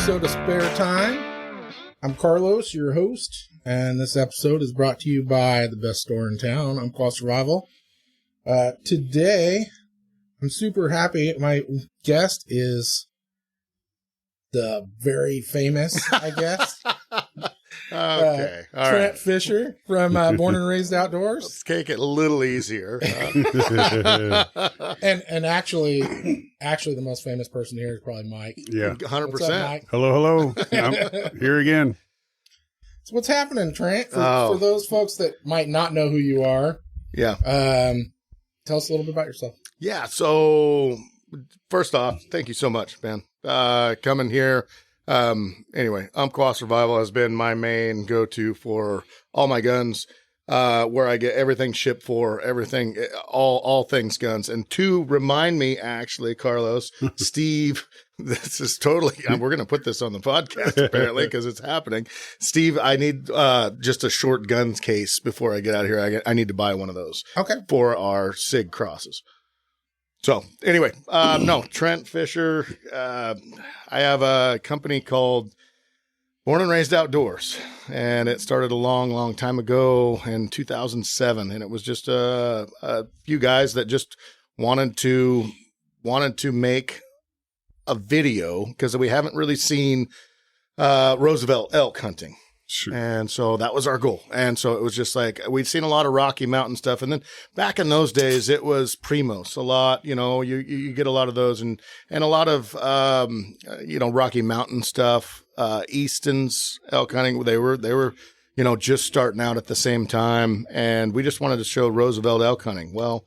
episode of Spare Time. I'm Carlos, your host, and this episode is brought to you by the best store in town, Umpqua Survival. Today, I'm super happy. My guest is the very famous, I guess. Okay. All Trent right. Fisher from Born and Raised Outdoors. Let's take it a little easier. And actually the most famous person here is probably Mike. Yeah. 100%. What's up, Mike? Hello. I'm here again. So what's happening, Trent? For those folks that might not know who you are, Yeah. tell us a little bit about yourself. Yeah. So first off, thank you so much, man. Coming here. Anyway, Umpqua Survival has been my main go-to for all my guns, where I get everything shipped for, everything, all things guns. And to remind me, actually, Carlos, Steve, this is totally, we're going to put this on the podcast apparently because it's happening. Steve, I need, just a short guns case before I get out of here. I need to buy one of those. Okay. For our SIG crosses. So anyway, no, Trent Fisher, I have a company called Born and Raised Outdoors, and it started a long time ago in 2007. And it was just a few guys that just wanted to make a video because we haven't really seen Roosevelt elk hunting. Sure. And so that was our goal. And so it was just like, we'd seen a lot of Rocky Mountain stuff. And then back in those days, it was Primos a lot, you get a lot of those and a lot of, Rocky Mountain stuff, Easton's elk hunting. They were, just starting out at the same time. And we just wanted to show Roosevelt elk hunting. Well,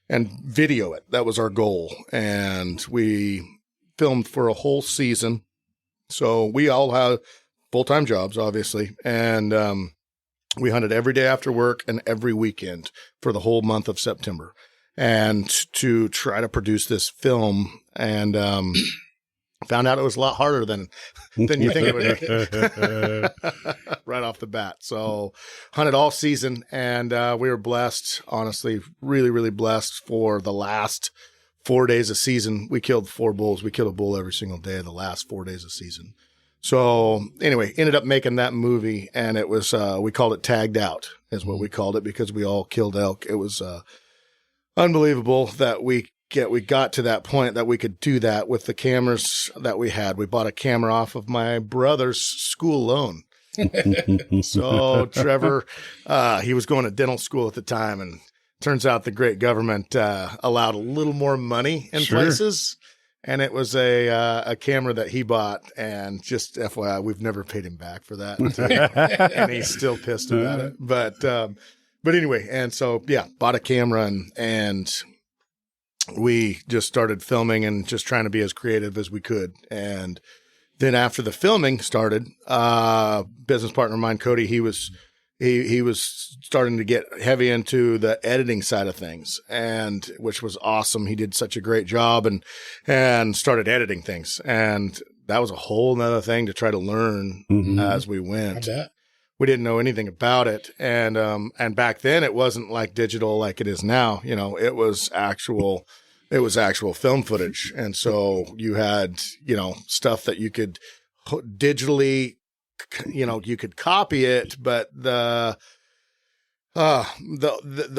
and video it. That was our goal. And we filmed for a whole season. So we all had full-time jobs, obviously. And we hunted every day after work and every weekend for the whole month of September. And to try to produce this film and found out it was a lot harder than you think it would be right off the bat. So hunted all season and we were blessed, honestly, really, really blessed for the last 4 days of season. We killed 4 bulls. We killed a bull every single day of the last 4 days of season. So anyway, ended up making that movie and it was, we called it Tagged Out is what we called it because we all killed elk. It was, unbelievable that we got to that point that we could do that with the cameras that we had. We bought a camera off of my brother's school loan. So Trevor, he was going to dental school at the time and turns out the great government, allowed a little more money in places. And it was a camera that he bought, and just FYI, we've never paid him back for that, and he's still pissed about it. But anyway, and so bought a camera, and we just started filming and just trying to be as creative as we could. And then after the filming started, business partner of mine, Cody, he was starting to get heavy into the editing side of things, and which was awesome. He did such a great job and started editing things. And that was a whole nother thing to try to learn as we went. I bet. We didn't know anything about it. And back then it wasn't like digital like it is now. It was actual film footage. And so you had, stuff that you could digitally, you could copy it, but the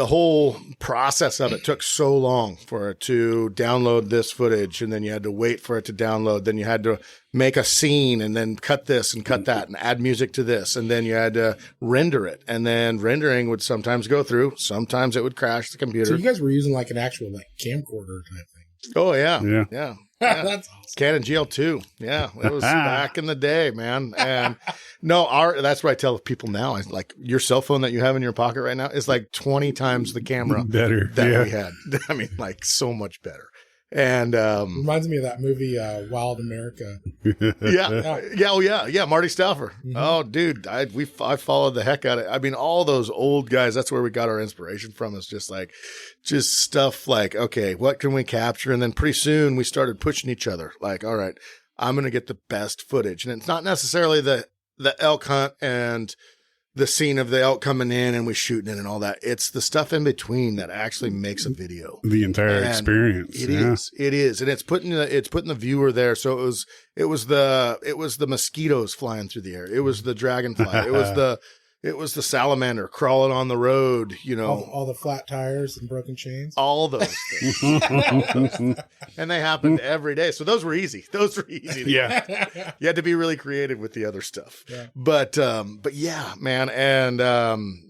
whole process of it took so long for it to download this footage. And then you had to wait for it to download. Then you had to make a scene and then cut this and cut that and add music to this. And then you had to render it. And then rendering would sometimes go through. Sometimes it would crash the computer. So you guys were using like an actual camcorder type thing. Oh yeah. That's awesome. Canon GL2. Yeah. It was back in the day, man. And that's what I tell people now. I like your cell phone that you have in your pocket right now is like 20 times the camera better that we had. I mean, like so much better. And reminds me of that movie Wild America. Yeah. Marty Stauffer. Mm-hmm. Oh, dude, I followed the heck out of it. I mean, all those old guys. That's where we got our inspiration from. Is just stuff like, okay, what can we capture? And then pretty soon we started pushing each other. Like, all right, I'm going to get the best footage, and it's not necessarily the elk hunt and the scene of the elk coming in and we shooting it and all that. It's the stuff in between that actually makes a video. The entire And experience. It is. And it's putting the viewer there. So it was the mosquitoes flying through the air. It was the dragonfly. It was the salamander crawling on the road, all the flat tires and broken chains. all those things. And they happened every day. So those were easy. Yeah. You had to be really creative with the other stuff. Yeah. But yeah, man. And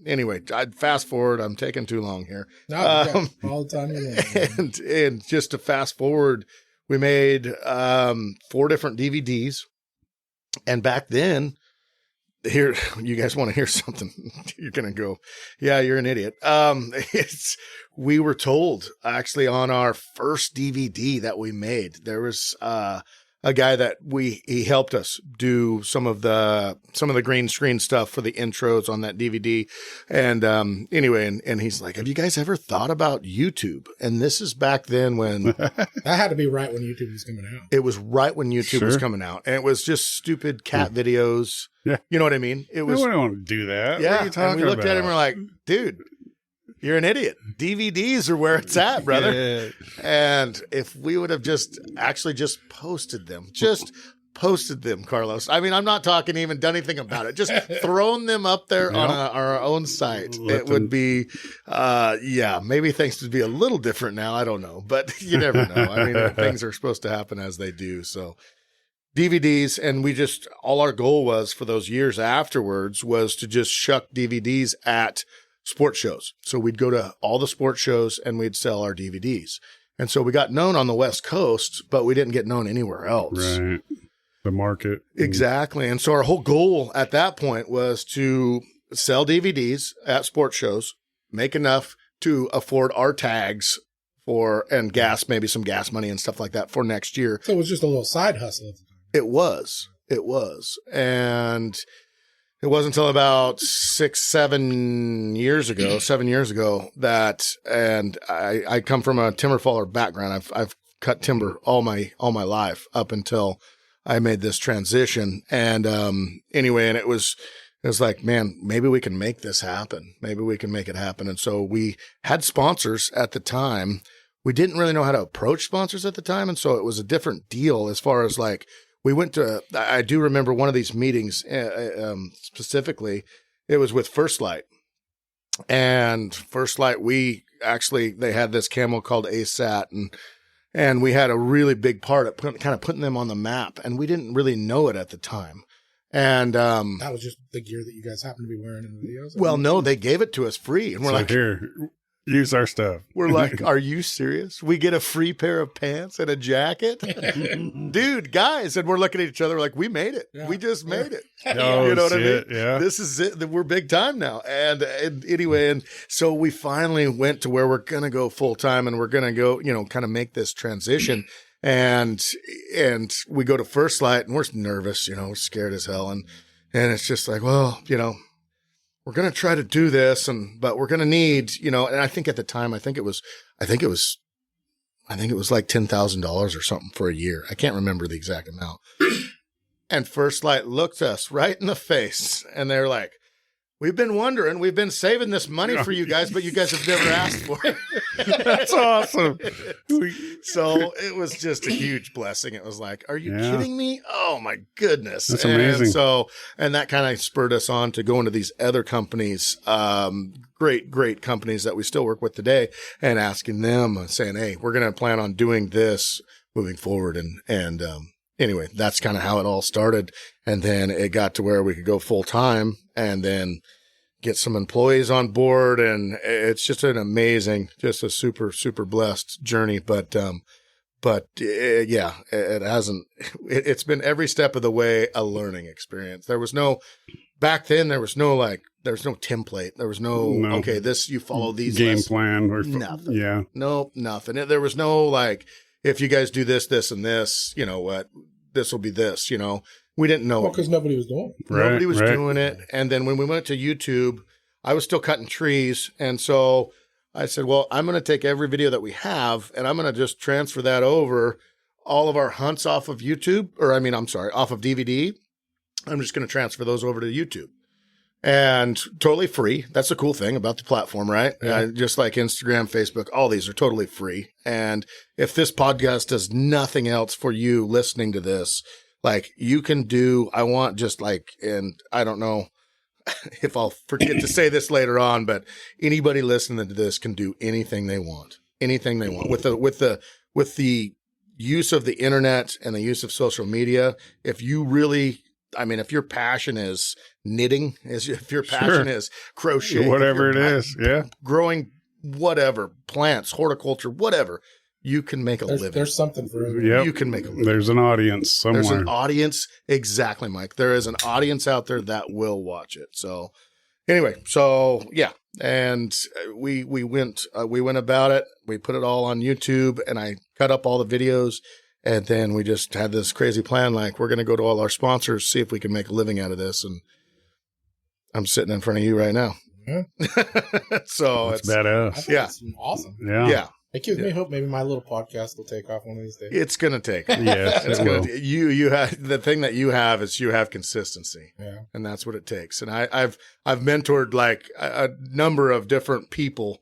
anyway, I'd fast forward. I'm taking too long here. No, yeah, all the time you want. And just to fast forward, we made 4 different DVDs. And back then, here, you guys want to hear something? You're going to go, yeah, you're an idiot. We were told actually on our first DVD that we made, there was a guy that he helped us do some of the green screen stuff for the intros on that DVD. And anyway, and he's like, have you guys ever thought about YouTube? And this is back then when That had to be right when YouTube was coming out. it was right when YouTube was Sure. coming out, and it was just stupid cat videos. Yeah. You know what I mean? It I was, wouldn't want to do that. What yeah. are you talking And we looked about? at him and we're like, dude, you're an idiot. DVDs are where it's at, brother. Yeah. And if we would have just posted them, Carlos. I mean, I'm not talking even done anything about it. Just thrown them up there on our own site. Let It would be, maybe things would be a little different now. I don't know, but you never know. I mean, things are supposed to happen as they do. So DVDs, and all our goal was for those years afterwards was to just shuck DVDs at sports shows. So we'd go to all the sports shows and we'd sell our DVDs. And so we got known on the West Coast, but we didn't get known anywhere else. Right. The market. Exactly. And so our whole goal at that point was to sell DVDs at sports shows, make enough to afford our tags and gas, maybe some gas money and stuff like that for next year. So it was just a little side hustle at the time. It was. And it wasn't until about 7 years ago that, and I come from a timber faller background. I've cut timber all my life up until I made this transition. And, anyway, and it was like, man, maybe we can make this happen. Maybe we can make it happen. And so we had sponsors at the time. We didn't really know how to approach sponsors at the time. And so it was a different deal as far as like, I do remember one of these meetings, specifically, it was with First Light. And First Light, they had this camel called ASAT, and we had a really big part at kind of putting them on the map, and we didn't really know it at the time. And that was just the gear that you guys happened to be wearing in the videos. well, no, they gave it to us free, and we're like, here, use our stuff. we're like, are you serious? We get a free pair of pants and a jacket, dude, guys, and we're looking at each other like, we made it. Yeah. We just made it. Oh, You know what I shit, mean? Yeah. This is it. We're big time now. And anyway, and so we finally went to where we're going to go full time and we're going to go, kind of make this transition. And we go to First Light and we're nervous, we're scared as hell. And it's just like, well, we're going to try to do this but we're going to need, and I think at the time, I think it was like $10,000 or something for a year. I can't remember the exact amount. And First Light looked us right in the face and they're like, we've been wondering, we've been saving this money for you guys, but you guys have never asked for it. That's awesome. So it was just a huge blessing. It was like, are you Yeah. kidding me? Oh my goodness. That's amazing. And that kind of spurred us on to go into these other companies, great companies that we still work with today, and asking them, saying, hey, we're going to plan on doing this moving forward. And anyway, that's kind of how it all started. And then it got to where we could go full time and then get some employees on board. And it's just an amazing, just a super, super blessed journey. But it's been every step of the way a learning experience. Back then there was no template. There was no, okay, you follow these game lists. plan or Nothing. Yeah. Nope, nothing. There was no like, if you guys do this, this, and this, you know what, this will be this, we didn't know. Well, because nobody was doing it. Nobody was doing it. And then when we went to YouTube, I was still cutting trees. And so I said, well, I'm going to take every video that we have and I'm going to just transfer that over, all of our hunts off of YouTube, off of DVD. I'm just going to transfer those over to YouTube. and totally free. That's the cool thing about the platform, right? Yeah. Just like Instagram, Facebook, all these are totally free. And if this podcast does nothing else for you listening to this, like you can do, I want just like, and I don't know if I'll forget to say this later on, but anybody listening to this can do anything they want with the use of the internet and the use of social media. If you really, I mean, if your passion is knitting, if your passion is crochet, whatever it is, yeah, growing whatever, plants, horticulture, whatever, you can make a living. There's something for everyone. yep. You can make a living. There's an audience somewhere. There's an audience. Exactly, Mike. There is an audience out there that will watch it. So anyway, so yeah. And we went about it. We put it all on YouTube and I cut up all the videos. And then we just had this crazy plan. Like we're going to go to all our sponsors, see if we can make a living out of this. And I'm sitting in front of you right now. Yeah. So That's I badass. think Yeah. it's awesome. Yeah. Yeah, It gives me hope maybe my little podcast will take off one of these days. it's going to take. Yes, It's it will. gonna, you have the thing that you have is you have consistency. Yeah. And that's what it takes. And I've mentored like a number of different people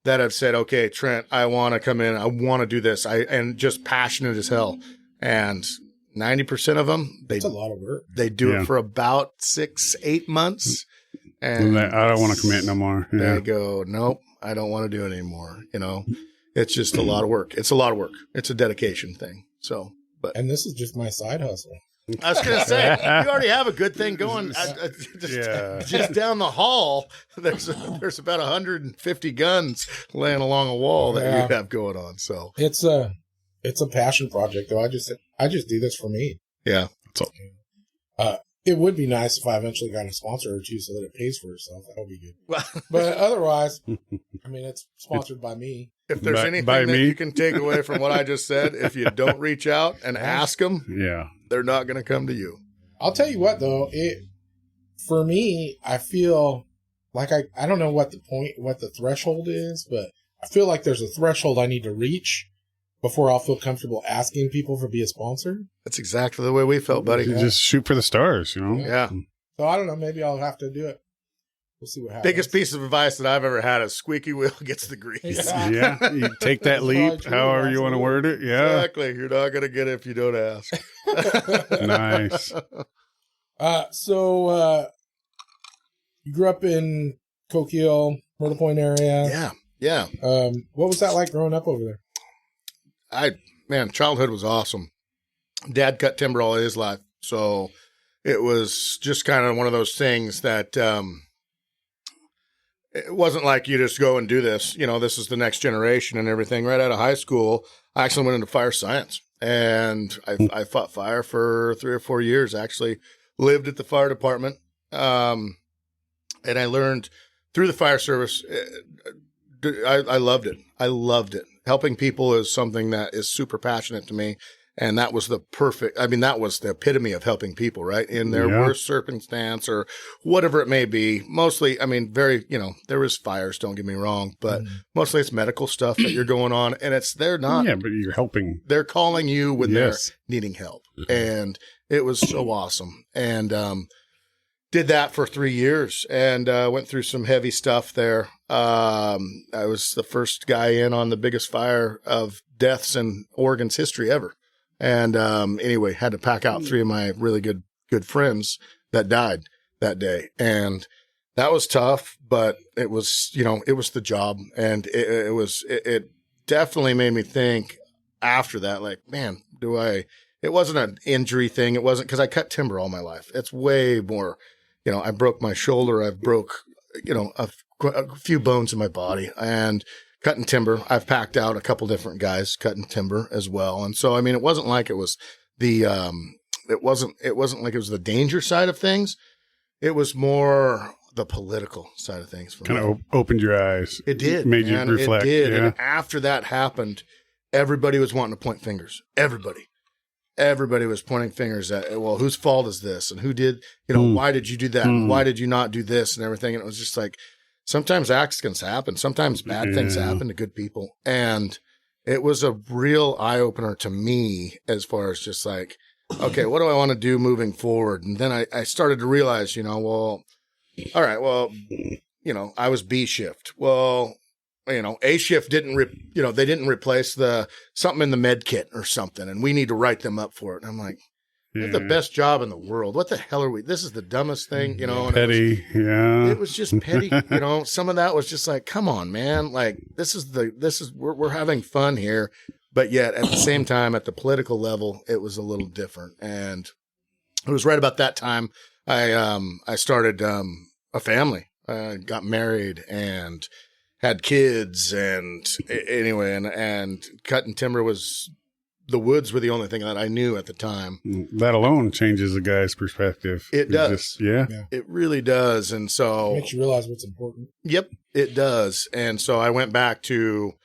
that have said, okay, Trent, I want to come in. I want to do this. And just passionate as hell. And 90% of them, It's a lot of work. they do Yeah. it for about 6-8 months. And I don't want to commit no more. Yeah. they go, nope, I don't want to do it anymore. You know, it's just a lot of work. It's a lot of work. It's a dedication thing. So, but And this is just my side hustle. I was going to say, you already have a good thing going. Yeah. Just down the hall, there's about 150 guns laying along a wall that Yeah. you have going on. So It's a passion project though. I just do this for me. yeah, It would be nice if I eventually got a sponsor or two so that it pays for itself. That would be good. well, But otherwise, I mean, it's sponsored by me. if there's By anything that me? you can take away from what I just said, if you don't reach out and ask them, Yeah. they're not going to come to you. I'll tell you what though, for me, I feel like I don't know what the threshold is, but I feel like there's a threshold I need to reach before I'll feel comfortable asking people to be a sponsor. That's exactly the way we felt, buddy. You just shoot for the stars, you know? Yeah. So I don't know, maybe I'll have to do it. We'll see what happens. Biggest piece of advice that I've ever had is squeaky wheel gets the grease. Yeah. Yeah. You take that That's leap, probably true, however you want to word it. Yeah. Exactly. You're not going to get it if you don't ask. Nice. So you grew up in Coquille, Myrtle Point area. Yeah. Yeah. What was that like growing up over there? Childhood was awesome. Dad cut timber all his life. So it was just kind of one of those things that, it wasn't like you just go and do this, you know, this is the next generation and everything. Right out of high school, I actually went into fire science and I fought fire for 3 or 4 years, actually lived at the fire department. And I learned through the fire service. I loved it. I loved it. Helping people is something that is super passionate to me. And that was that was the epitome of helping people, right? In their worst circumstance or whatever it may be. Mostly, there was fires, don't get me wrong, but mostly it's medical stuff that you're going on. And they're not. Yeah, but you're helping. They're calling you when Yes. they're needing help. And it was so awesome. And did that for 3 years and went through some heavy stuff there. I was the first guy in on the biggest fire of deaths in Oregon's history ever. And anyway, had to pack out 3 of my really good friends that died that day. And that was tough, but it was the job. And it definitely made me think after that, like, man, it wasn't an injury thing. It wasn't because I cut timber all my life. It's way more, I broke my shoulder. I broke, a few bones in my body and cutting timber. I've packed out a couple different guys cutting timber as well. And so, it wasn't like it was it wasn't like it was the danger side of things. It was more the political side of things for me. Kind of opened your eyes. It did. Made you reflect. It did. Yeah. And after that happened, everybody was wanting to point fingers. Everybody was pointing fingers at, well, whose fault is this? And who did, why did you do that? Why did you not do this and everything? And it was just like, sometimes accidents happen. Sometimes bad things happen to good people. And it was a real eye opener to me as far as just like, okay, what do I want to do moving forward? And then I started to realize, all right, well, I was B shift. Well, A shift didn't, they didn't replace something in the med kit or something, and we need to write them up for it. And I'm like, we have the best job in the world. What the hell are we? This is the dumbest thing, and Petty, it was just petty, Some of that was just like, come on, man. Like, we're having fun here, but yet at the same time, at the political level, it was a little different. And it was right about that time I started a family, got married, and had kids, and anyway, and cutting timber the woods were the only thing that I knew at the time. That alone changes a guy's perspective. It does. It really does. And so it makes you realize what's important. Yep, it does. And so I went back to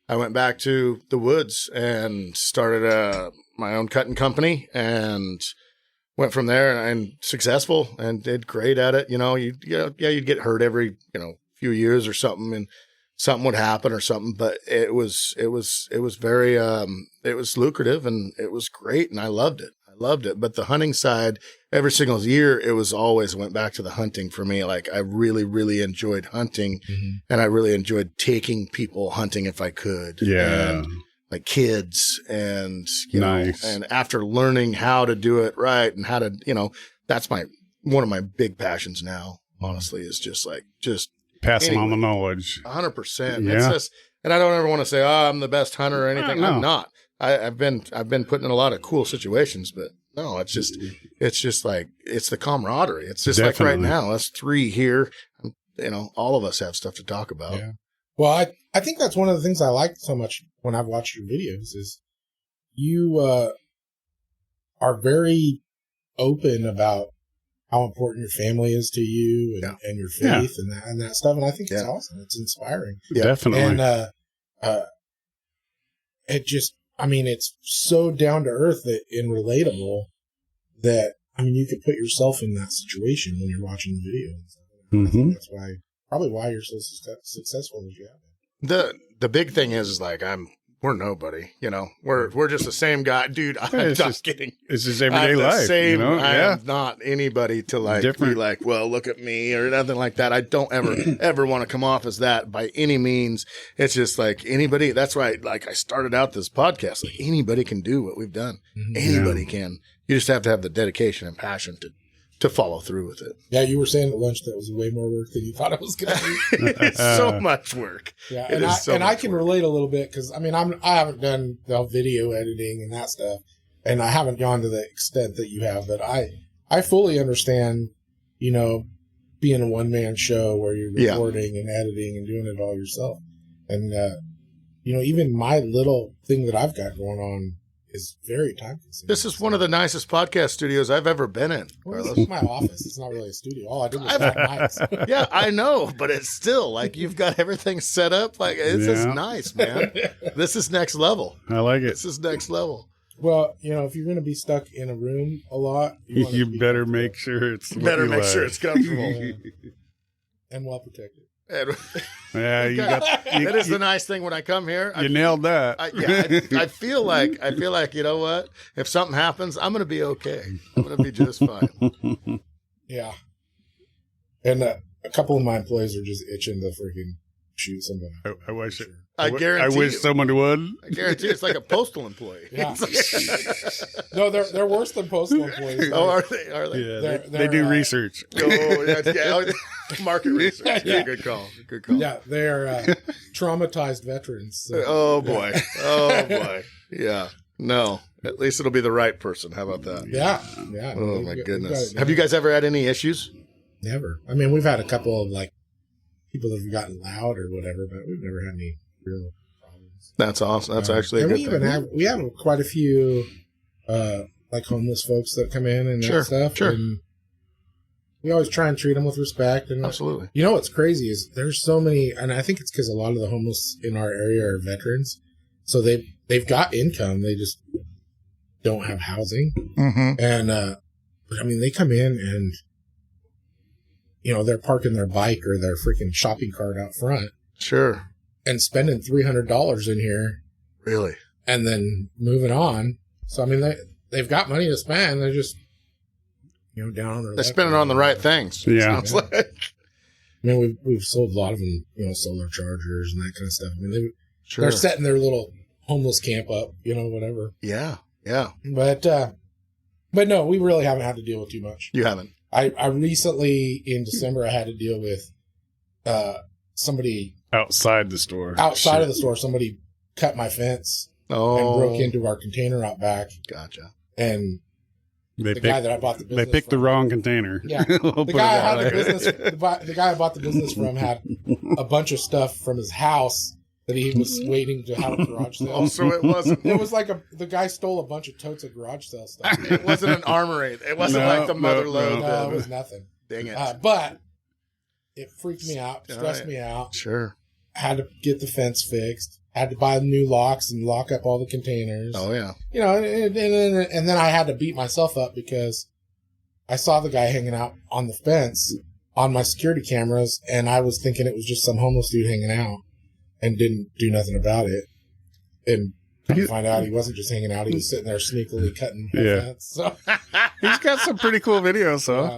the woods and started my own cutting company, and went from there, and successful, and did great at it. You'd get hurt every, few years or something, and something would happen or something, but it was very, it was lucrative, and it was great, and I loved it. But the hunting side, every single year, it was always went back to the hunting for me. Like, I really, really enjoyed hunting, and I really enjoyed taking people hunting if I could. Yeah. And, like, kids, and, nice. And after learning how to do it right, and how to, that's one of my big passions now, honestly, is just passing on the knowledge. 100%. Yeah. It's just, and I don't ever want to say, I'm the best hunter or anything. No. I'm not. I've been put in a lot of cool situations, but no, it's just like, it's the camaraderie. It's just Definitely. like right now, us three here, all of us have stuff to talk about. Yeah. Well, I think that's one of the things I like so much when I've watched your videos is you are very open about how important your family is to you, and your faith, and that stuff. And I think it's awesome. It's inspiring. Yeah. Definitely. And it's so down to earth and relatable that, you could put yourself in that situation when you're watching the video. I think that's probably why you're so successful as you have been. The big thing is like, we're nobody, we're just the same guy, dude. I'm just kidding. It's just everyday life. I am not anybody to be like, well, look at me or nothing like that. I don't ever want to come off as that by any means. It's just like anybody. That's why, like, I started out this podcast. Like, anybody can do what we've done. Anybody can. You just have to have the dedication and passion to follow through with it. Yeah, you were saying at lunch that was way more work than you thought it was going to be. It's so much work. Yeah, and I can relate a little bit because I haven't done the video editing and that stuff, and I haven't gone to the extent that you have. But I fully understand, being a one-man show where you're recording and editing and doing it all yourself, and even my little thing that I've got going on is very time consuming. This is one of the nicest podcast studios I've ever been in. Well, this is my office. It's not really a studio. All I did was have mics. Yeah, I know, but it's still like you've got everything set up. Like, it's just nice, man. This is next level. I like it. This is next level. Well, if you're going to be stuck in a room a lot, you better make sure it's sure it's comfortable and well protected. Yeah, that is the nice thing when I come here. You nailed that. I feel like, you know what? If something happens, I'm going to be okay. I'm going to be just fine. Yeah. And a couple of my employees are just itching to freaking shoot somebody. I wish it. I guarantee. I wish someone would. I guarantee it's like a postal employee. Yeah. No, they're worse than postal employees. Oh, are they? Are they? Yeah, they do research. Market research. Yeah, good call. Yeah, they're traumatized veterans. So. Oh boy. Yeah. No. At least it'll be the right person. How about that? Yeah. Oh my goodness. Have you guys ever had any issues? Never. We've had a couple of people that have gotten loud or whatever, but we've never had any real problems. That's awesome. That's actually a good thing. We have quite a few homeless folks that come in and that stuff. Sure. And we always try and treat them with respect. And absolutely. What's crazy is there's so many, and I think it's because a lot of the homeless in our area are veterans, so they've got income, they just don't have housing. Mm-hmm. And they come in and they're parking their bike or their freaking shopping cart out front. Sure. And spending $300 in here. Really? And then moving on. So, they've got money to spend. They're just, down on their. They spend it on the right things. Yeah. Sounds like. I mean, we've sold a lot of them, solar chargers and that kind of stuff. I mean, they're setting their little homeless camp up, whatever. Yeah, yeah. But no, we really haven't had to deal with too much. You haven't. I recently in December I had to deal with somebody Outside the store. outside of the store. Somebody cut my fence and broke into our container out back, Gotcha. and They the guy that I bought the business They picked the from, wrong container. Yeah. We'll the put guy it I had that the way. business. The guy I bought the business from had a bunch of stuff from his house that he was waiting to have a garage sale. Oh, so it wasn't. It was like the guy stole a bunch of totes of garage sale stuff. It wasn't an armory. It wasn't like the mother load. No, it was nothing. Dang it. But it freaked me out, stressed me out. Sure. Had to get the fence fixed. Had to buy new locks and lock up all the containers. Oh yeah. And then I had to beat myself up because I saw the guy hanging out on the fence on my security cameras, and I was thinking it was just some homeless dude hanging out and didn't do nothing about it. And to find out he wasn't just hanging out, he was sitting there sneakily cutting the fence. So He's got some pretty cool videos, though. I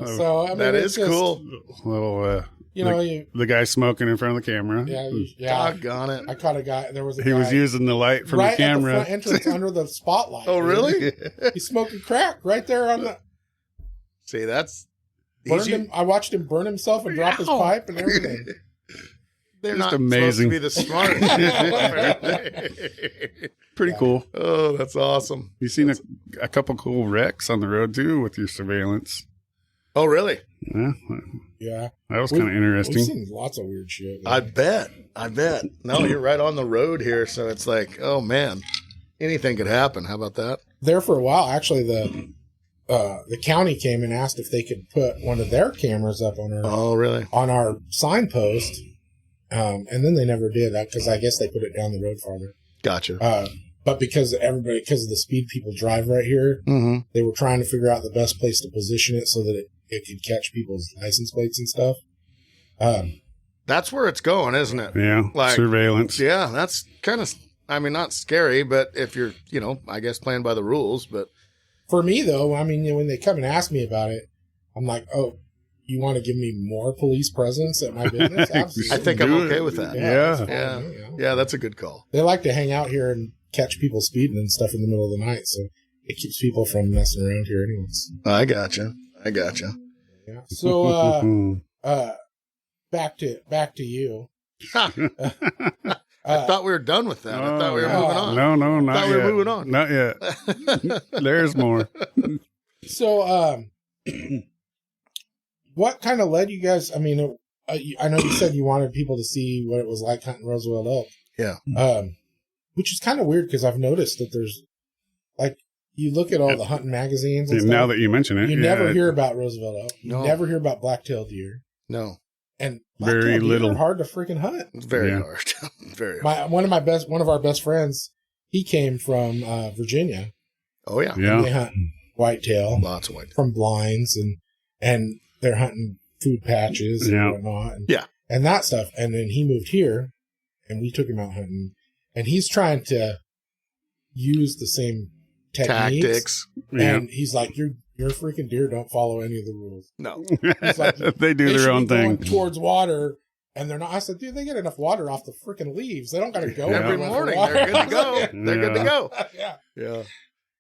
mean, That it's is cool. Little, the guy smoking in front of the camera. Yeah. Doggone it. I caught a guy. There was a He guy was using the light from right the at the camera. front entrance under the spotlight. Oh, dude. really? He's smoking crack right there on the. See, that's Burned him. I watched him burn himself and drop his pipe and everything. They're Just not amazing. supposed to be the smartest. Pretty cool. Oh, that's awesome. You seen a couple cool wrecks on the road too with your surveillance. Oh, really? Yeah, Yeah, that was kind of we've interesting. seen lots of weird shit. I bet. No, you're right on the road here, so it's like, oh man, anything could happen. How about that? There for a while, actually, the county came and asked if they could put one of their cameras up on Oh, really? our signpost, and then they never did that because I guess they put it down the road farther. Gotcha. But because of the speed people drive right here, Mm-hmm. they were trying to figure out the best place to position it so that it could catch people's license plates and stuff. That's where it's going, isn't it? Yeah, Like- surveillance. Yeah, that's kind of, I mean, not scary, but if you're, I guess playing by the rules, but For me, though, I mean, when they come and ask me about it, I'm like, oh, you want to give me more police presence at my business? Absolutely. I think I'm Do okay it. with that. Yeah. that's fine, Yeah. Yeah, that's a good call. They like to hang out here and catch people speeding and stuff in the middle of the night, so it keeps people from messing around here anyways. I gotcha. Yeah. So, back to you. I thought we were done with that. I thought we were moving on. No, not Thought yet. we were moving on. Not yet. There's more. So, what kind of led you guys? I mean, I know you said you wanted people to see what it was like hunting Roosevelt elk. Yeah. Which is kind of weird because I've noticed that there's, like, you look at all the hunting magazines and Now stuff, that you mention it, you never hear about Roosevelt elk. You No. never hear about black-tailed deer. No, And Very black-tailed deer little. are hard to freaking hunt. it's very Yeah. hard. Very hard. One of our best friends, he came from Virginia. Oh, yeah. Yeah. They hunt whitetail Lots of white. from blinds and they're hunting food patches Yeah. and whatnot. Yeah. And that stuff. And then he moved here and we took him out hunting and he's trying to use the same techniques. Tactics. Yeah. And he's like, your freaking deer don't follow any of the rules. No. He's like, They do they their should own be going thing. towards water. And they're not. I said, dude, they get enough water off the freaking leaves. They don't got to go Yeah. Every anywhere for morning. water. They're good to go. They're good to Yeah. go. Yeah. Yeah.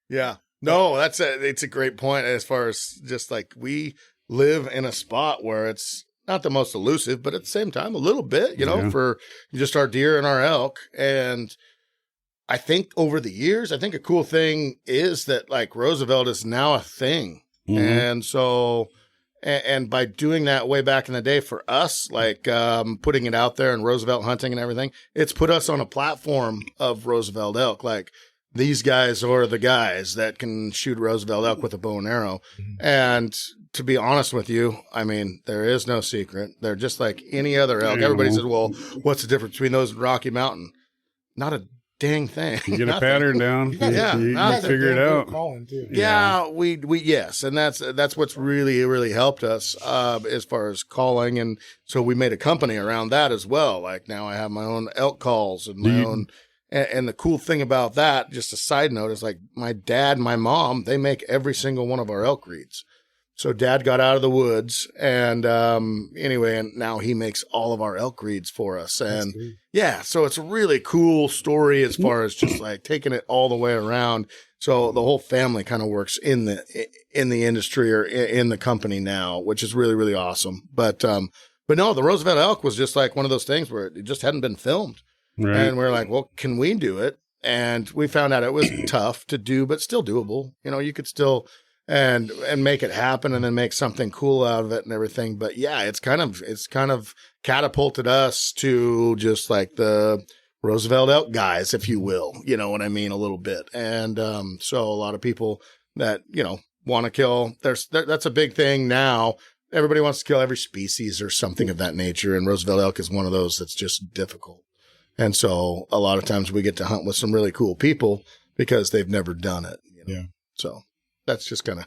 Yeah. No, it's a great point as far as just like we live in a spot where it's not the most elusive, but at the same time, a little bit, Yeah. for just our deer and our elk. And I think over the years, I think a cool thing is that like Roosevelt is now a thing. Mhm. And so, and by doing that way back in the day for us, like putting it out there and Roosevelt hunting and everything, it's put us on a platform of Roosevelt elk. Like these guys are the guys that can shoot Roosevelt elk with a bow and arrow. Mhm. And to be honest with you, I mean, there is no secret. They're just like any other elk. Yeah. Everybody says, well, what's the difference between those and Rocky Mountain? Not a dang thing. You get a Nothing. pattern down. You guys- Yeah. You You guys figure it damn good out. at calling, too. Yeah, we yes, and that's what's really helped us as far as calling, and so we made a company around that as well. Like now I have my own elk calls and my own, and the cool thing about that, just a side note, is like my dad and my mom, they make every single one of our elk reads. So Dad got out of the woods, and anyway, and now he makes all of our elk reeds for us. And yeah, so it's a really cool story as far as just like taking it all the way around. So the whole family kind of works in the industry or in the company now, which is really, really awesome. But no, the Roosevelt elk was just like one of those things where it just hadn't been filmed. Right. And we're like, well, can we do it? And we found out it was tough to do, but still doable. You know, you could still and make it happen and then make something cool out of it and everything. But yeah, it's kind of catapulted us to just like the Roosevelt elk guys, if you will, you know what I mean, a little bit. And so a lot of people that, you know, want to kill, that's a big thing now. Everybody wants to kill every species or something of that nature. And Roosevelt elk is one of those that's just difficult. And so a lot of times we get to hunt with some really cool people because they've never done it. You know? Yeah. So that's just kind of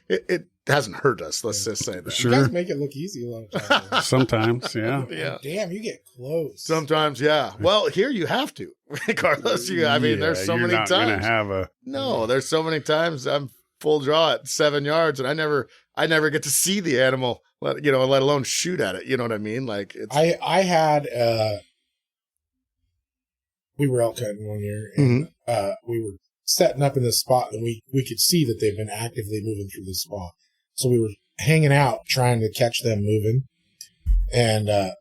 it hasn't hurt us. Let's just say that. Sure. You guys make it look easy a lot of times. Sometimes, yeah. Yeah. Damn, you get close. Sometimes, yeah. Well, here you have to, Carlos. There's so many times. Gonna have No, there's so many times I'm full draw at 7 yards, and I never get to see the animal, let alone shoot at it. You know what I mean? Like it's. I had we were elk hunting one year, and we were setting up in this spot, and we could see that they've been actively moving through this spot. So we were hanging out trying to catch them moving, and I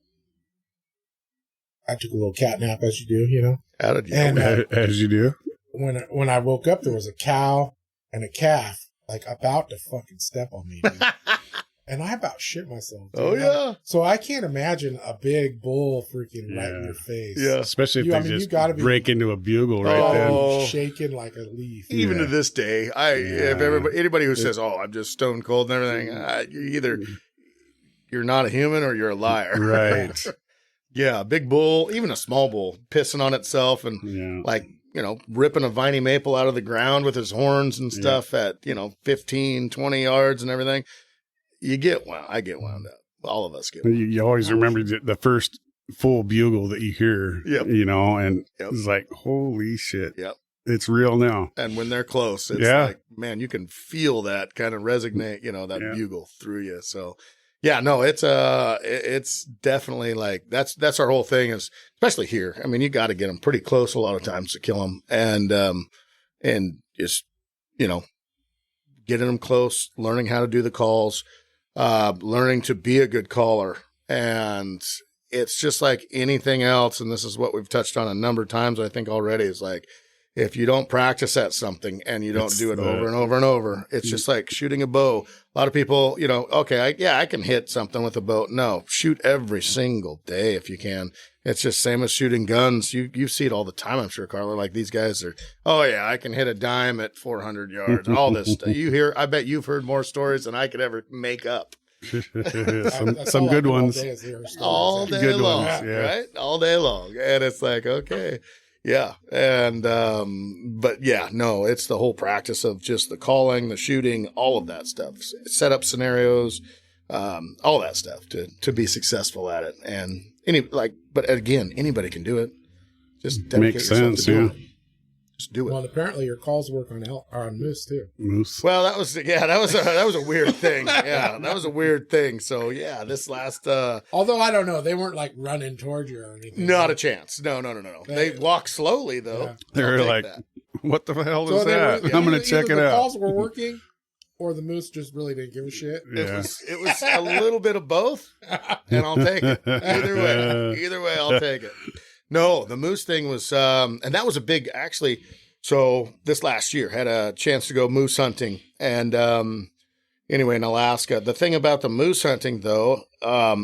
took a little cat nap, as you do, you know. as you do. When I woke up, there was a cow and a calf like about to fucking step on me, dude. And I about shit myself. Dude. Oh yeah. So I can't imagine a big bull freaking right in your face. Yeah. Especially if You they just break into a bugle right then. Shaking like a leaf. Even to this day, if anybody who says, "Oh, I'm just stone cold and everything," you're not a human or you're a liar. Right. Yeah, a big bull, even a small bull, pissing on itself and ripping a viney maple out of the ground with his horns and stuff at 15, 20 yards and everything. I get wound up. All of us get wound up. You always remember the first full bugle that you hear, and it's like, holy shit. Yep. It's real now. And when they're close, it's like, man, you can feel that kind of resonate, that bugle through you. So, yeah, no, it's definitely like, that's our whole thing is, especially here. I mean, you got to get them pretty close a lot of times to kill them. And just, getting them close, learning how to do the calls, learning to be a good caller. And it's just like anything else. And this is what we've touched on a number of times, I think already, is like, if you don't practice at something and you don't do it over and over and over, it's just like shooting a bow. A lot of people, I can hit something with a bow. No, shoot every single day if you can. It's just same as shooting guns. You see it all the time, I'm sure, Carla. Like these guys are, I can hit a dime at 400 yards. All this stuff. I bet you've heard more stories than I could ever make up. some good ones. All day long, right? All day long. And it's like, okay. Yeah. And, but yeah, no, it's the whole practice of just the calling, the shooting, all of that stuff, set up scenarios, all that stuff to be successful at it. And but again, anybody can do it. Just makes sense. Yeah. Just do it. Well, apparently your calls work on moose too. Moose. Well, that was a weird thing. Yeah, that was a weird thing. So yeah, this last. Although I don't know, they weren't like running toward you or anything. Not a chance. No. They walk slowly though. Yeah. They're like, "What the hell is that?" I'm going to check it out. The calls were working, or the moose just really didn't give a shit. Yeah. It was a little bit of both, and I'll take it. Either way, I'll take it. No, the moose thing was, and that was a big, actually. So this last year had a chance to go moose hunting, and anyway, in Alaska. The thing about the moose hunting, though,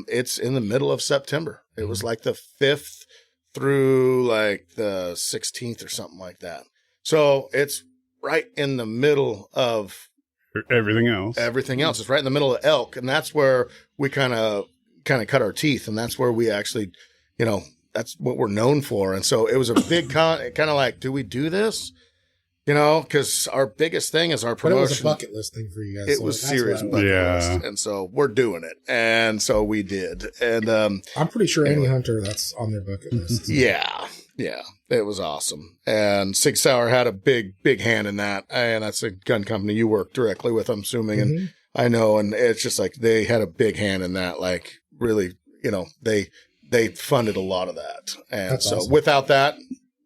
it's in the middle of September. It was like the 5th through like the 16th or something like that. So it's right in the middle of everything else. It's right in the middle of elk, and that's where we kind of cut our teeth, and that's where we actually, that's what we're known for. And so it was a big kind of like, do we do this? Because our biggest thing is our promotion. But it was a bucket list thing for you guys. It was serious bucket list. And so we're doing it. And so we did. And I'm pretty sure any hunter that's on their bucket list. Yeah. It was awesome. And Sig Sauer had a big hand in that. And that's a gun company. You work directly with, I'm assuming. And I know. And it's just like they had a big hand in that. Like really, you know, they funded a lot of that. And That's so awesome. without that,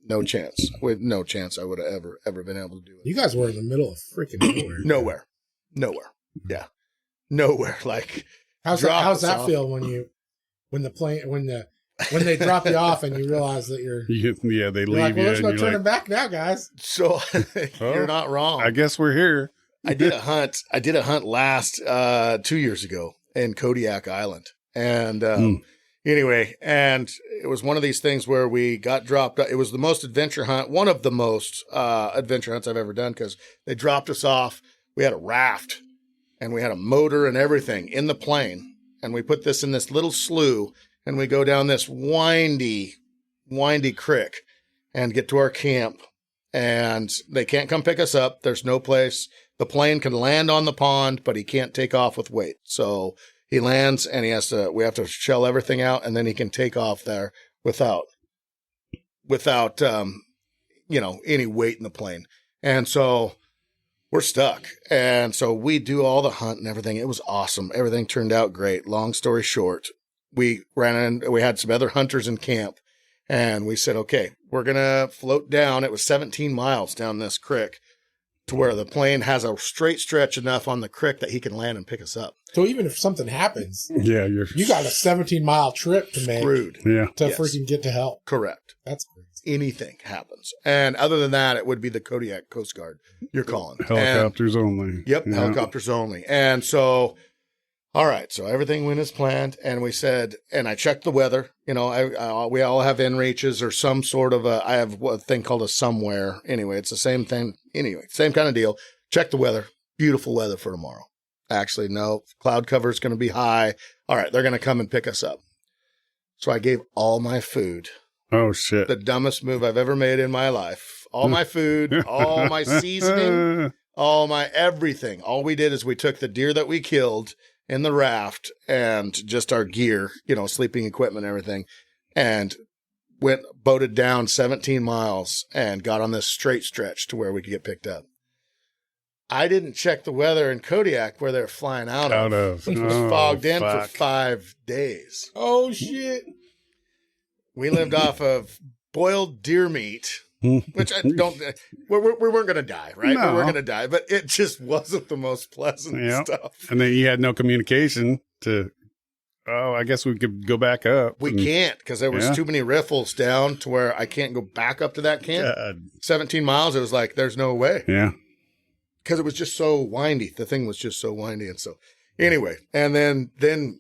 no chance. With no chance I would have ever been able to do it. You guys were in the middle of freaking nowhere. Nowhere. Yeah. Nowhere. Like How's that feel when they drop you off and you realize that they leave like, well, you. let's go And turn them back now, guys. So you're not wrong. I guess we're here. I did a hunt last 2 years ago in Kodiak Island. And anyway, and it was one of these things where we got dropped. It was the most adventure hunt, one of the most adventure hunts I've ever done, because they dropped us off. We had a raft and we had a motor and everything in the plane. And we put this in this little slough and we go down this windy creek and get to our camp. And they can't come pick us up. There's no place. The plane can land on the pond, but he can't take off with weight. So he lands and we have to shell everything out, and then he can take off there without any weight in the plane. And so we're stuck. And so we do all the hunt and everything. It was awesome. Everything turned out great. Long story short, we had some other hunters in camp, and we said, okay, we're going to float down. It was 17 miles down this creek to where the plane has a straight stretch enough on the creek that he can land and pick us up. So even if something happens, you got a 17-mile trip to make to freaking get to help. Correct. That's crazy. Anything happens. And other than that, it would be the Kodiak Coast Guard you're calling. Helicopters only. Yep, helicopters only. And so, all right, so everything went as planned. And we said, and I checked the weather. You know, we all have inReaches or some sort of I have a thing called a somewhere. Anyway, it's the same thing. Anyway, same kind of deal. Check the weather. Beautiful weather for tomorrow. Actually, no, cloud cover is going to be high. All right, they're going to come and pick us up. So I gave all my food. Oh, shit. The dumbest move I've ever made in my life. All my food, all my seasoning, all my everything. All we did is we took the deer that we killed in the raft and just our gear, sleeping equipment, everything, and boated down 17 miles and got on this straight stretch to where we could get picked up. I didn't check the weather in Kodiak where they're flying out of. It was fogged in for 5 days. Oh, shit. We lived off of boiled deer meat, which we weren't going to die, right? No. We weren't going to die, but it just wasn't the most pleasant stuff. And then you had no communication I guess we could go back up. We can't, because there was too many riffles down to where I can't go back up to that camp. 17 miles, it was like, there's no way. Yeah. Because it was just so windy. The thing was just so windy. And so anyway, and then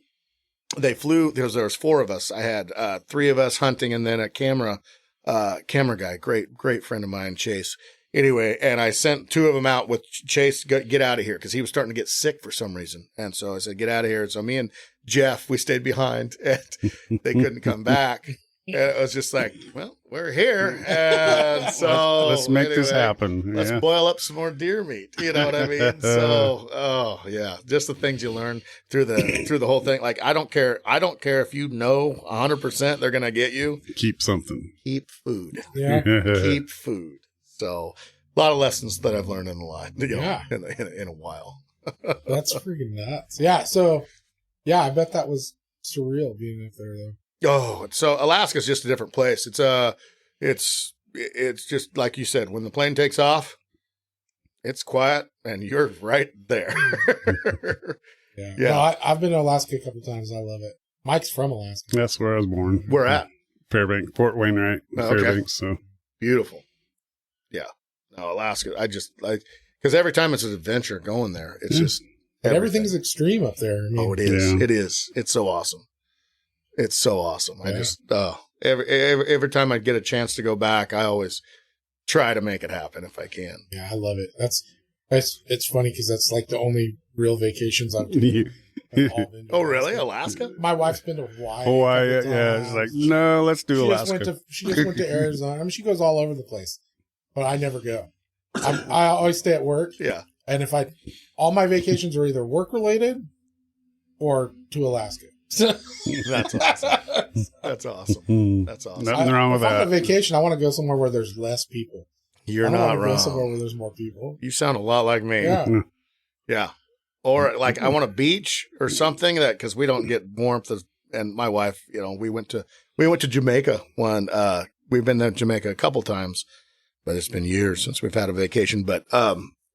they flew, there was 4 of us. I had 3 of us hunting and then a camera guy, great friend of mine, Chase. Anyway, and I sent 2 of them out with Chase, get out of here, because he was starting to get sick for some reason. And so I said, get out of here. And so me and Jeff, we stayed behind, and they couldn't come back. And it was just like, well, we're here. And so let's make this happen. Let's boil up some more deer meat. You know what I mean? So, just the things you learn through the whole thing. Like, I don't care if you know 100% they're going to get you. Keep something. Keep food. Yeah. Keep food. So a lot of lessons that I've learned in life, in a while. That's freaking nuts. Yeah. So, I bet that was surreal being up there, though. Oh, so Alaska's just a different place. It's just like you said, when the plane takes off, it's quiet and you're right there. Yeah. No, I've been to Alaska a couple times. I love it. Mike's from Alaska. That's where I was born. Where at? Fairbanks, Fort Wainwright, Fairbanks. So beautiful. Yeah. No, Alaska. I just like, because every time it's an adventure going there, it's just. But everything's extreme up there. I mean, it is. Yeah. It is. It's so awesome. It's so awesome. I just every time I get a chance to go back, I always try to make it happen if I can. Yeah, I love it. It's funny because that's like the only real vacations I've taken. Oh, really? Alaska? My wife's been to Hawaii. Hawaii, yeah. It's like, no, let's do Alaska. She just went to Arizona. I mean, she goes all over the place, but I never go. I always stay at work. Yeah. And all my vacations are either work related or to Alaska. That's awesome. That's awesome. That's awesome. Nothing wrong with that. If I'm on vacation, I want to go somewhere where there's less people. You're not wrong. Go somewhere where there's more people. You sound a lot like me. Yeah. Yeah. or like I want a beach or something because we don't get warmth. And my wife, we went to Jamaica one. We've been to Jamaica a couple times, but it's been years since we've had a vacation. But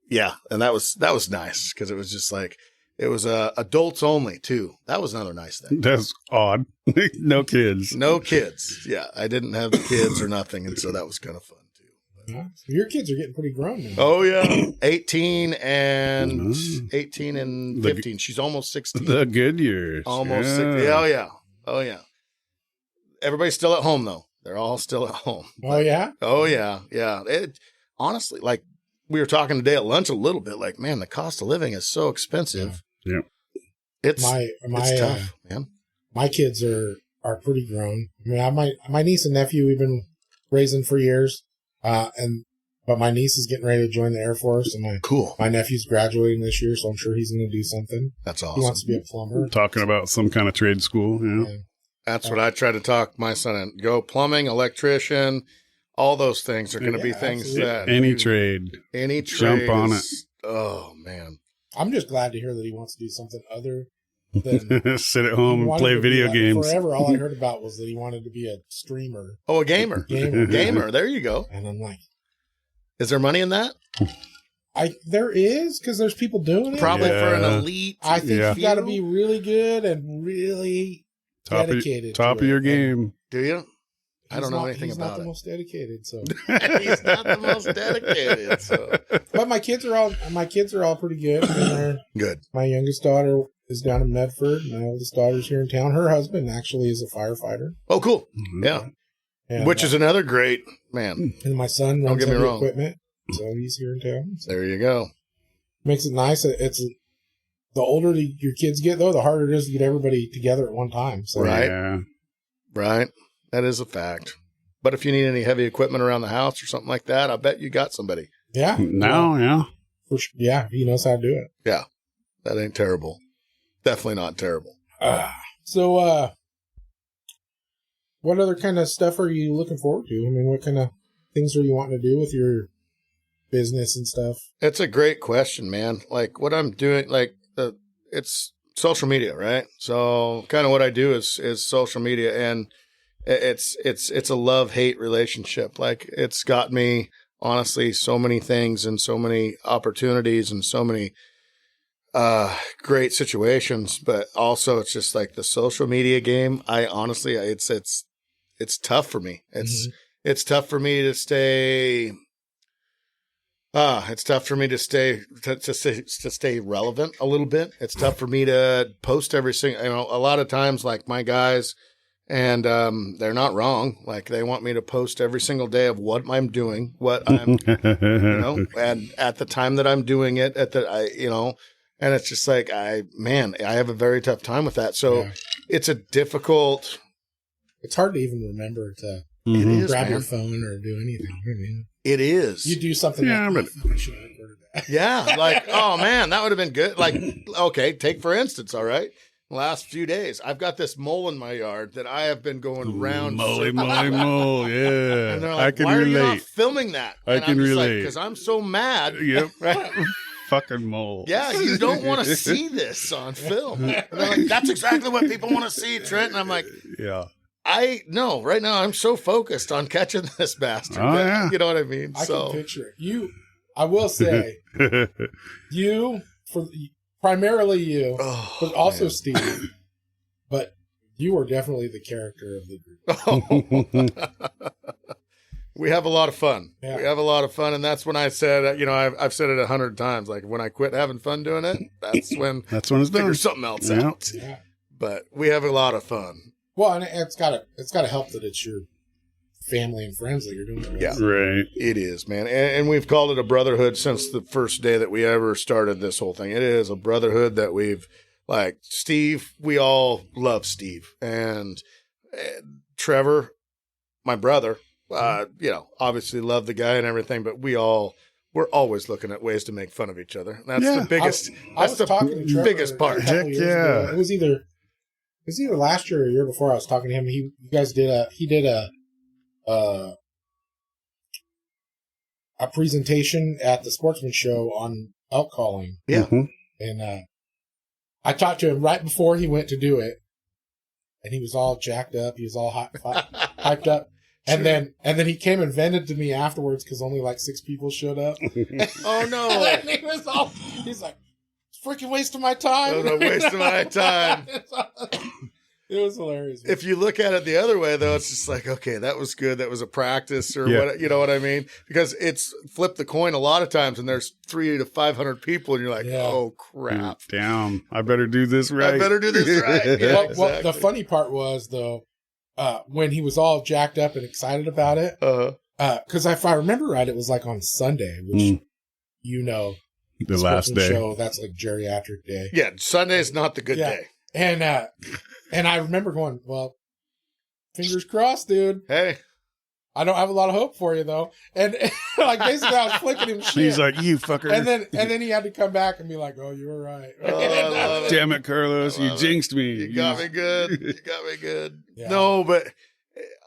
yeah, and that was nice because it was just like it was adults only too. That was another nice thing. That's odd. No kids. No kids. Yeah, I didn't have kids or nothing, and so that was kind of fun too. Yeah. Your kids are getting pretty grown now. Oh yeah, 18 and 15. She's almost 16. The good years. Almost 60. Oh yeah. Everybody's still at home though. They're all still at home. Oh yeah. Oh yeah. It honestly, like we were talking today at lunch a little bit. Like, man, the cost of living is so expensive. Yeah. It's tough, man. My kids are pretty grown. I mean, my niece and nephew we've been raising for years. But my niece is getting ready to join the Air Force, and my nephew's graduating this year, so I'm sure he's going to do something. That's awesome. He wants to be a plumber. Talking about some kind of trade school. Yeah. That's what I try to talk my son in. Go plumbing, electrician, all those things are going to be things absolutely. that Any trade, jump on it. Oh man, I'm just glad to hear that he wants to do something other than sit at home and play video games. Forever, all I heard about was that he wanted to be a streamer. Oh, a gamer. Gamer. There you go. And I'm like, is there money in that? There is, because there's people doing it. Probably for an elite. I think you got to be really good and really dedicated. Top of your game. Do you? I don't know anything about it. He's not the most dedicated, so he's not the most dedicated. So, but my kids are all pretty good. I mean, they're good. My youngest daughter is down in Medford. My oldest daughter's here in town. Her husband actually is a firefighter. Oh, cool. Mm-hmm. Yeah. And, which is another great man. And my son runs heavy equipment, so he's here in town. So there you go. Makes it nice. It's the older your kids get, though, the harder it is to get everybody together at one time. So. Right. Yeah. Right. That is a fact. But if you need any heavy equipment around the house or something like that, I bet you got somebody. Yeah. Yeah. Yeah, he knows how to do it. Yeah. That ain't terrible. Definitely not terrible. So, what other kind of stuff are you looking forward to? I mean, what kind of things are you wanting to do with your business and stuff? It's a great question, man. Like what I'm doing, it's social media, right? So kind of what I do is social media, and it's a love-hate relationship. Like it's got me, honestly, so many things and so many opportunities and so many great situations, but also it's just like the social media game. I honestly, it's tough for me. It's tough for me to stay. It's tough for me to stay relevant a little bit. It's tough for me to post every single. A lot of times, like my guys, and they're not wrong. Like they want me to post every single day of what I'm doing, what I'm, and at the time that I'm doing it, and it's just like I have a very tough time with that. So it's a difficult. It's hard to even remember to grab your phone or do anything. I mean, it is. You do something. Yeah, like, I should have recorded that. Yeah, like oh man, that would have been good. Like okay, take for instance. All right, last few days, I've got this mole in my yard that I have been going round. Moly, yeah. And they're like, I can why relate. are you not filming that? I can relate. Because I'm so mad. Yep. Right? Fucking mole. Yeah, you don't want to see this on film. And they're like, that's exactly what people want to see, Trent. And I'm like, yeah. No, right now I'm so focused on catching this bastard. Oh, yeah. You know what I mean? I can picture it. I will say, primarily you, but also Steve. But you are definitely the character of the group. We have a lot of fun. Yeah. We have a lot of fun, and that's when I said, I've said it 100 times. Like when I quit having fun doing it, that's when it's figure done. Something else out. Yeah. But we have a lot of fun. Well, and it's gotta help that it's your family and friends that you're doing it with. Yeah, right. It is, man, and we've called it a brotherhood since the first day that we ever started this whole thing. It is a brotherhood that we've like Steve. We all love Steve and Trevor, my brother. Obviously love the guy and everything, but we're always looking at ways to make fun of each other. That's the biggest. That's the biggest part. Heck yeah! It was either last year or a year before. I was talking to him. He did a presentation at the Sportsman Show on elk calling. Yeah, and I talked to him right before he went to do it, and he was all jacked up. He was all hyped up. And then he came and vented to me afterwards because only like 6 people showed up. Oh no! And he's like, "It's freaking wasting my time." It was a waste of my time. It was hilarious. If you look at it the other way, though, it's just like, okay, that was good. That was a practice, or what, you know what I mean? Because it's flip the coin a lot of times, and there's 300 to 500 people, and you're like, oh crap, damn, I better do this right. Yeah, well, exactly. The funny part was though, when he was all jacked up and excited about it, because if I remember right, it was like on Sunday, which the last day. Show, that's like geriatric day. Yeah, Sunday's not the good day. And I remember going, well, fingers crossed, dude. Hey. I don't have a lot of hope for you, though. And like, basically, I was flicking him shit. He's like, you fucker. And then he had to come back and be like, oh, you were right. Oh, damn it, Carlos. You jinxed me. You got me good. Yeah. No, but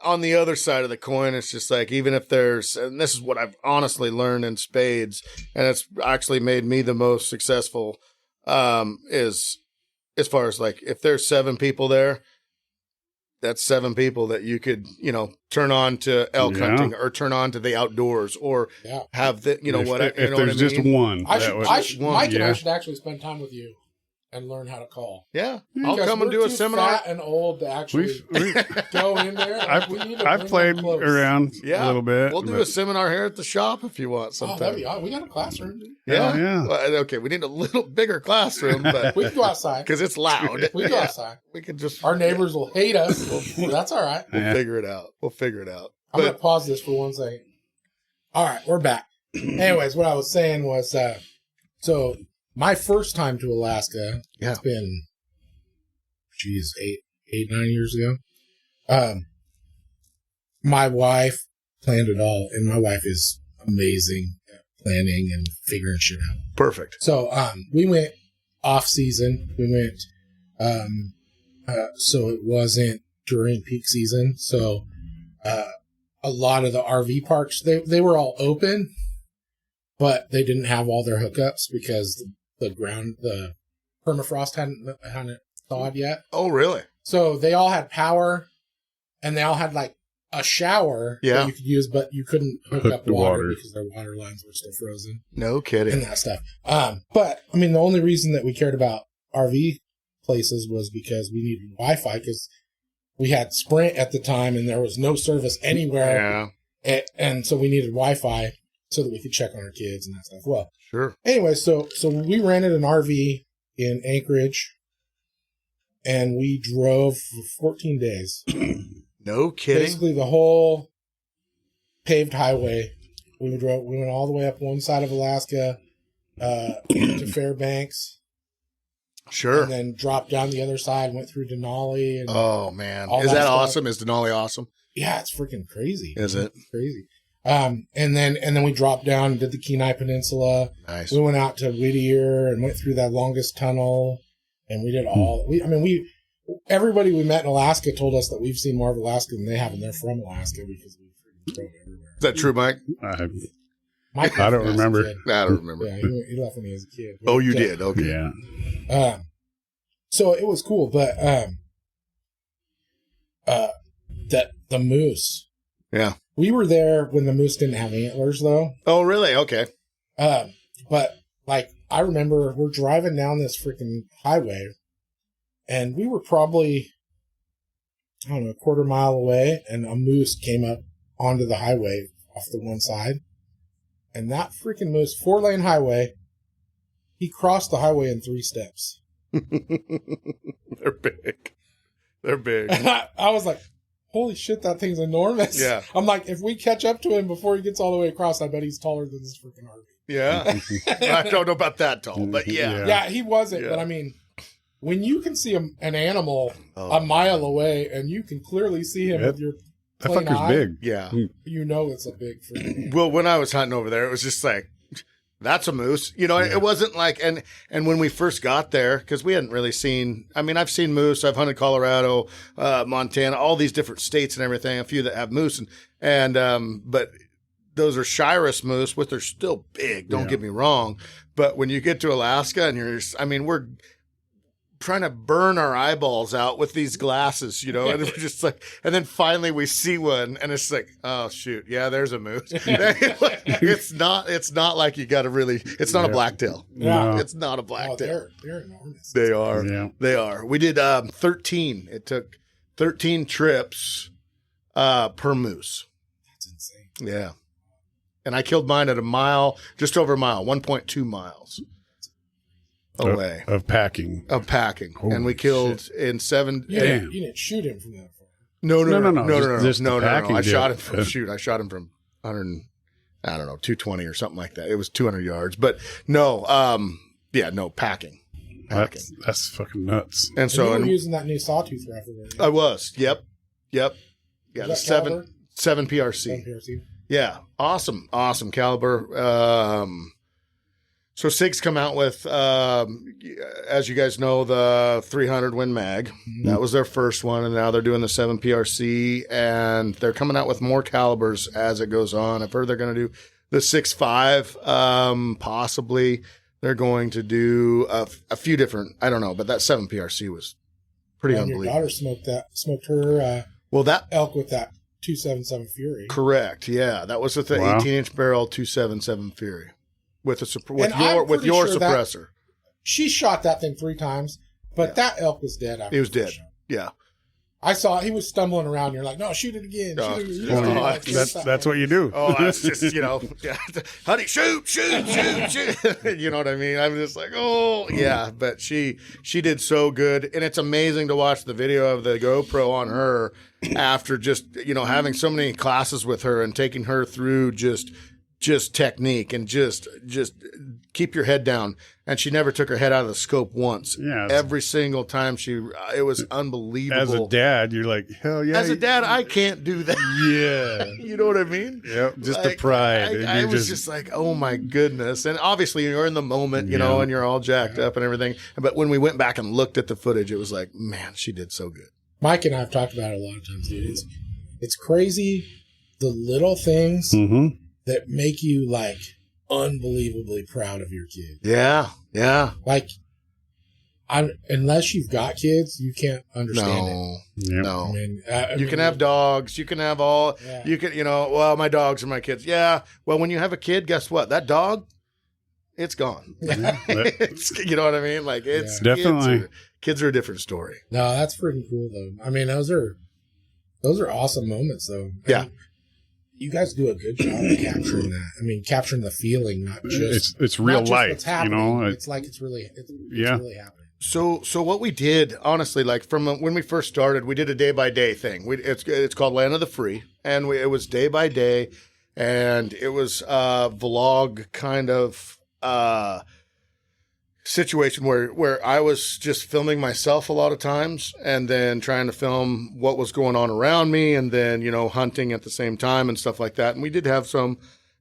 on the other side of the coin, it's just like, even if there's, and this is what I've honestly learned in spades, and it's actually made me the most successful, is as far as like, if there's 7 people there, that's 7 people that you could, turn on to elk hunting or turn on to the outdoors or have the, if there's just one. Mike and I should actually spend time with you and learn how to call. Yeah. I'll come and do a seminar. Fat and old to actually go in there. I've played around a little bit. We'll do a seminar here at the shop if you want sometime. We got a classroom. Yeah. Yeah. Okay, we need a little bigger classroom, but we can go outside because it's loud. We can go outside. We can just. Our neighbors will hate us. That's all right. We'll figure it out. I'm gonna pause this for 1 second. All right, we're back. Anyways, what I was saying was, so my first time to Alaska, it's been, 9 years ago. My wife planned it all, and my wife is amazing at planning and figuring shit out. Perfect. So, we went off season. We went, so it wasn't during peak season. So, a lot of the RV parks, they were all open, but they didn't have all their hookups because the permafrost hadn't thawed yet. Oh, really? So they all had power, and they all had like a shower that you could use, but you couldn't hook up water because their water lines were still frozen. No kidding. And that stuff. But I mean, the only reason that we cared about RV places was because we needed Wi-Fi, because we had Sprint at the time and there was no service anywhere. Yeah. And so we needed Wi-Fi so that we could check on our kids and that stuff. Well, sure. Anyway, so we rented an RV in Anchorage, and we drove for 14 days. No kidding. Basically, the whole paved highway. We went all the way up one side of Alaska to Fairbanks. Sure. And then dropped down the other side, went through Denali. And oh, man. Is that awesome? Is Denali awesome? Yeah, it's freaking crazy. Is it? It's crazy. And then we dropped down and did the Kenai Peninsula. Nice. We went out to Whittier and went through that longest tunnel, and we did all. Everybody we met in Alaska told us that we've seen more of Alaska than they have, and they're from Alaska because we freaking drove everywhere. Is that true, Mike? I don't remember. I don't remember. Yeah, he left with me as a kid. Oh, you did? Okay. Yeah. So it was cool, but the moose. Yeah. We were there when the moose didn't have antlers, though. Oh, really? Okay. But like I remember, we're driving down this freaking highway, and we were probably, I don't know, a quarter mile away, and a moose came up onto the highway off the one side. And that freaking moose, 4-lane highway, he crossed the highway in 3 steps. They're big. They're big. I was like, holy shit, that thing's enormous. Yeah. I'm like, if we catch up to him before he gets all the way across, I bet he's taller than this freaking RV. Yeah. I don't know about that tall, but yeah. Yeah, he wasn't. Yeah. But I mean, when you can see an animal a mile away and you can clearly see him with your that plain fucker's eye, big. Yeah. You know it's a big freaking. Well, when I was hunting over there, it was just like, that's a moose. It wasn't like, and when we first got there, because we hadn't really seen, I've seen moose. I've hunted Colorado, Montana, all these different states and everything, a few that have moose. But those are Shiras moose, which they're still big. Don't get me wrong. But when you get to Alaska and we're trying to burn our eyeballs out with these glasses, and we're just like, and then finally we see one, and it's like, oh shoot, yeah, there's a moose. It's not like you got to really. It's not a blacktail. No. It's not a blacktail. They're enormous. They are. Yeah. They are. We did 13. It took 13 trips per moose. That's insane. Yeah. And I killed mine at a mile, just over a mile, 1.2 miles away. Of packing. Holy and we killed in 7. You didn't shoot him from that far. No. Just No. I shot him from, Yeah. I shot him from 100, I don't know, 220 or something like that. It was 200 yards. But no, packing. That's fucking nuts. And so you were using that new sawtooth rifle. Right? I was. Yep. Yeah, the 7 PRC. 7 PRC. Yeah, awesome caliber. So SIG's come out with, as you guys know, the 300 Win Mag. Mm-hmm. That was their first one, and now they're doing the 7 PRC, and they're coming out with more calibers as it goes on. I've heard they're going to do the 6.5, possibly. They're going to do a few different, I don't know, but that 7 PRC was pretty unbelievable. Your daughter smoked her that elk with that 277 Fury. Correct. Yeah, that was with the 18-inch barrel 277 Fury with your suppressor. She shot that thing 3 times, but that elk was dead. He was dead. Yeah. I saw he was stumbling around. You're like, no, shoot it again. That's what you do. Oh, that's just, honey, shoot. You know what I mean? I'm just like, oh, yeah. But she did so good. And it's amazing to watch the video of the GoPro on her after just, having so many classes with her and taking her through just technique and just keep your head down. And she never took her head out of the scope once. Yeah. Every single time it was unbelievable. As a dad, you're like, hell yeah. As a dad, I can't do that. Yeah. You know what I mean? Yep. Just the pride. I was just like, oh my goodness. And obviously you're in the moment, and you're all jacked up and everything. But when we went back and looked at the footage, it was like, man, she did so good. Mike and I have talked about it a lot of times, dude. It's crazy the little things that make you like unbelievably proud of your kid. Yeah. Like, unless you've got kids, you can't understand it. Yep. No. I mean, you can have dogs. You can have all. Yeah. You can, well, my dogs are my kids. Yeah. Well, when you have a kid, guess what? That dog, it's gone. You know what I mean? Like it's definitely kids are a different story. No, that's pretty cool though. I mean, those are awesome moments though. Yeah. You guys do a good job of capturing that. I mean, capturing the feeling, not just it's real life. What's happening. It's like it's really happening. So what we did, honestly, like from when we first started, we did a day by day thing. It's called Land of the Free, and it was day by day, and it was a vlog kind of situation where I was just filming myself a lot of times and then trying to film what was going on around me and then, hunting at the same time and stuff like that. And we did have some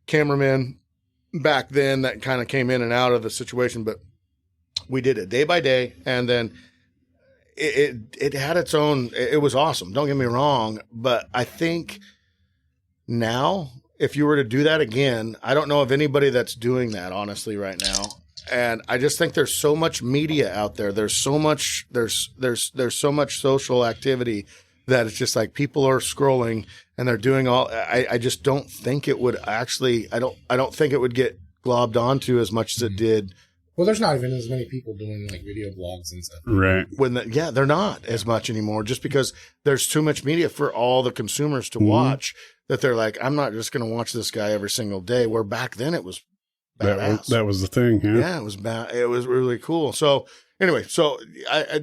cameramen back then that kind of came in and out of the situation, but we did it day by day. And then it had its own, it was awesome. Don't get me wrong. But I think now, if you were to do that again, I don't know of anybody that's doing that honestly right now. And I just think there's so much media out there. There's so much social activity that it's just like people are scrolling and they're doing all. I just don't think it would actually. I don't think it would get globbed onto as much as it did. Well, there's not even as many people doing like video blogs and stuff. Right. They're not as much anymore just because there's too much media for all the consumers to watch that they're like, I'm not just going to watch this guy every single day. Where back then it was. That was the thing. Yeah, it was bad. It was really cool. So anyway,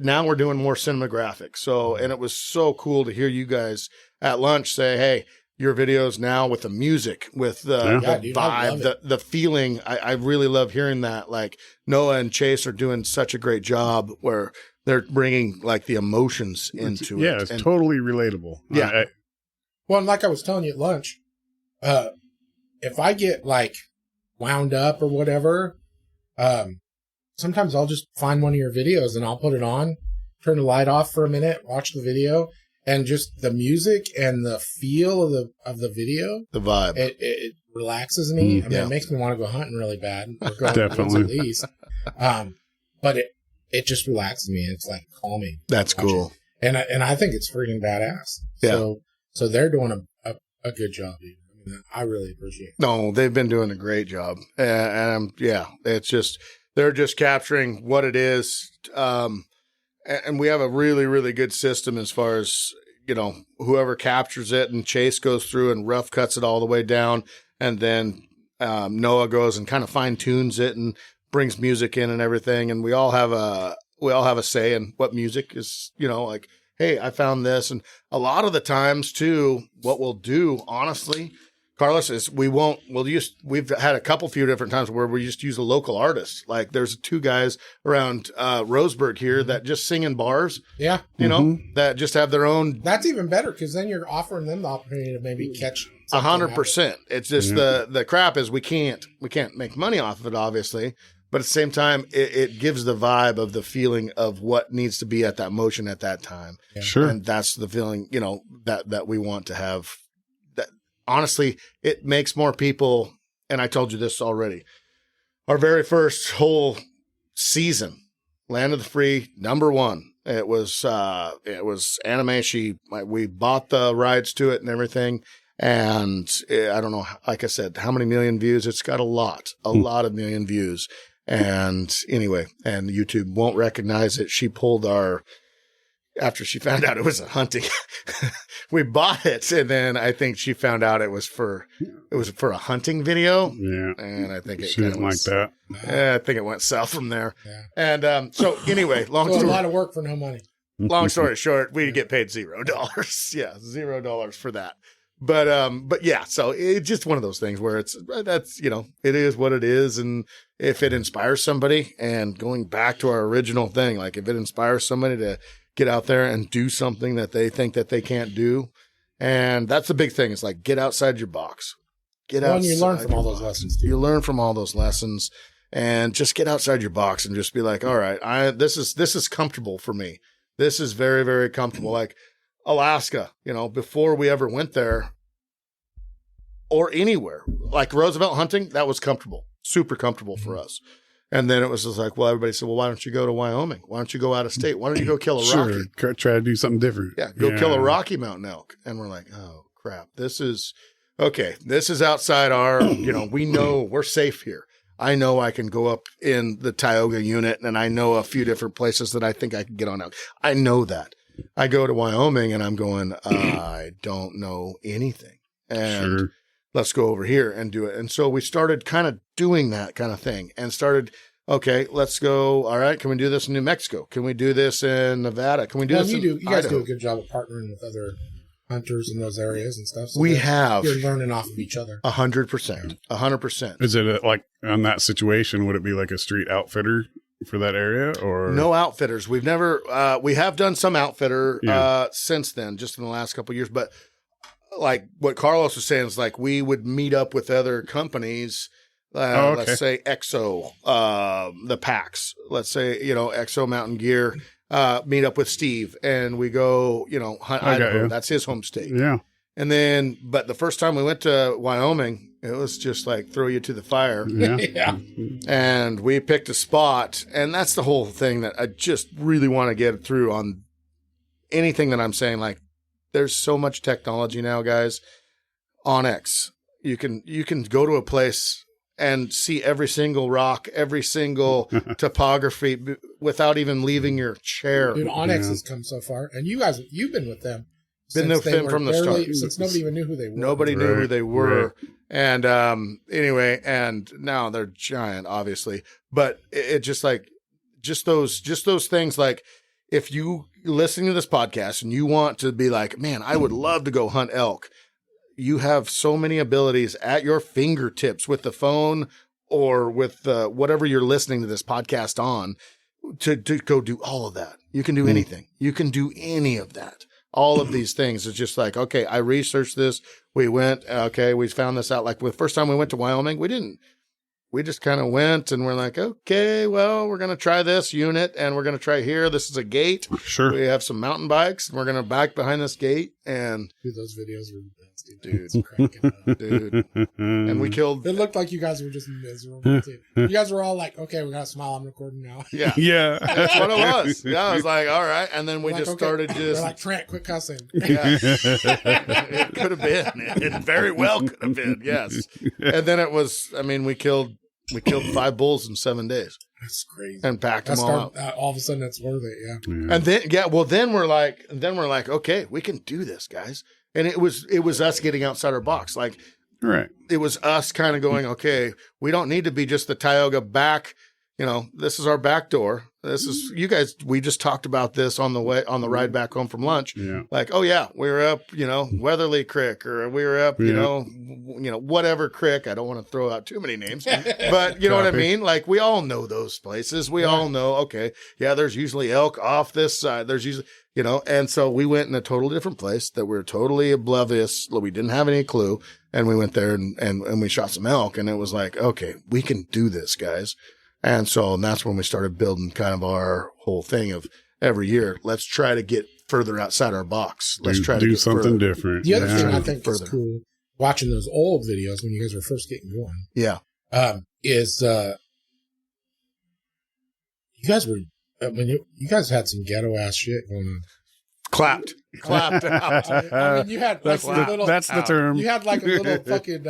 now we're doing more cinematographic. So, and it was so cool to hear you guys at lunch say, hey, your videos now with the music, with the vibe, the feeling. I really love hearing that. Like Noah and Chase are doing such a great job where they're bringing like the emotions into it. Yeah, it's totally relatable. Yeah. Well, and like I was telling you at lunch, if I get like wound up or whatever, sometimes I'll just find one of your videos and I'll put it on, turn the light off for a minute, watch the video, and just the music and the feel of the video, the vibe, it relaxes me. I mean, it makes me want to go hunting really bad. Or go Definitely. at least. But it just relaxes me. It's like calming. That's cool. And I think it's freaking badass. Yeah. So they're doing a good job, dude. I mean, I really appreciate it. No, they've been doing a great job. And it's just, they're just capturing what it is. And we have a really, really good system as far as, whoever captures it, and Chase goes through and rough cuts it all the way down. And then Noah goes and kind of fine tunes it and brings music in and everything. And we all have a say in what music is, like, hey, I found this. And a lot of the times too, what we'll do, honestly, Carlos, is we've had a few different times where we just use a local artist. Like there's 2 guys around Roseburg here that just sing in bars. Yeah. That just have their own. That's even better, because then you're offering them the opportunity to maybe catch 100%. It's just the crap is we can't make money off of it, obviously. But at the same time, it gives the vibe of the feeling of what needs to be at that motion at that time. Yeah. Sure. And that's the feeling, that we want to have. That honestly, it makes more people, and I told you this already, our very first whole season, Land of the Free, #1. It was anime. We bought the rides to it and everything. And I don't know, like I said, how many million views? It's got a lot of million views. And anyway, and YouTube won't recognize it. She pulled after she found out it was a hunting, we bought it. And then I think she found out it was for a hunting video. Yeah. And I think she didn't like that. I think it went south from there. Yeah. And so anyway, a lot of work for no money. Long story short, we get paid $0. Yeah, $0 for that. But yeah, so it's just one of those things where it is what it is. And if it inspires somebody, and going back to our original thing, like if it inspires somebody to get out there and do something that they think that they can't do. And that's the big thing. It's like, get outside your box. And you learn from all those lessons too. You learn from all those lessons, and just get outside your box and just be like, all right, this is comfortable for me. This is very, very comfortable. Like Alaska, before we ever went there, or anywhere like Roosevelt hunting, that was comfortable, super comfortable for us. And then it was just like, well, everybody said, well, why don't you go to Wyoming? Why don't you go out of state? Why don't you go kill a Rocky? Sure, try to do something different. Yeah, kill a Rocky Mountain elk. And we're like, oh crap, this is outside our, we know we're safe here. I know I can go up in the Tioga unit, and I know a few different places that I think I can get on elk. I know that. I go to Wyoming and I'm going, I don't know anything. And sure. Let's go over here and do it. And so we started kind of doing that kind of thing, and started, okay, let's go. All right, can we do this in New Mexico? Can we do this in Nevada? Can we do this in you guys Idaho? do a good job of partnering with other hunters in those areas and stuff. So you're learning off of each other. 100%. 100%. Is it like on that situation? Would it be like a street outfitter for that area, or no outfitters? We've never. We have done some outfitter since then, just in the last couple of years. But like what Carlos was saying is like we would meet up with other companies. Let's say Exo, the packs. Let's say Exo Mountain Gear. Meet up with Steve, and we go, hunt Idaho. That's his home state. Yeah. And then, but the first time we went to Wyoming, it was just like throw you to the fire. Yeah. Yeah. And we picked a spot, and that's the whole thing that I just really want to get through on anything that I'm saying. Like, there's so much technology now, guys. OnX, you can go to a place and see every single rock, every single topography without even leaving your chair. Dude, OnX has come so far, and you've been with them. Been with them from the start. Since nobody even knew who they were. Nobody knew who they were. Right. And anyway, and now they're giant, obviously. But it just like just those things. Like if you listening to this podcast and you want to be like, man, I would love to go hunt elk. You have so many abilities at your fingertips with the phone or with whatever you're listening to this podcast on to go do all of that. You can do anything. You can do any of that. All of these things. It's just like, okay, I researched this. We went, okay, we found this out. Like the first time we went to Wyoming, we just kind of went and we're like, okay, well, we're going to try this unit and we're going to try here. This is a gate. Sure. We have some mountain bikes and we're going to back behind this gate And dude, those videos were the best, dude, cracking up. dude. And we killed. It looked like you guys were just miserable too. You guys were all like, "Okay, we got to smile. I'm recording now." Yeah, Yeah. that's what it was. Yeah, I was like, all right. And then we Like, just okay. started They're just. like, "Trent, quit cussing." Yeah. It could have been. It very well could have been. Yes. And then it was. I mean, we killed 5 bulls in 7 days. That's crazy. And packed them all out. All of a sudden, that's worth it. Yeah. And then we're like, okay, we can do this, guys. And it was us getting outside our box. Like, Right. it was us kind of going, okay, we don't need to be just the Tioga back. You know, this is our back door. This is you guys. We just talked about this on the ride back home from lunch. Yeah. Like, oh yeah, we were up, Weatherly Creek, or we were up, whatever creek. I don't want to throw out too many names, but you know what I mean? Like, we all know those places. We all know, okay, yeah, there's usually elk off this side. There's usually, and so we went in a totally different place that we were totally oblivious. We didn't have any clue. And we went there and we shot some elk, and it was like, okay, we can do this, guys. And that's when we started building kind of our whole thing of every year, let's try to get further outside our box. Let's try to do get something further. different. The other thing I Yeah. think Further. is cool watching those old videos when you guys were first getting going. Yeah. Is you guys were. I mean, you guys had some ghetto ass shit going on. Clapped out. I mean, you had like That's a little. the term. You had like a little fucking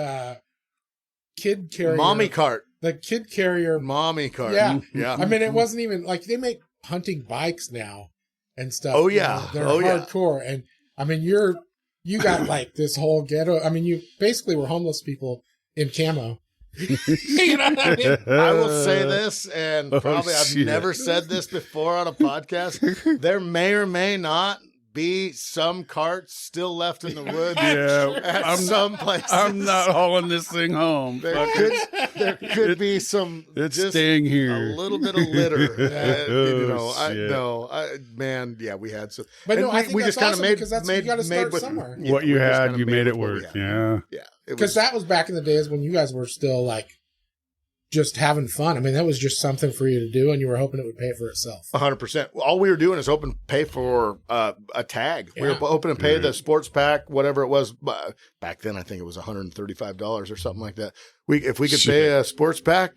kid carrier. Mommy cart. The kid carrier. Mommy cart. Yeah. Yeah. I mean, it wasn't even like they make hunting bikes now and stuff. Oh, yeah. They're Oh, yeah. hardcore. And I mean, you got like this whole ghetto. I mean, you basically were homeless people in camo. You know what I mean? I will say this, and probably I've shit. never said this before on a podcast. There may or may not be some carts still left in the woods. Yeah, at some places. I'm not hauling this thing home. There could be some. It's just staying here. A little bit of litter. Shit. Yeah, we had some. But no, and I think we that's just kind of awesome made because that's made, you got to made start with somewhere. yeah, What we you just had, kinda you made it what we work. had. Yeah. Yeah, it Because was. that was back in the days when you guys were still like just having fun. I mean, that was just something for you to do, and you were hoping it would pay for itself. 100%. All we were doing is hoping to pay for a tag. We were Yeah. hoping to pay the sports pack, whatever it was. Back then, I think it was $135 or something like that. If we could pay a sports pack,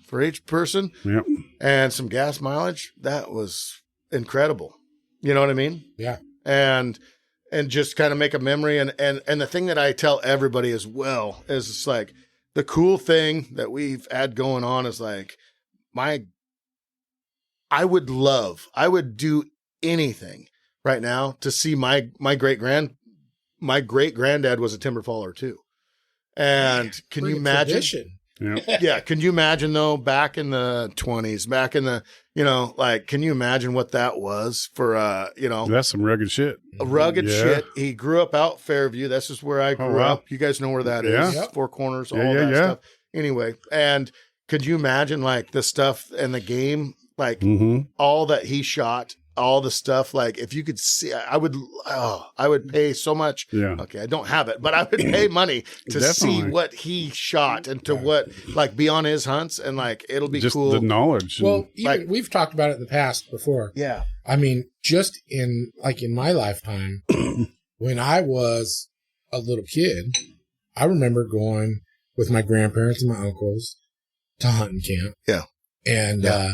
for each person Yep. and some gas mileage, that was incredible. You know what I mean? Yeah. And just kind of make a memory. And the thing that I tell everybody as well is it's like the cool thing that we've had going on is like I would do anything right now to see my great granddad was a timber faller too. And can you imagine? Tradition. Yep. Yeah. Can you imagine though, back in the 20s, back in the, can you imagine what that was for, That's some rugged shit. rugged Yeah. shit. He grew up out Fairview. This is where I grew wow. up. You guys know where that Yeah. is. Yep. Four Corners, all Yeah, that yeah. stuff. Anyway, and could you imagine like the stuff and the game, like Mm-hmm. all that he shot, all the stuff, like if you could see, I would pay so much. Yeah. Okay, I don't have it, but I would pay money to see Definitely. what he shot and to what, like, be on his hunts, and like it'll be Just cool. the knowledge. Well, even Like- we've talked about it in the past before. Yeah, I mean, just in my lifetime, when I was a little kid, I remember going with my grandparents and my uncles to hunting camp. Yeah. And Yeah.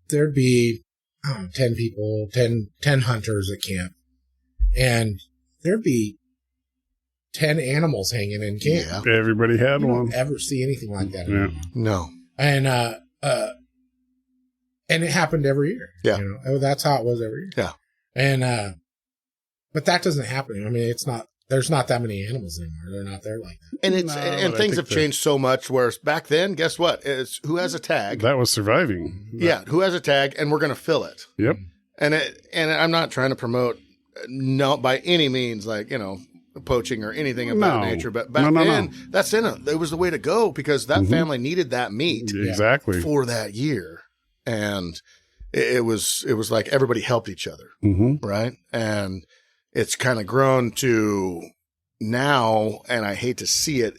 there'd be 10 people, 10 hunters at camp. And there'd be 10 animals hanging in camp. yeah, Everybody had You one. don't ever see anything like that Yeah. anymore. no, And it happened every year. Yeah. That's how it was every year. Yeah. And but that doesn't happen. I mean, there's not that many animals anymore. They're not there like that. and No, and but I things think have changed so much. Whereas back then, guess what? It's who has a tag. That was surviving. Yeah, who has a tag, and we're going to fill it. Yep. And I'm not trying to promote, no, by any means, like, poaching or anything of that No. nature. But back No. then, it was the way to go because that family needed that meat Exactly. for that year, and it was like everybody helped each other, Mm-hmm. right? And it's kind of grown to now, and I hate to see it.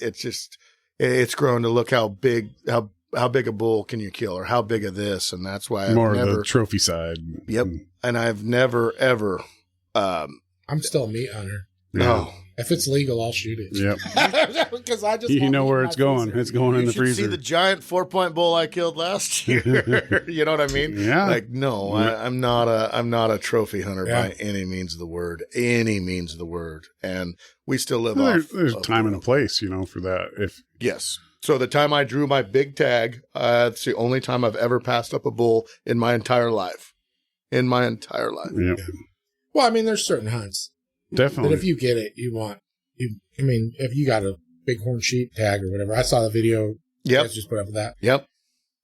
It's grown to look how big a bull can you kill, or how big of this, and that's why I've More of never. the trophy side. Yep. And I've never, ever I'm still a meat hunter. No. If it's legal, I'll shoot it. Yep. Because I just You know where want it's to eat my going. freezer. It's going in You the should freezer. see the giant 4-point bull I killed last year. You know what I mean? Yeah. Like, no, I'm not a trophy hunter Yeah. by any means of the word. Any means of the word. And we still live off. There's time and a place, for that. Yes. So the time I drew my big tag, it's the only time I've ever passed up a bull in my entire life. In my entire life. Yep. Well, I mean, there's certain hunts Definitely. that if you get it, if you got a bighorn sheep tag or whatever, I saw the video. You Yep. guys just put up with that. Yep.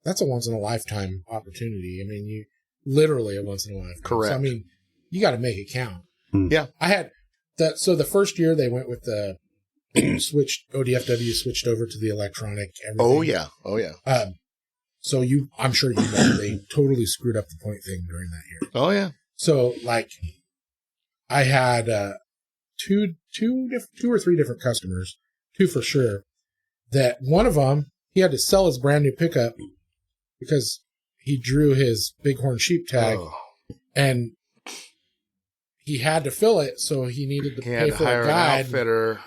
That's a once in a lifetime opportunity. I mean, you literally a once in a lifetime. Correct. So, I mean, you got to make it count. Yeah. I had that. So the first year they went with the ODFW switched over to the electronic. Everything. Oh yeah. Oh yeah. So I'm sure you know they totally screwed up the point thing during that year. Oh yeah. So like, I had two or three different customers, two for sure. That one of them, he had to sell his brand new pickup because he drew his bighorn sheep tag, and he had to fill it, so he needed to pay for hire a guide.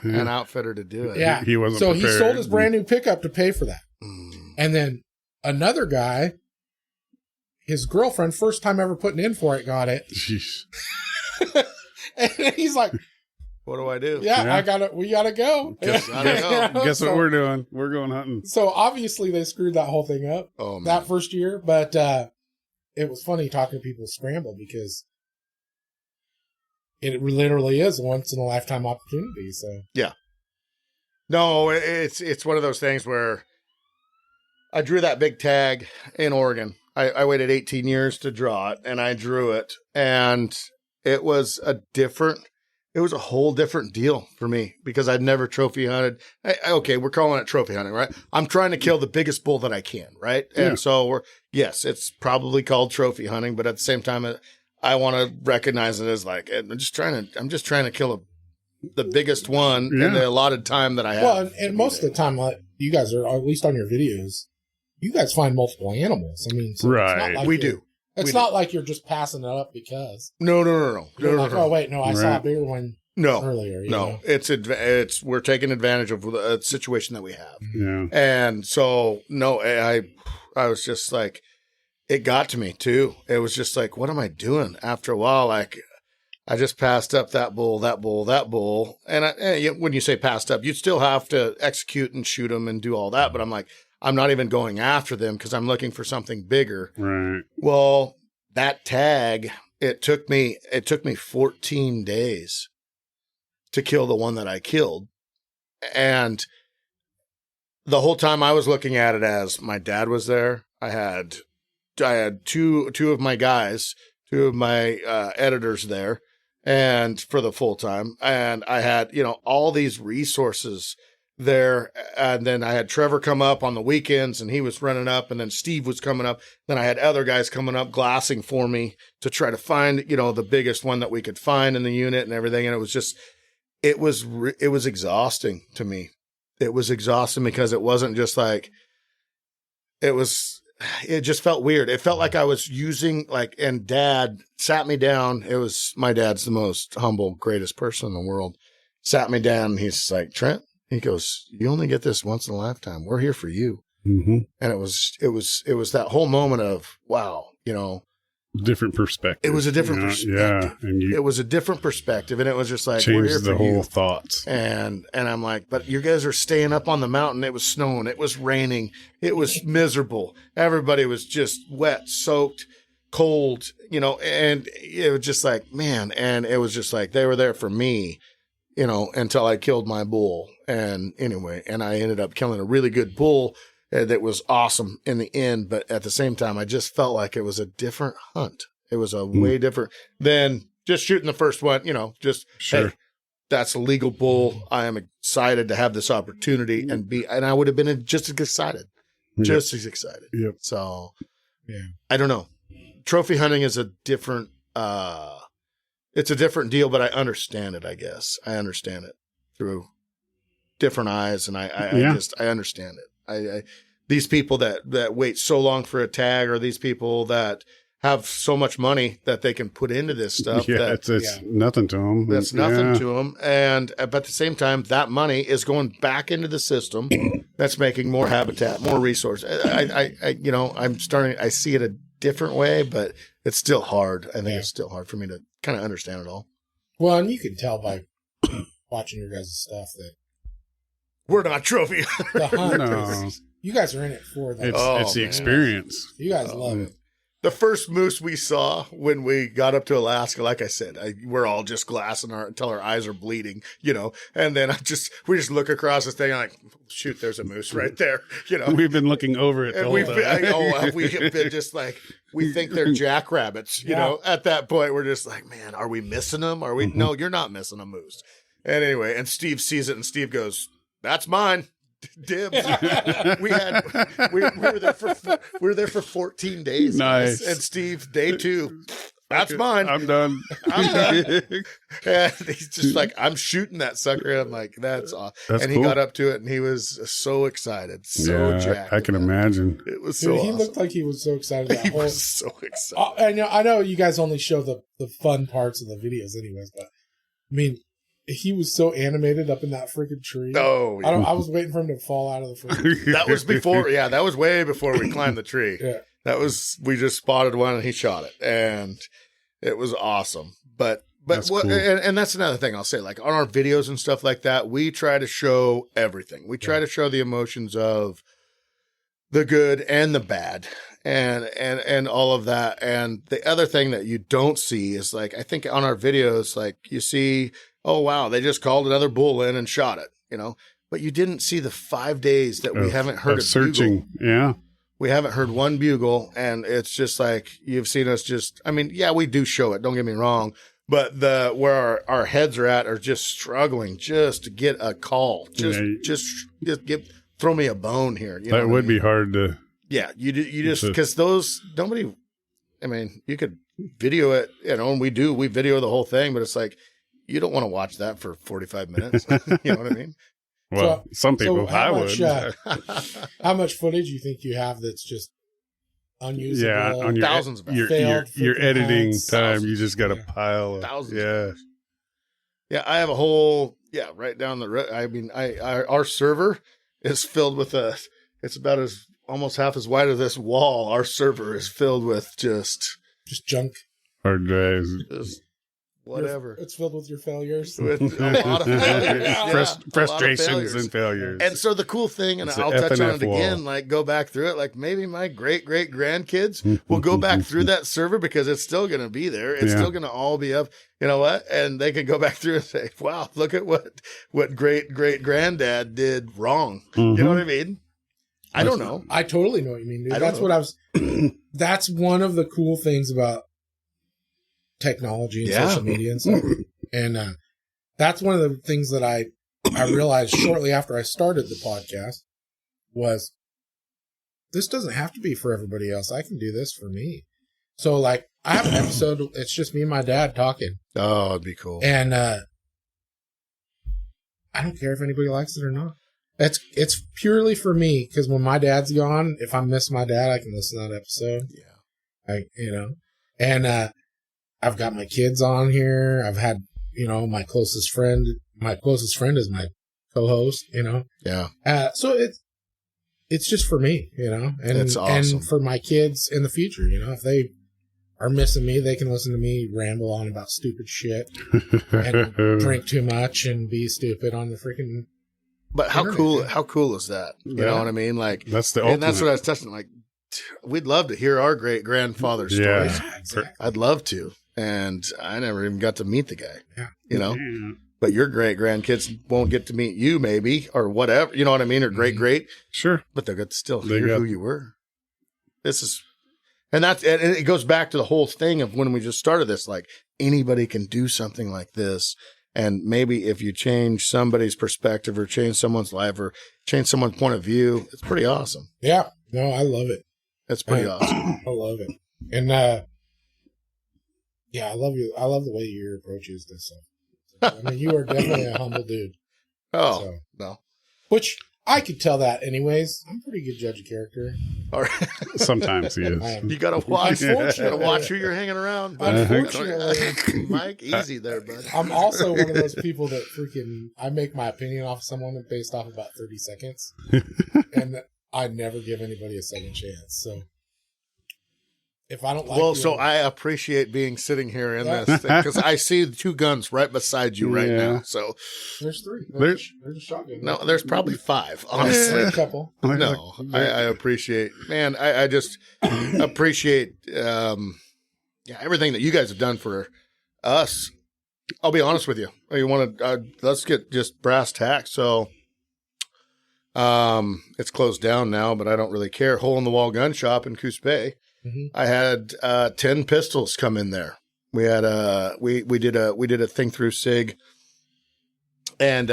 an outfitter to do it. Yeah, He wasn't so prepared. he sold his brand new pickup to pay for that. Mm. And then another guy, his girlfriend, first time ever putting in for it, got it. Jeez. And he's like, What do I do? yeah, we gotta go. Guess What we're doing? We're going hunting. So obviously they screwed that whole thing up Oh man. that first year, but it was funny talking to people scramble because it literally is a once in a lifetime opportunity. So No, it's one of those things where I drew that big tag in Oregon. I waited 18 years to draw it, and I drew it, and it was a whole different deal for me because I'd never trophy hunted. Okay, we're calling it trophy hunting, right? I'm trying to kill the biggest bull that I can, right? Yeah. And so yes, it's probably called trophy hunting, but at the same time, I want to recognize it as like, I'm just trying to kill the biggest one in the allotted time that I have. well, and most of the time, you guys are, at least on your videos, you guys find multiple animals. I mean, so Right. It's not like we you're- do. It's not like you're just passing it up because No. you're like, oh wait, no, I saw a Right. bigger one No. earlier. you No, know? it's we're taking advantage of a situation that we have. Yeah. And so, no, I was just like, it got to me too. It was just like, what am I doing? After a while, like, I just passed up that bull. And when you say passed up, you still have to execute and shoot them and do all that. But I'm like, I'm not even going after them because I'm looking for something bigger. Right. Well, that tag, it took me 14 days to kill the one that I killed. And the whole time I was looking at it as my dad was there. I had two of my guys, two of my editors there, and for the full time. And I had, all these resources there. And then I had Trevor come up on the weekends and he was running up, and then Steve was coming up. Then I had other guys coming up glassing for me to try to find, the biggest one that we could find in the unit and everything. And it was just, it was exhausting to me. It was exhausting because it wasn't just like, it just felt weird. It felt like I was using and Dad sat me down. My dad's the most humble, greatest person in the world. Sat me down and he's like, Trent, he goes, you only get this once in a lifetime. We're here for you. Mm-hmm. And it was that whole moment of, wow, Different perspective. it was a different perspective. Yeah. And It was a different perspective. And it was just like, we're here changed the for whole you. thoughts. And I'm like, but you guys are staying up on the mountain. It was snowing. It was raining. It was miserable. Everybody was just wet, soaked, cold, and it was just like, man. And it was just like, they were there for me, until I killed my bull. And anyway, and I ended up killing a really good bull that was awesome in the end. But at the same time, I just felt like it was a different hunt. It was a way different than just shooting the first one, Sure. hey, that's a legal bull. I am excited to have this opportunity and I would have been just as excited, just as excited. Yep. So, Yeah. I don't know. Trophy hunting is a different, it's a different deal, but I understand it, I guess. I understand it through different eyes, and I understand it. These people that wait so long for a tag, or these people that have so much money that they can put into this stuff. It's nothing to them. That's nothing to them. And but at the same time, that money is going back into the system. That's making more habitat, more resource. I see it a different way, but it's still hard. I think it's still hard for me to kind of understand it all. Well, and you can tell by watching your guys' stuff that we're not trophy. The hunt. No. You guys are in it for that. It's the experience. You guys love it. The first moose we saw when we got up to Alaska, like I said, we're all just glassing until our eyes are bleeding, and then we just look across this thing and like, shoot, there's a moose right there, We've been looking over it. We've been just like, we think they're jackrabbits, at that point, we're just like, man, are we missing them? Are we? No, you're not missing a moose. And anyway, and Steve sees it and Steve goes, that's mine. Dibs. we were there for 14 days. Nice. And Steve, day 2, that's mine. I'm done. And he's just like, I'm shooting that sucker. And I'm like, that's awesome. And he got up to it and he was so excited. So jacked. I can imagine. It was so awesome. He looked like he was so excited. He was so excited. I know you guys only show the fun parts of the videos anyways, but I mean, he was so animated up in that freaking tree. Oh, yeah. I was waiting for him to fall out of the freaking. That was before. Yeah, that was way before we climbed the tree. Yeah, we just spotted one and he shot it, and it was awesome. But That's what? Cool. And that's another thing I'll say. Like on our videos and stuff like that, we try to show everything. We try to show the emotions of the good and the bad. And all of that. And the other thing that you don't see is like, I think on our videos, like you see, oh, wow, they just called another bull in and shot it, but you didn't see the 5 days that we haven't heard a searching. bugle. Yeah. We haven't heard one bugle. And it's just like, you've seen us we do show it. Don't get me wrong. But where our heads are at are just struggling just to get a call. Just throw me a bone here. That would be hard to. Yeah, you just because those nobody. I mean, you could video it, and we video the whole thing, but it's like you don't want to watch that for 45 minutes. You know what I mean? Well, some people I would. How much footage do you think you have that's just unusable? Yeah, on thousands of your editing hunts. time, you just got a pile of thousands. Yeah, yeah. I have a whole right down the road. I mean, our server is filled with it's about as almost half as wide as this wall. Our server is filled with just junk. Hard drives. Just whatever. It's filled with your failures. With a lot of failures. Frustrations and failures. And so the cool thing, and I'll touch on it again, like go back through it, like maybe my great-great-grandkids will go back through that server because it's still going to be there. It's still going to all be up. You know what? And they can go back through and say, wow, look at what great-great-granddad did wrong. You know what I mean? I don't know. I totally know what you mean, dude. That's one of the cool things about technology and social media and stuff. And that's one of the things that I realized shortly after I started the podcast was this doesn't have to be for everybody else. I can do this for me. So like I have an episode, it's just me and my dad talking. Oh, it'd be cool. And I don't care if anybody likes it or not. It's purely for me, because when my dad's gone, if I miss my dad, I can listen to that episode. Yeah. And I've got my kids on here. I've had, my closest friend is my co-host, Yeah. So it's just for me, and it's awesome. And for my kids in the future, if they are missing me, they can listen to me ramble on about stupid shit and drink too much and be stupid on the freaking. But how cool is that? You know what I mean? Like that's the ultimate. And that's what I was touching. Like, we'd love to hear our great grandfather's stories. Yeah, exactly. I'd love to. And I never even got to meet the guy. Yeah. Yeah. But your great grandkids won't get to meet you, maybe, or whatever. You know what I mean? Or great. Sure. But they'll get to still hear who you were. And it goes back to the whole thing of when we just started this. Like anybody can do something like this. And maybe if you change somebody's perspective or change someone's life or change someone's point of view, it's pretty awesome. Yeah. No, I love it. It's pretty awesome. I love it. And, I love you. I love the way your approach is this stuff. I mean, you are definitely a humble dude. Oh, no. Which I could tell that anyways. I'm a pretty good judge of character. All right. Sometimes he is. You gotta watch. You gotta Unfortunately- watch who you're hanging around. Unfortunately, Mike, easy there, bud. I'm also one of those people that I make my opinion off of someone based off about 30 seconds. And I never give anybody a second chance. So if I don't like you, So I appreciate being sitting here in this because I see the 2 guns right beside you right now. So there's 3. There's a shotgun. no, there's probably 5. Honestly, Honestly, a couple. no, I appreciate, man. I just appreciate, everything that you guys have done for us. I'll be honest with you. You want to let's get just brass tacks. So, it's closed down now, but I don't really care. Hole in the wall gun shop in Coos Bay. Mm-hmm. I had 10 pistols come in there. We had we did a thing through SIG, and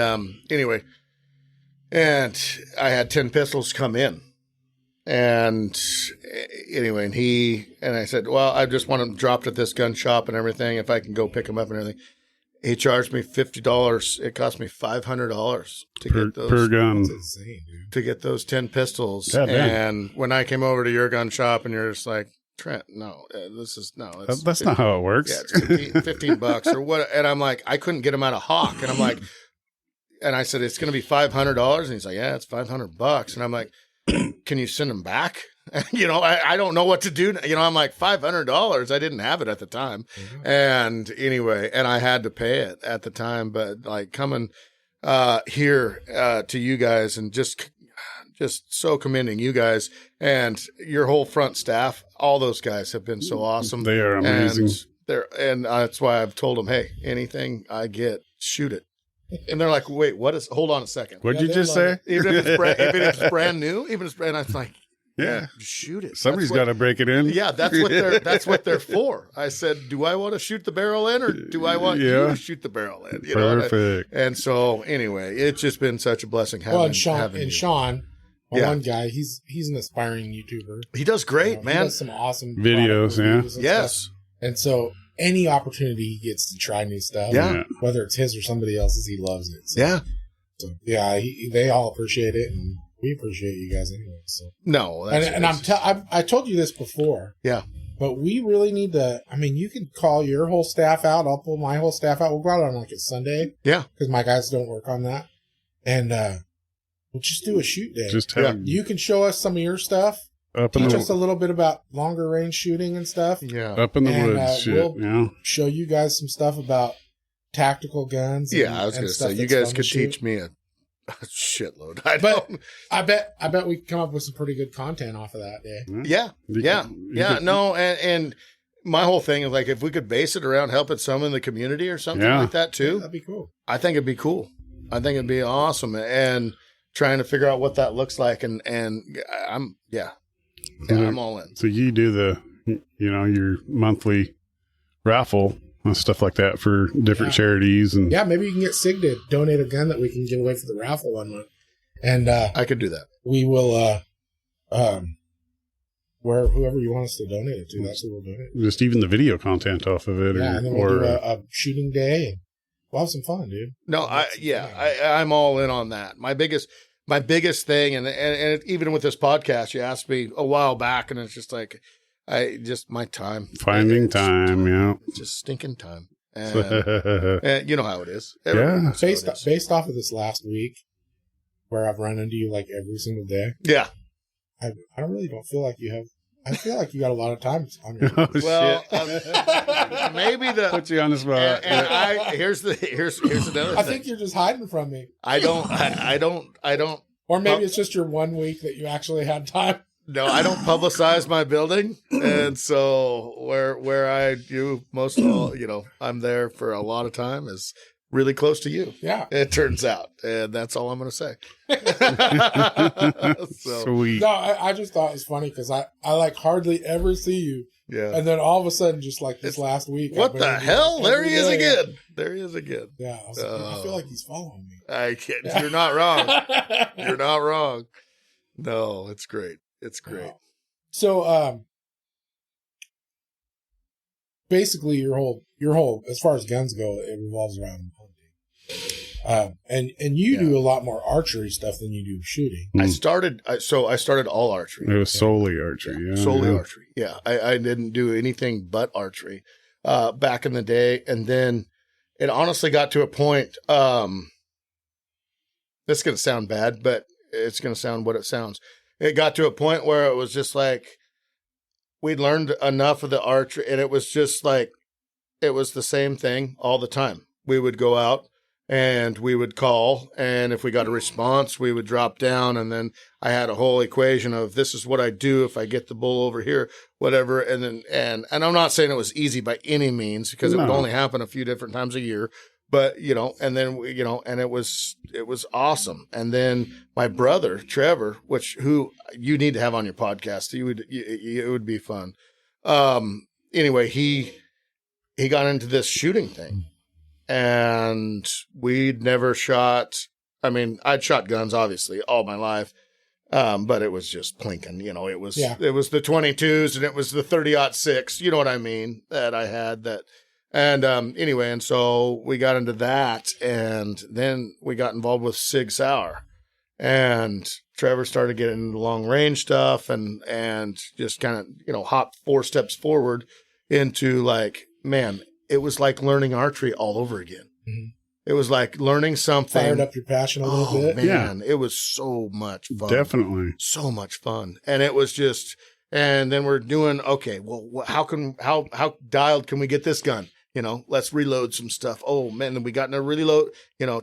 anyway, and I had 10 pistols come in, and anyway, and I said, well, I just want them dropped at this gun shop and everything. If I can go pick them up and everything. He charged me $50. It cost me $500 to get those per gun. That's insane, dude. to get those 10 pistols. God damn. And when I came over to your gun shop and you're just like, Trent, no, That's not how it works. Yeah, it's 15 bucks or what. And I'm like, I couldn't get them out of Hawk. And I'm like, and I said, it's going to be $500. And he's like, yeah, it's $500. And I'm like, can you send them back? I don't know what to do. I'm like, $500. I didn't have it at the time. Mm-hmm. And anyway, and I had to pay it at the time, but like coming, here, to you guys and just so commending you guys and your whole front staff. All those guys have been so awesome. They are amazing. And that's why I've told them, hey, anything I get, shoot it. And they're like, wait, hold on a second. What'd you just say? Even if it's brand new, even if it's brand, I was like, yeah, shoot it. Somebody's got to break it in. Yeah, that's what they're for. I said, do I want to shoot the barrel in, or do I want you to shoot the barrel in? Perfect. And so anyway, it's just been such a blessing having. And Sean, one guy, he's an aspiring YouTuber. He does great, man. He does some awesome videos, and yes. stuff. And so any opportunity he gets to try new stuff, whether it's his or somebody else's, he loves it. So, they all appreciate it, and we appreciate you guys anyway. So no, I told you this before. Yeah. But we really need to. I mean, you can call your whole staff out. I'll pull my whole staff out. We'll go out on like a Sunday. Yeah. Because my guys don't work on that, and we'll just do a shoot day. You can show us some of your stuff. Teach us a little bit about longer range shooting and stuff. Yeah. Up in the woods. We'll show you guys some stuff about tactical guns. I was going to say, you guys could teach me a shitload. I bet we could come up with some pretty good content off of that day. Yeah. No, and my whole thing is like, if we could base it around helping someone in the community or something like that too, that'd be cool. I think it'd be cool. I think it'd be awesome. And trying to figure out what that looks like. And I'm all in. So you do your monthly raffle and stuff like that for different charities, and maybe you can get SIG to donate a gun that we can give away for the raffle one month, and I could do that. We will, whoever you want us to donate it to, that's who we'll donate. Just even the video content off of it, and then we'll do a shooting day, and we'll have some fun, dude. No, I'm all in on that. My biggest thing, and even with this podcast, you asked me a while back, and it's just like, my time. Finding time, It's just stinking time. And you know how it is. Based off of this last week, where I've run into you like every single day. Yeah. I don't feel like you have. I feel like you got a lot of time on your maybe put you on the spot. And here's another thing. I think you're just hiding from me. I don't. Or maybe it's just your 1 week that you actually had time. No, I don't publicize my building, and so where I do most of all, I'm there for a lot of time is really close to you. Yeah, it turns out, and that's all I'm going to say. Sweet. No, I just thought it was funny because I like hardly ever see you. Yeah, and then all of a sudden, just like this last week, what the hell? There he is again. There he is again. Yeah, I was like, I feel like he's following me. I can't. You're not wrong. You're not wrong. No, it's great. It's great. So, basically, your whole, as far as guns go, it revolves around hunting. And you do a lot more archery stuff than you do shooting. I started all archery. It was solely archery. Yeah. Solely archery. Yeah. I didn't do anything but archery, back in the day. And then it honestly got to a point, this is going to sound bad, but it's going to sound what it sounds. It got to a point where it was just like, we'd learned enough of the archery, and it was just like, it was the same thing all the time. We would go out and we would call, and if we got a response, we would drop down, and then I had a whole equation of this is what I do if I get the bull over here, whatever. And then, and I'm not saying it was easy by any means, because it would only happen a few different times a year. But, and then, and it was awesome. And then my brother, Trevor, who you need to have on your podcast, it would be fun. Anyway, he got into this shooting thing, and we'd never shot. I mean, I'd shot guns obviously all my life. But it was just plinking, it was the 22s and it was the 30-06, you know what I mean? That I had that. And, anyway, and so we got into that, and then we got involved with Sig Sauer, and Trevor started getting into long range stuff and just kind of, hop 4 steps forward into like, man, it was like learning archery all over again. Mm-hmm. It was like learning something. Fired up your passion a little bit. Man, it was so much fun. Definitely. So much fun. And it was just, and then we're doing, okay, well, how dialed can we get this gun? Let's reload some stuff. Oh man, then we got in a reload.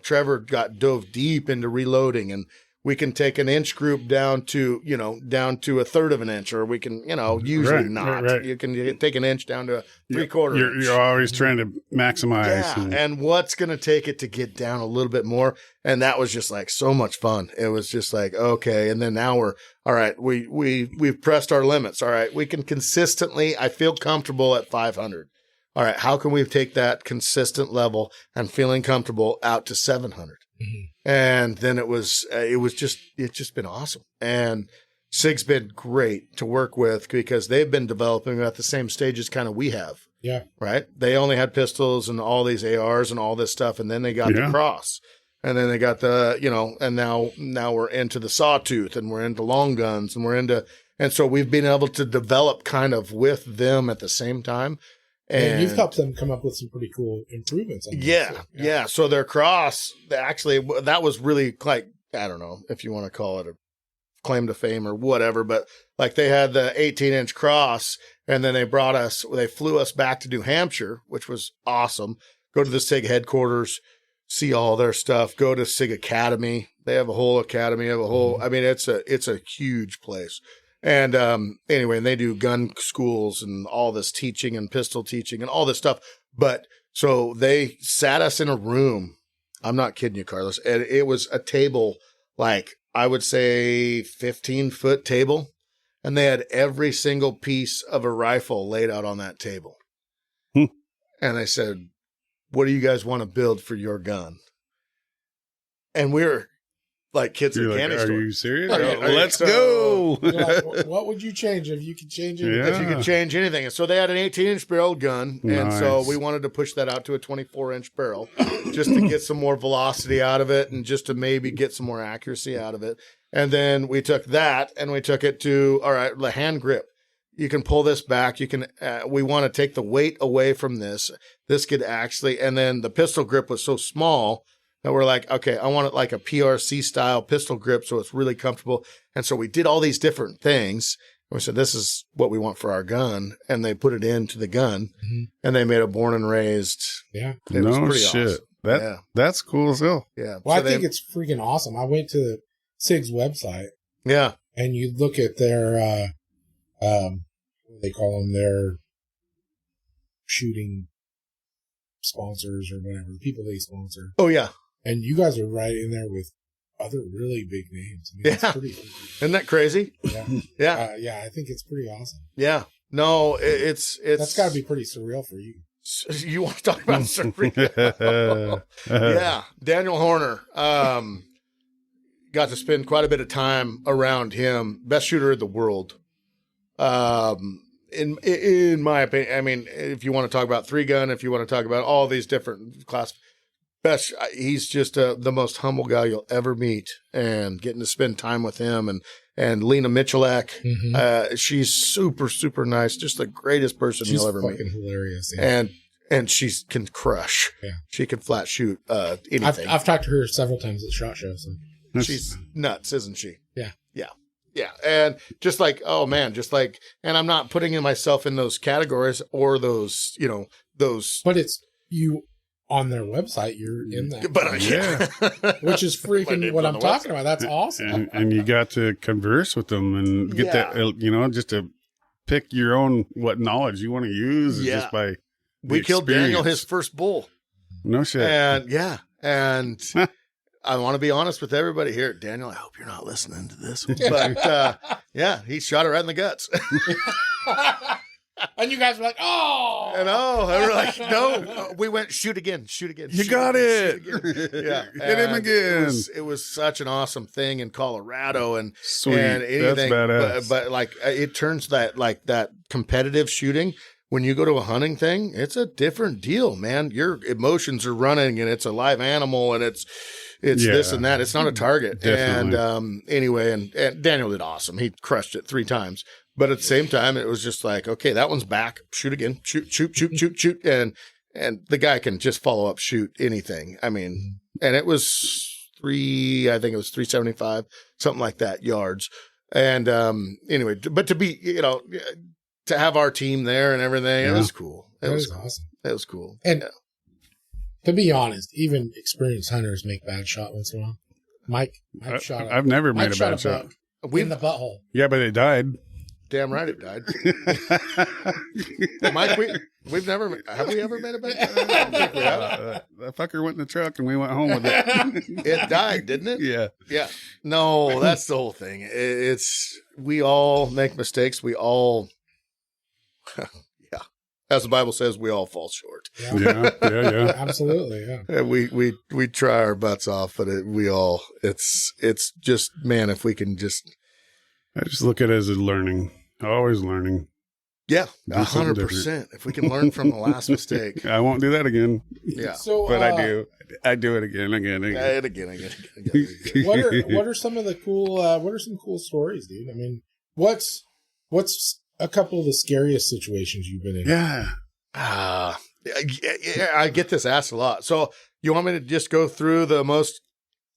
Trevor dove deep into reloading, and we can take an inch group down to a third of an inch, or we can, usually not. Right. You can take an inch down to a 3/4 inch. You're always trying to maximize. Yeah. And what's going to take it to get down a little bit more? And that was just like so much fun. It was just like, okay. And then now we're, all right, we've pressed our limits. All right. We can consistently, I feel comfortable at 500. All right, how can we take that consistent level and feeling comfortable out to 700? Mm-hmm. And then it's just been awesome. And Sig's been great to work with because they've been developing at the same stages kind of we have. Yeah. Right? They only had pistols and all these ARs and all this stuff, and then they got the cross. And then they got the, and now we're into the sawtooth, and we're into long guns, and so we've been able to develop kind of with them at the same time. And you've helped them come up with some pretty cool improvements on yeah. So their cross, actually, that was really like, I don't know if you want to call it a claim to fame or whatever, but like they had the 18-inch cross, and then they flew us back to New Hampshire, which was awesome. Go to the SIG headquarters, see all their stuff, go to SIG Academy. They have a whole academy, I mean, it's a huge place. And anyway, and they do gun schools and all this teaching and pistol teaching and all this stuff. But so they sat us in a room. I'm not kidding you, Carlos. And it was a table, like I would say 15-foot table. And they had every single piece of a rifle laid out on that table. And they said, what do you guys want to build for your gun? And we're like kids in a candy store. Are you serious? Let's go. Like, what would you change if you could change anything? If you could change anything. And so they had an 18-inch barrel gun. Nice. And so we wanted to push that out to a 24-inch barrel just to get some more velocity out of it and just to maybe get some more accuracy out of it. And then we took that and we took it to, all right, the hand grip. You can pull this back. You can, we want to take the weight away from this. This could actually, and then the pistol grip was so small that we're like, okay, I want it like a PRC style pistol grip so it's really comfortable. And so we did all these different things. And we said, this is what we want for our gun. And they put it into the gun, and they made a born and raised. Yeah. It was pretty awesome. That's cool as hell. Yeah. Well, so I think it's freaking awesome. I went to SIG's website. Yeah. And you look at their, what do they call them? Their shooting sponsors or whatever, the people they sponsor. Oh, yeah. And you guys are right in there with other really big names. I mean, it's pretty cool. Isn't that crazy? Yeah. Yeah. I think it's pretty awesome. Yeah. No, it's that's got to be pretty surreal for you. You want to talk about surreal? Yeah. Daniel Horner, got to spend quite a bit of time around him. Best shooter in the world. In my opinion, I mean, if you want to talk about 3-gun, if you want to talk about all these different class, He's just the most humble guy you'll ever meet, and getting to spend time with him and Lena Michalak. She's super, super nice. Just the greatest person you'll ever meet. She's fucking hilarious. Yeah. And she can crush. Yeah. She can flat shoot anything. I've talked to her several times at SHOT Show. So. She's nuts, isn't she? Yeah. Yeah. Yeah. And just like, oh man, and I'm not putting myself in those categories or those, those. But it's you on their website. You're in that. But yeah. Which is freaking what I'm talking about. That's awesome. And you got to converse with them and get that, just to pick your own, what knowledge you want to use just by. We killed Daniel his first bull. No shit. And I want to be honest with everybody here. Daniel, I hope you're not listening to this one. But he shot it right in the guts. And you guys were like, oh. And we're like, no. We went, shoot again. You got it. Yeah. Hit him again. It was such an awesome thing in Colorado. And sweet. And anything, that's badass. But like, it turns that competitive shooting. When you go to a hunting thing, it's a different deal, man. Your emotions are running, and it's a live animal, and it's this and that. It's not a target. Definitely. And anyway, and Daniel did awesome. He crushed it 3 times. But at the same time, it was just like, okay, that one's back. Shoot again. Shoot. And the guy can just follow up, shoot anything. I mean, and it was 375, something like that, yards. And anyway, but to be, to have our team there and everything, it was cool. It was cool. Awesome. It was cool. And to be honest, even experienced hunters make bad shot once in a while. Mike shot. I've never made a bad shot. In the butthole. Yeah, but it died. Damn right it died. Mike, we've never have we ever made a bad shot? I don't think we have. That fucker went in the truck and we went home with it. It died, didn't it? Yeah. Yeah. No, that's the whole thing. We all make mistakes. We all. Yeah, as the Bible says, we all fall short. Yeah. Absolutely, yeah. We try our butts off, but it's just, man, if we can just. I just look at it as a learning. Always learning. Yeah, 100%. If we can learn from the last mistake, I won't do that again. Yeah, but I do. I do it again. What are some of the cool? What are some cool stories, dude? I mean, what's a couple of the scariest situations you've been in? Yeah. I get this asked a lot. So you want me to just go through the most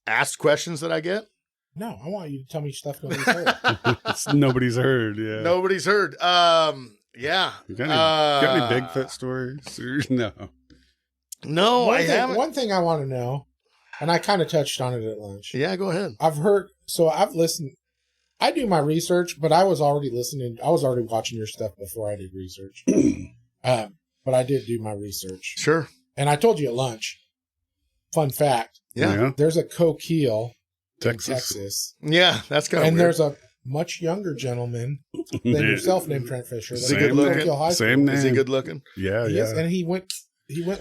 asked questions that I get? No, I want you to tell me stuff nobody's heard. Nobody's heard. Yeah. Nobody's heard. Yeah. You got any Bigfoot stories? No. No, I haven't. One thing I want to know, and I kind of touched on it at lunch. Yeah, go ahead. I've listened. I do my research, but I was already listening. I was already watching your stuff before I did research. But I did do my research. Sure. And I told you at lunch. Fun fact. Yeah. There's a Coquille in Texas. Texas. Yeah, that's kind of And weird. there's a much younger gentleman than yourself named Trent Fisher. Is he good looking? Same name. Is he good looking? Yeah, he is, and he went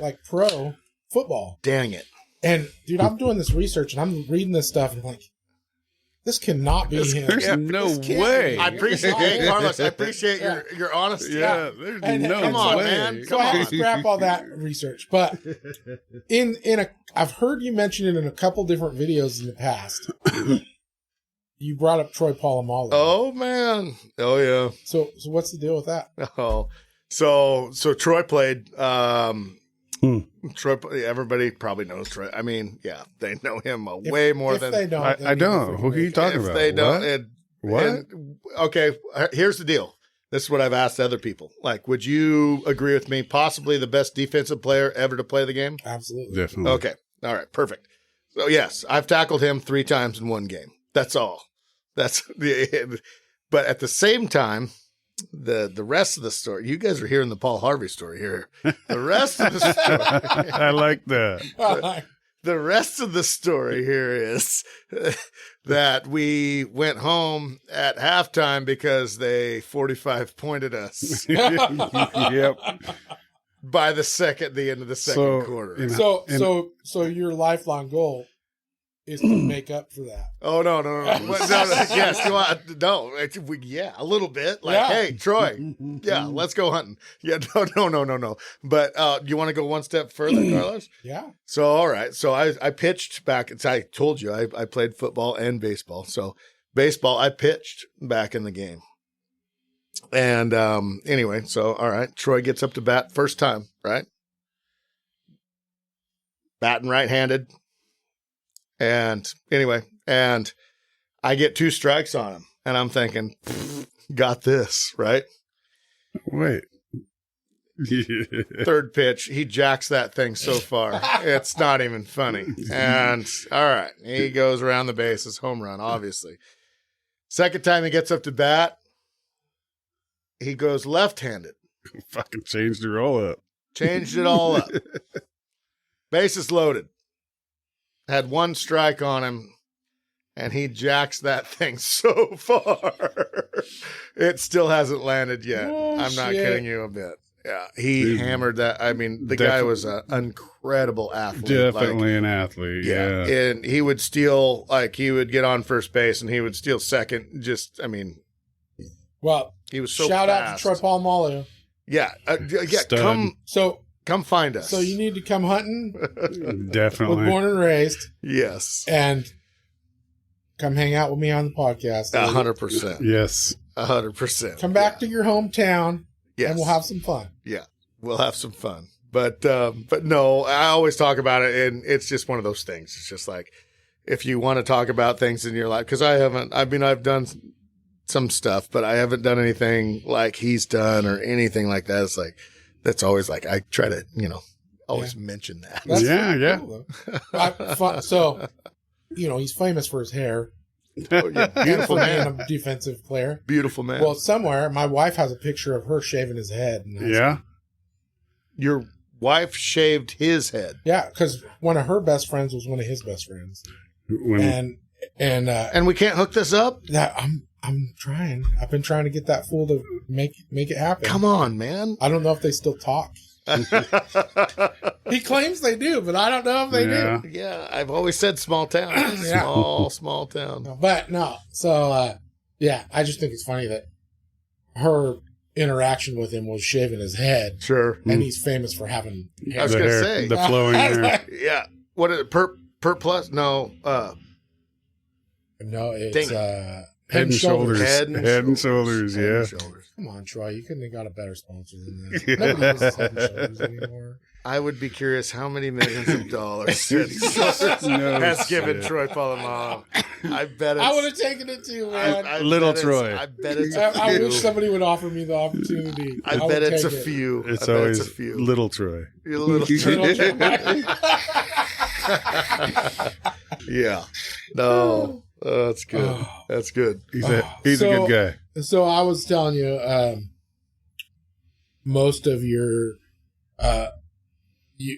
like pro football. Dang it. And dude, I'm doing this research and I'm reading this stuff and I'm like, this cannot be him. There's no way. I appreciate Carlos. I appreciate your honesty. Yeah, there's no come on, way. man. So I had to scrap all that research. But I've heard you mention it in a couple different videos in the past. You brought up Troy Polamalu. Oh man. Oh yeah. So what's the deal with that? Oh, so Troy played. Troy, everybody probably knows Troy. I mean, yeah, they know him way more than they don't. I don't. Who are you talking about? If they don't, what? Okay, here's the deal. This is what I've asked other people. Like, would you agree with me? Possibly the best defensive player ever to play the game? Absolutely. Definitely. Okay. All right. Perfect. So yes, I've tackled him 3 times in one game. That's all. But at the same time, the rest of the story, you guys are hearing the Paul Harvey story here. The rest of the story, I like that. The rest of the story here is that we went home at halftime because they 45 pointed us. Yep. By the end of the second quarter. So your lifelong goal is to make up for that. Oh, no. Yes, you want, no. Yeah, a little bit. Like, hey, Troy, yeah, let's go hunting. Yeah, no. But you want to go one step further, Carlos? Yeah. So, all right. So I pitched back. I told you I played football and baseball. So baseball, I pitched back in the game. And anyway, so, all right. Troy gets up to bat first time, right? Batting right-handed. And anyway, and I get 2 strikes on him. And I'm thinking, got this, right? Wait. Third pitch, he jacks that thing so far. It's not even funny. And all right, he goes around the bases, home run, obviously. Second time he gets up to bat, he goes left-handed. Fucking changed the roll up. Changed it all up. Bases loaded. Had 1 strike on him, and he jacks that thing so far. It still hasn't landed yet. I'm not kidding you a bit. Yeah, he hammered that. I mean, the guy was an incredible athlete. Definitely an athlete, yeah. And he would steal, he would get on first base, and he would steal second. Well, he was so shout fast. out to Troy Polamalu. Yeah, Stud. come find us. So you need to come hunting. Definitely. We're born and raised. Yes. And come hang out with me on the podcast. 100%. Yes. 100%. Come back to your hometown. Yes. And we'll have some fun. Yeah, we'll have some fun. But no, I always talk about it, and it's just one of those things. It's just like, if you want to talk about things in your life, because I've done some stuff, but I haven't done anything like he's done or anything like that. It's like, that's always like, I try to, always mention that. That's Cool, so, he's famous for his hair. Oh, yeah. Beautiful man. Being a defensive player. Beautiful man. Well, somewhere, my wife has a picture of her shaving his head. Yeah. Your wife shaved his head. Yeah, because one of her best friends was one of his best friends. And we can't hook this up? I'm trying. I've been trying to get that fool to make it happen. Come on, man. I don't know if they still talk. He claims they do, but I don't know if they do. Yeah, I've always said small town. Small town. But no. So, I just think it's funny that her interaction with him was shaving his head. Sure. And he's famous for having hair. I was going to say. The flowing hair. Yeah. What is it? Per plus? No. No, it's Head and shoulders. Head and shoulders, yeah. Come on, Troy. You couldn't have got a better sponsor than that. Nobody uses Head and Shoulders anymore. I would be curious how many millions of dollars has given Troy Polamalu. I bet it's... I would have taken it too, man. Little Troy. I bet it's a few. I wish somebody would offer me the opportunity. I bet it's a few. It's always a few. Little Troy. Little Troy. Yeah. No. Oh, that's good. That's good. He's a good guy. So I was telling you, most of your,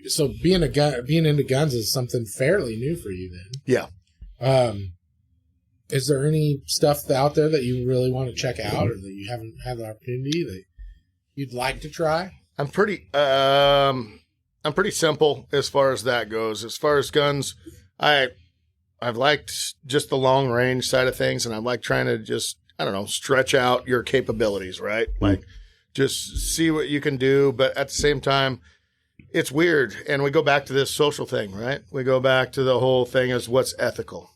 so being into guns is something fairly new for you then. Yeah. Is there any stuff out there that you really want to check out or that you haven't had the opportunity that you'd like to try? I'm pretty simple as far as that goes. As far as guns, I've liked just the long range side of things, and I like trying to just, stretch out your capabilities, right? Like, just see what you can do. But at the same time, it's weird. And we go back to this social thing, right? We go back to the whole thing is what's ethical.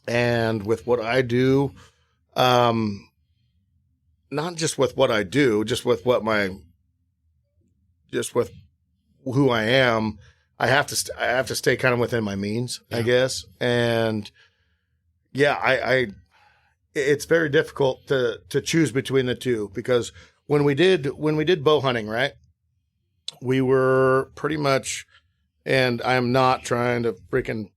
And with what I do, not just with what I do, just with who I am, I have to stay kind of within my means, I guess. And it's very difficult to choose between the two, because when we did bow hunting, right, we were pretty much, and I'm not trying to freaking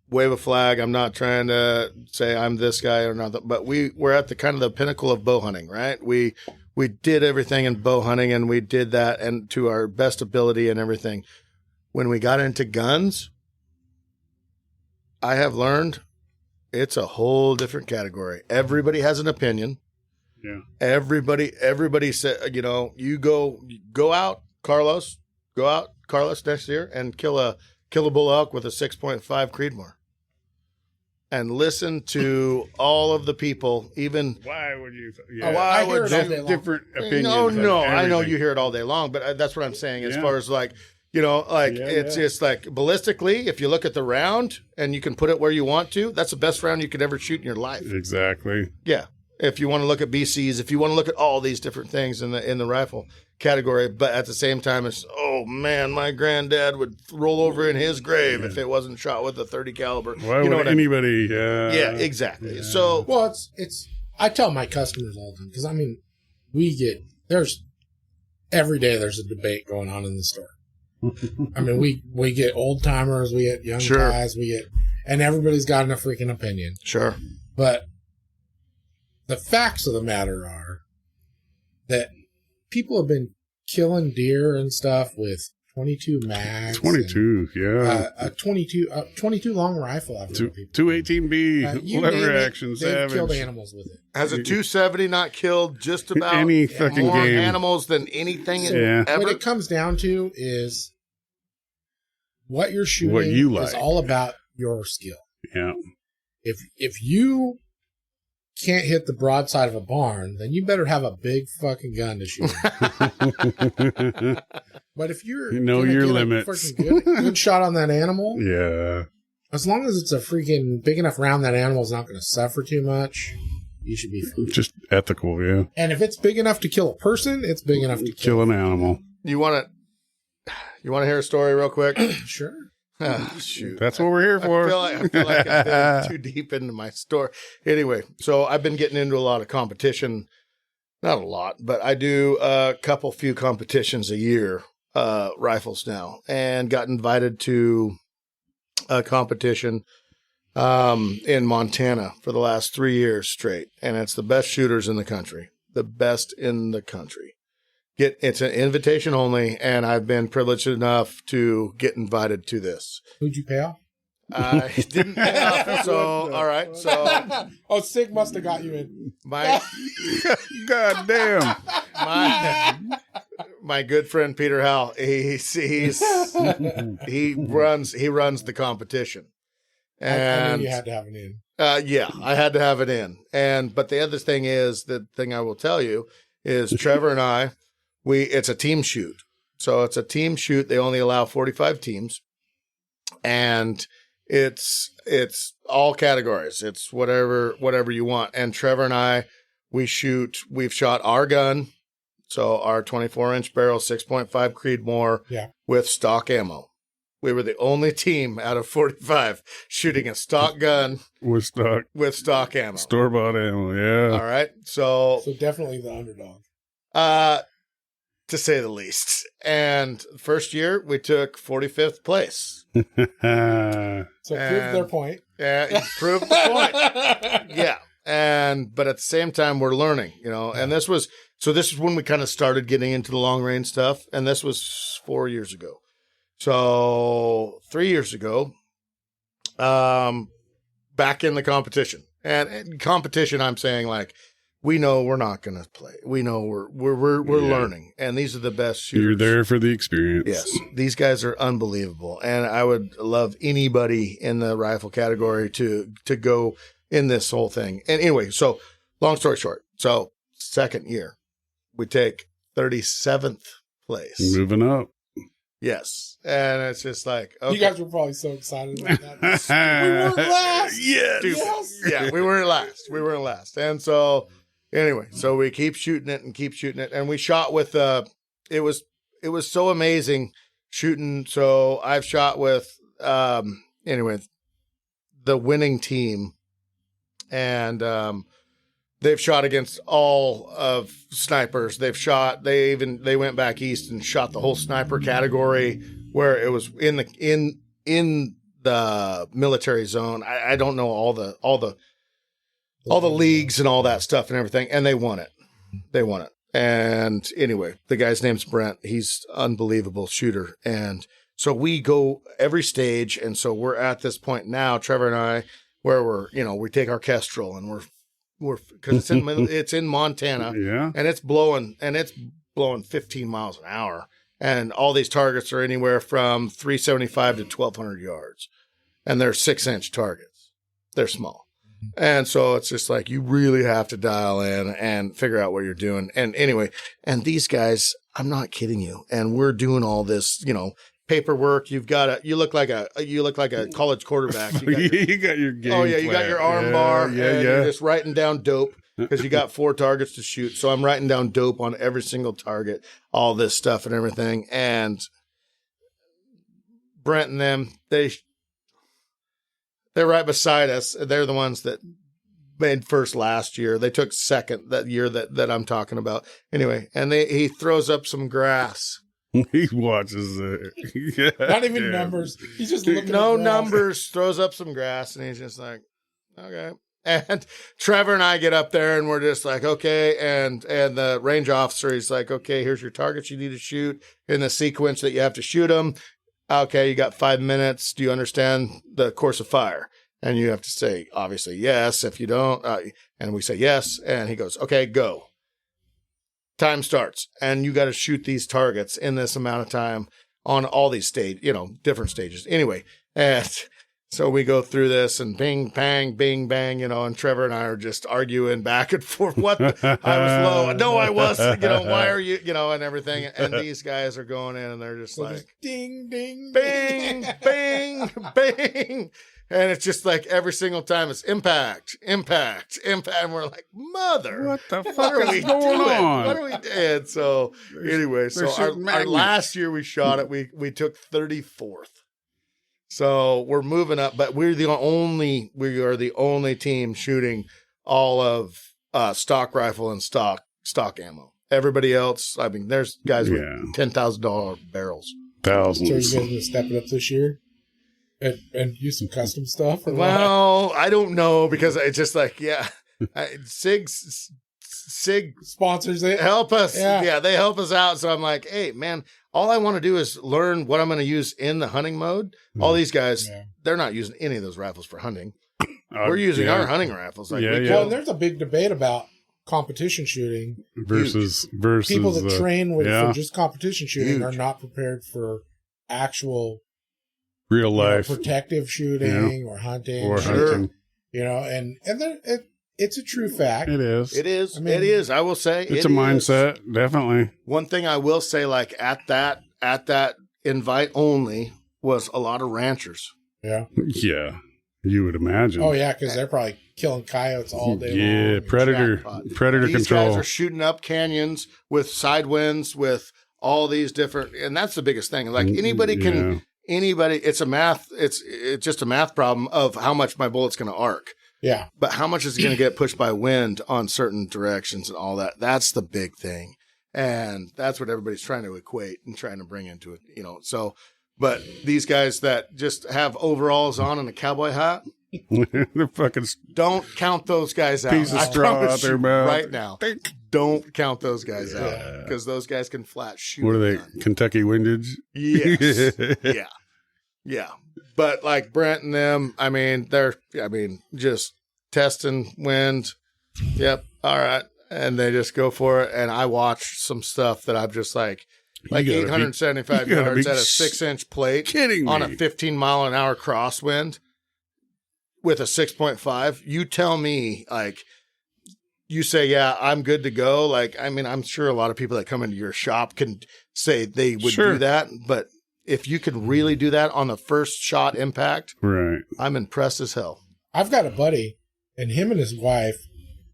wave a flag. I'm not trying to say I'm this guy or not, but we were at the kind of the pinnacle of bow hunting, right? We did everything in bow hunting, and we did that and to our best ability and everything. When we got into guns, I have learned it's a whole different category. Everybody has an opinion. Yeah. Everybody said, you go out, Carlos, next year and kill a bull elk with a 6.5 Creedmoor. and listen to all of the people, even Why would you? I hear it all day long. different opinions? no, on I know everything. you hear it all day long, but that's what I'm saying. As Yeah. far as like, it's just like ballistically, if you look at the round and you can put it where you want to, that's the best round you could ever shoot in your life. Exactly. Yeah. If you want to look at BCs, if you want to look at all these different things in the rifle category, but at the same time, it's, oh man, my granddad would roll over in his grave if it wasn't shot with a 30 caliber. Why you know would what anybody? Yeah, exactly. Yeah. So, Well, it's. I tell my customers all the time because I mean, there's every day there's a debate going on in the store. I mean, we get old timers, we get young Sure. guys, and everybody's got a freaking opinion. sure. But the facts of the matter are that people have been killing deer and stuff with 22 mags. 22. Yeah. A 22 long rifle. I've heard people. 218B. You lever name it, action. they've killed Savage. animals with it. Has a 270 not killed just about Any fucking more game. animals than anything Yeah. ever? What it comes down to is what you're shooting What you is like. all about your skill. Yeah. If you can't hit the broadside of a barn, then you better have a big fucking gun to shoot. But if you're You know gonna your get a limits. freaking good shot on that animal, Yeah. as long as it's a freaking big enough round that animal's not going to suffer too much, you should be fine. Just ethical. Yeah. And if it's big enough to kill a person, it's big enough to Kill an animal. You want to hear a story real quick? Sure. Ah, shoot. That's what we're here for. I feel like I've been too deep into my story. Anyway, so I've been getting into a lot of competition. Not a lot, but I do a few competitions a year, rifles now, and got invited to a competition in Montana for the last 3 years straight. And it's the best shooters in the country, the best in the country. It's an invitation only, and I've been privileged enough to get invited to this. Who'd you pay off? I didn't pay off, so all right. So Oh, Sig must have got you in. my God damn. my good friend Peter Howell, he runs the competition, I and knew you had to have an in. yeah, I had to have it in. But the other thing is, the thing I will tell you is Trevor and I, it's a team shoot. So it's a team shoot. They only allow 45 teams, and it's all categories. It's whatever you want. And Trevor and I, we've shot our gun. So our 24-inch barrel, 6.5 Creedmoor with stock ammo. We were the only team out of 45 shooting a stock gun With stock ammo. store-bought ammo. Yeah. All right. So definitely the underdog. to say the least. And first year we took 45th place. So prove their point. Yeah, proved the point. Yeah. But at the same time, we're learning, and this is when we kind of started getting into the long range stuff. And this was 4 years ago. So 3 years ago, back in the competition. And competition, I'm saying, like, we know we're not going to play. We know we're learning, and these are the best shooters. You're there for the experience. Yes, these guys are unbelievable, and I would love anybody in the rifle category to go in this whole thing. And anyway, so long story short, so second year, we take 37th place. Moving up. Yes, and it's just like, okay. You guys were probably so excited about that. We weren't last. Yes. Yes. Yeah, we weren't last. And so anyway, so we keep shooting it. And we shot with, it was so amazing shooting. So I've shot with, anyway, the winning team, and, they've shot against all of snipers. They went back east and shot the whole sniper category, where it was in the military zone. I don't know all the leagues and all that stuff and everything. And they won it. And anyway, the guy's name's Brent. He's unbelievable shooter. And so we go every stage. And so we're at this point now, Trevor and I, where we take our Kestrel, and we're because it's in Montana, Yeah. and it's blowing 15 miles an hour, and all these targets are anywhere from 375 to 1,200 yards, and they're 6-inch targets. they're small. And so it's just like, you really have to dial in and figure out what you're doing. And anyway, and these guys, I'm not kidding you. And we're doing all this, paperwork. You look like a college quarterback. You got your game. Oh yeah. You got your arm bar. Yeah. And you're just writing down dope because you got 4 targets to shoot. So I'm writing down dope on every single target, all this stuff and everything. And Brent and them, they're right beside us. They're the ones that made first last year. They took second that year that I'm talking about. Anyway, and he throws up some grass. He watches it. Not even numbers. He's just looking No at grass. numbers, throws up some grass, and he's just like, okay. And Trevor and I get up there, and we're just like, okay. And the range officer, he's like, okay, here's your targets you need to shoot in the sequence that you have to shoot them. Okay, you got 5 minutes. Do you understand the course of fire? And you have to say, obviously, yes. If you don't, and we say yes. And he goes, okay, go. Time starts. And you got to shoot these targets in this amount of time on all these different stages. Anyway, and so we go through this and bing, bang, and Trevor and I are just arguing back and forth. I was low. No, I wasn't. Why are you, and everything. And these guys are going in and they're just like, ding, ding, bing, bing, bing. And it's just like every single time it's impact. And we're like, mother, what the fuck what are we is going doing? on? What are we doing? So anyway, our last year we shot it, we took 34th. So we're moving up, but we are the only team shooting all of stock rifle and stock ammo. Everybody else, I mean, there's guys with $10,000 barrels. Thousands. So you guys going to step it up this year and use some custom stuff? Well, I don't know, because it's just like, SIG sponsors it. help us. Yeah. Yeah, they help us out. So I'm like, hey, man, all I want to do is learn what I'm going to use in the hunting mode. All these guys, they're not using any of those rifles for hunting. We're using our hunting rifles. Like, Well, there's a big debate about competition shooting versus people that train for just competition shooting are not prepared for actual real life protective shooting or hunting. hunting. And it's a true fact. It is. It is. I mean, it is. I will say it's a mindset, definitely. One thing I will say, like at that invite only, was a lot of ranchers. Yeah. Yeah. You would imagine. Oh yeah, because they're probably killing coyotes all day long. Yeah, predator These control. guys are shooting up canyons with side winds, with all these different, and that's the biggest thing. Like anybody, it's a math. It's just a math problem of how much my bullet's going to arc. Yeah. But how much is it going to get pushed by wind on certain directions and all that? That's the big thing. And that's what everybody's trying to equate and trying to bring into it, So, but these guys that just have overalls on and a cowboy hat, they're fucking don't count those guys out. Piece of straw out their mouth. Right now. Don't count those guys out, because those guys can flat shoot. What are they? Kentucky windage? Yes. Yeah. But like Brent and them, they're just testing wind. Yep. All right. And they just go for it. And I watch some stuff that I'm just like 875 yards at a 6-inch plate kidding on me. a 15-mile-an-hour crosswind with a 6.5. You tell me, like, you say, yeah, I'm good to go. Like, I'm sure a lot of people that come into your shop can say they would do that. But if you could really do that on the first shot impact, right? I'm impressed as hell. I've got a buddy, and him and his wife,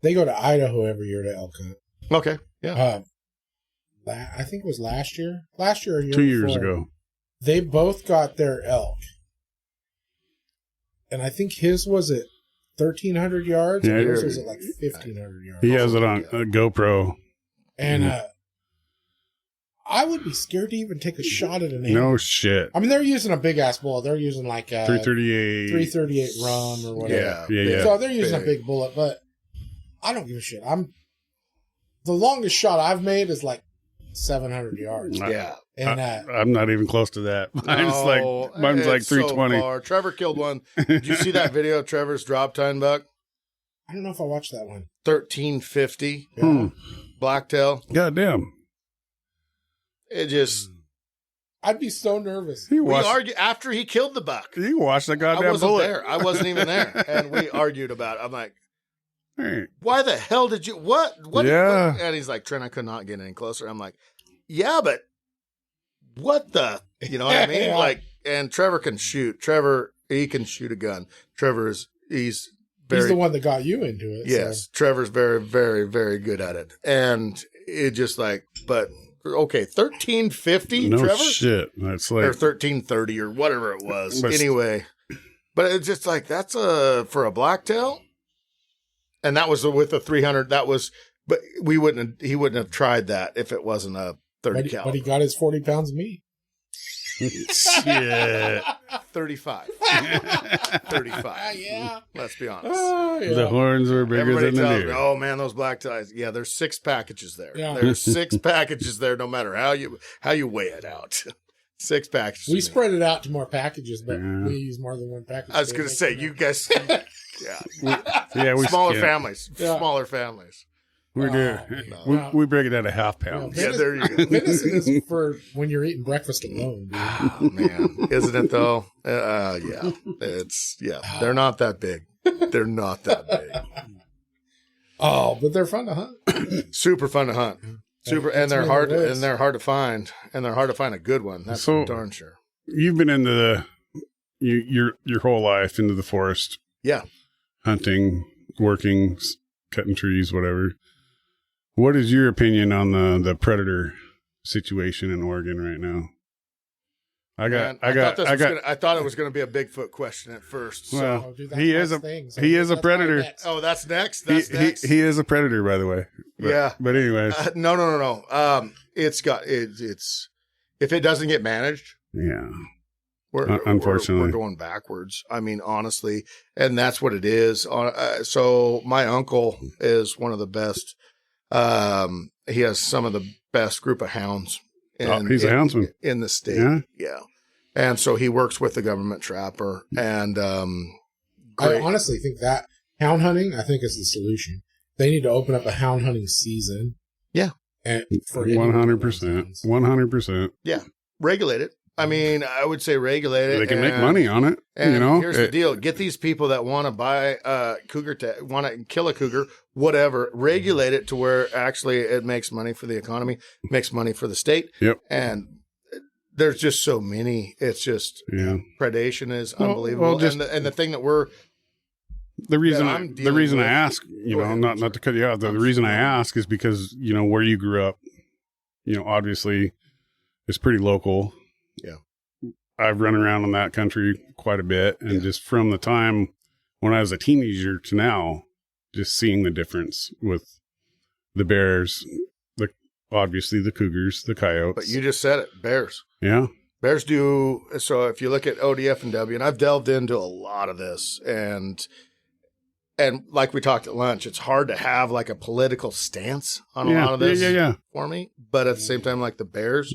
they go to Idaho every year to elk hunt. Okay, yeah. I think it was last year or a year 2 years before. ago. They both got their elk, and I think his was at 1,300 yards, and yours was at like 1,500 yards. He has it on a GoPro, and I would be scared to even take a shot at an animal. No shit. They're using a big ass bullet. They're using like a 338 run or whatever. Yeah. So they're using a big bullet, but I don't give a shit. The longest shot I've made is like 700 yards. Yeah. And I'm not even close to that. Mine's like 320. So far. Trevor killed one. Did you see that video of Trevor's drop time buck? I don't know if I watched that one. 1350. Yeah. Blacktail. Goddamn. It just, I'd be so nervous. We argued after he killed the buck. He watched the I goddamn wasn't bullet. there. I wasn't even there. And we argued about it. I'm like, Hey. why the hell did you, what? Yeah. And he's like, Trent, I could not get any closer. I'm like, yeah, but what the, you know what I mean? Yeah. Like, and Trevor can shoot. He can shoot a gun. He's the one that got you into it. Yes. So. Trevor's very, very, very good at it. And it just like, but okay, 1350, No Trevor? shit. That's like Or 1330 or whatever it was. But- Anyway, but it's just like, that's for a blacktail. And that was with a 300. That was, but he wouldn't have tried that if it wasn't a 30 cal. But he got his 40 pounds of meat. shit. 35. 35. Yeah. Let's be honest. Yeah. The horns were bigger Everybody than the tells deer. me, oh man, those black ties. Yeah, there's 6 packages there. Yeah. There's 6 packages there, no matter how you weigh it out. 6 packages. We spread it out to more packages, but Yeah. we use more than one package. I was going to say, you guys, Yeah, we smaller skip. families, Yeah. smaller families. We do. no. We break it down to half pounds. Yeah, there you go. Venison is for when you're eating breakfast alone, dude. Oh, man, isn't it though? Yeah, they're not that big. They're not that big. Oh, but they're fun to hunt. Super fun to hunt. Super, That's and they're what hard, it is. and they're hard to find, and they're hard to find a good one. That's So- for darn sure. You've been into your whole life into the forest. Yeah. Hunting, working, cutting trees, whatever. What is your opinion on the predator situation in Oregon right now? I thought it was going to be a Bigfoot question at first. So. Well, Oh, dude, that's he my is a thing, so he is a that's my predator. next. Oh, that's next. That's next. He is a predator, by the way. But, Yeah. But anyways, No. It's if it doesn't get managed, yeah. we're Unfortunately. going backwards. I mean, honestly, and that's what it is. So my uncle is one of the best. He has some of the best group of hounds. He's a houndsman in the state. Yeah. Yeah. And so he works with the government trapper, and I great. honestly think that hound hunting, I think, is the solution. They need to open up a hound hunting season. Yeah. And for 100%. 100%. Regulate it. I mean, I would say regulate it. They can make money on it. And you know, here's the deal: get these people that want to buy a cougar, want to kill a cougar, whatever. Regulate it to where actually it makes money for the economy, makes money for the state. Yep. And there's just so many. It's just predation is unbelievable. Well, and the thing that we're The reason I'm the reason dealing I with- ask, Go ahead, not to cut you out, the reason I ask is because, where you grew up, obviously it's pretty local. Yeah. I've run around in that country quite a bit. And just from the time when I was a teenager to now, just seeing the difference with the bears, obviously the cougars, the coyotes. but you just said it, bears. Yeah. Bears do. So if you look at ODF and W, and I've delved into a lot of this, and like we talked at lunch, it's hard to have like a political stance on a lot of this for me. But at the same time, like the bears,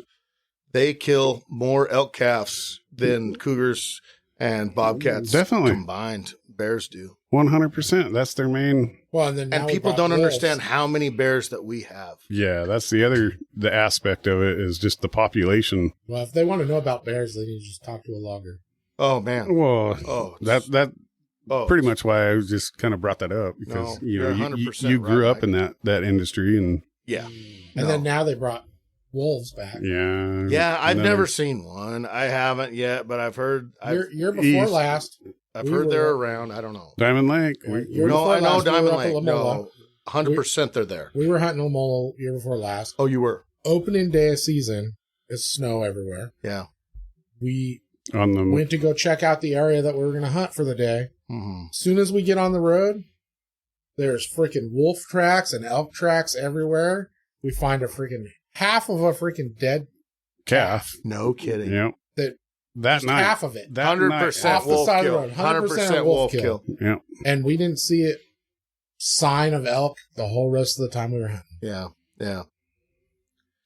they kill more elk calves than cougars and bobcats Definitely. combined. Bears do. 100%. That's their main. Well, and then now And we people brought don't wolves. understand how many bears that we have. Yeah. That's the aspect of it is just the population. Well, if they want to know about bears, they need to just talk to a logger. Oh, man. Well, Oh, that oh, pretty much why I was just kind of brought that up because No, you're you 100% grew right, up in that industry and Yeah. And then now they brought wolves back. yeah. Yeah, I've another- never seen one. I haven't yet, but I've heard. Year before East. last, I've we heard were- they're around. I don't know. Diamond Lake. Year No, before I know last, we were Diamond up at Lake. Lamola. No, 100% they're there. We were hunting Lamola year before last. Oh, you were? Opening day of season, it's snow everywhere. Yeah. We on the went to go check out the area that we were going to hunt for the day. Mm-hmm. As soon as we get on the road, there's freaking wolf tracks and elk tracks everywhere. We find half of a freaking dead calf. No kidding. Yep. That That just night. half of it. That 100% Off the wolf side of the kill. road, 100% wolf kill. Yep. And we didn't see it sign of elk the whole rest of the time we were hunting. Yeah. Yeah.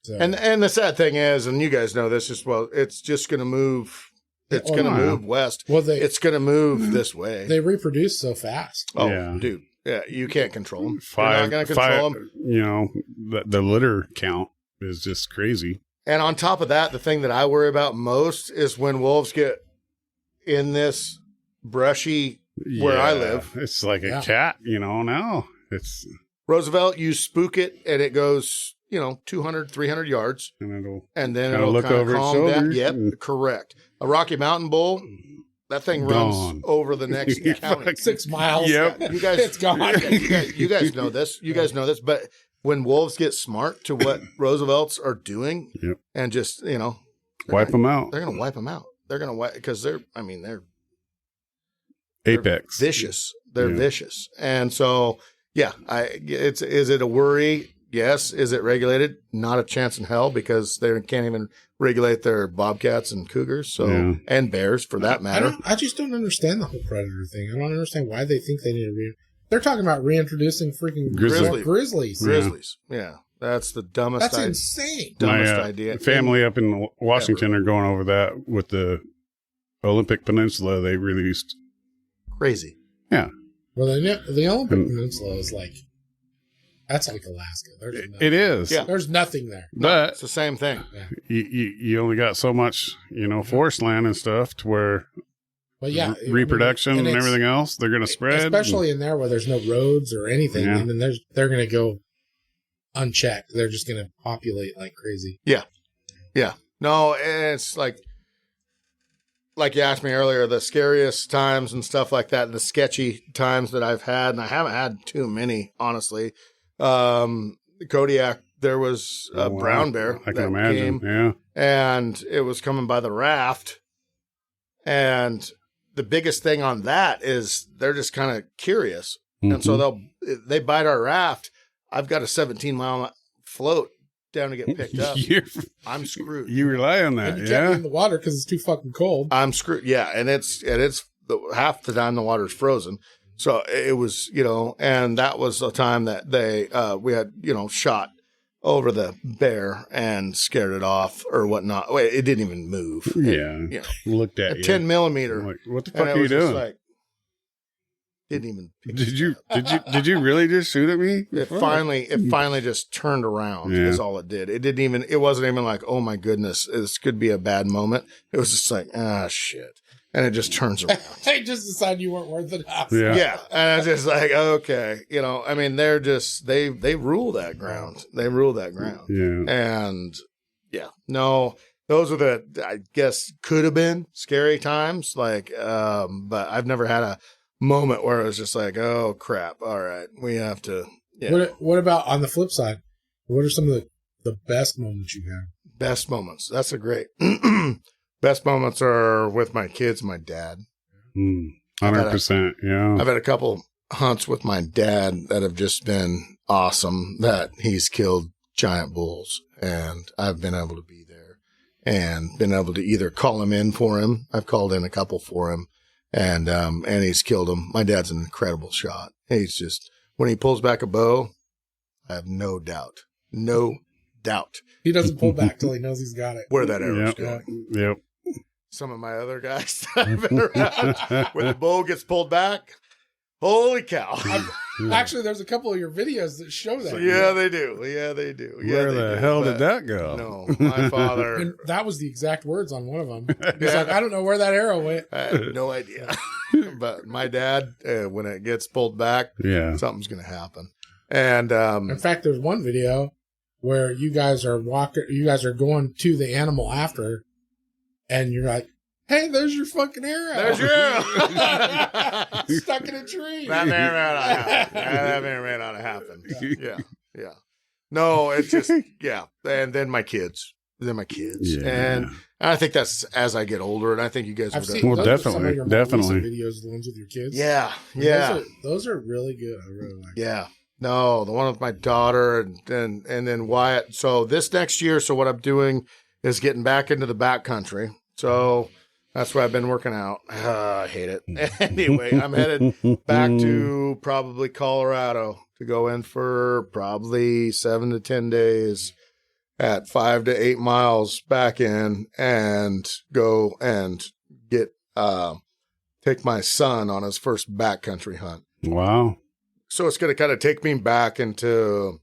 So, And the sad thing is, and you guys know this as well, it's just going to move. It's Oh, going to yeah. move west. well, It's going to move this way. they reproduce so fast. Oh, Yeah. dude. Yeah, you can't control them. You're not going to control them. The litter count is just crazy. And on top of that, the thing that I worry about most is when wolves get in this brushy where I live. It's like a cat, now. It's Roosevelt, you spook it and it goes, 200, 300 yards. And then it'll look over its calm down. shoulders. Yep, correct. A Rocky Mountain bull, that thing runs over the next county. 6 miles. Yep. You guys, it's gone. You guys know this. You guys know this. But when wolves get smart to what Roosevelts are doing, and just wipe them out. They're going to wipe them out. They're going to wipe because they're apex vicious. They're vicious, and so is it a worry? Yes. Is it regulated? Not a chance in hell because they can't even regulate their bobcats and cougars, and bears for that matter. I just don't understand the whole predator thing. I don't understand why they think they need to they're talking about reintroducing freaking grizzlies. Grizzlies. Yeah. That's the dumbest idea. That's insane. Dumbest idea. Family up in Washington are going over that with the Olympic Peninsula they released. Crazy. Yeah. Well, the Olympic Peninsula is that's like Alaska. It is. Yeah. There's nothing there. But it's the same thing. Yeah. You only got so much, forest land and stuff to where reproduction and everything else, they're going to spread. Especially in there where there's no roads or anything. And then they're going to go unchecked. They're just going to populate like crazy. Yeah. Yeah. No, it's like you asked me earlier, the scariest times and stuff like that, the sketchy times that I've had, and I haven't had too many, honestly. Kodiak, there was a brown bear I can imagine. Came, and it was coming by the raft. And the biggest thing on that is they're just kind of curious. And so they bite our raft. I've got a 17-mile float down to get picked up. I'm screwed. You rely on that, and you can't be in the water because it's too fucking cold. I'm screwed. Yeah, and it's half the time the water's frozen. So it was, and that was the time that we had, shot over the bear and scared it off or whatnot. Wait, it didn't even move. Looked at a 10 millimeter. Like, what the fuck are you doing? Didn't even. Did you really just shoot at me? It finally just turned around. Is all it did. It wasn't even like, oh my goodness, this could be a bad moment. It was just like, shit. And it just turns around. They just decided you weren't worth it. Yeah. And I was just like, okay, they're just, they rule that ground. They rule that ground. Yeah. And no, those are I guess could have been scary times. But I've never had a moment where it was just like, oh crap. All right. We have to. Yeah. What about on the flip side? What are some of the best moments you have? Best moments. That's a great. Best moments are with my kids, my dad. 100%. Yeah. I've had a couple hunts with my dad that have just been awesome, that he's killed giant bulls, and I've been able to be there and been able to either call him in for him. I've called in a couple for him, and he's killed them. My dad's an incredible shot. He's just, when he pulls back a bow, I have no doubt. He doesn't pull back till he knows he's got it. Where that arrow's going. Yep. Some of my other guys that I've been around, where the bow gets pulled back, holy cow. Actually, there's a couple of your videos that show that. Yeah, they do. Yeah, they do. Where the hell did that go? No, my father. And that was the exact words on one of them. He's like, I don't know where that arrow went. I have no idea. But my dad, when it gets pulled back, something's going to happen. And in fact, there's one video where you guys are going to the animal after, and you're like, hey, there's your fucking arrow. There's your arrow. Stuck in a tree. That may or may not have happened. Yeah. No, it's just, And then my kids. Yeah. And I think that's as I get older, and I think you guys have seen. Well, definitely. Videos, the ones with your kids. Yeah. Those are really good. I really like them. Yeah. No, the one with my daughter and then Wyatt. So this next year, what I'm doing is getting back into the backcountry. So that's why I've been working out. I hate it. Anyway, I'm headed back to probably Colorado to go in for probably 7 to 10 days at 5 to 8 miles back in, and go and take my son on his first backcountry hunt. Wow. So it's going to kind of take me back into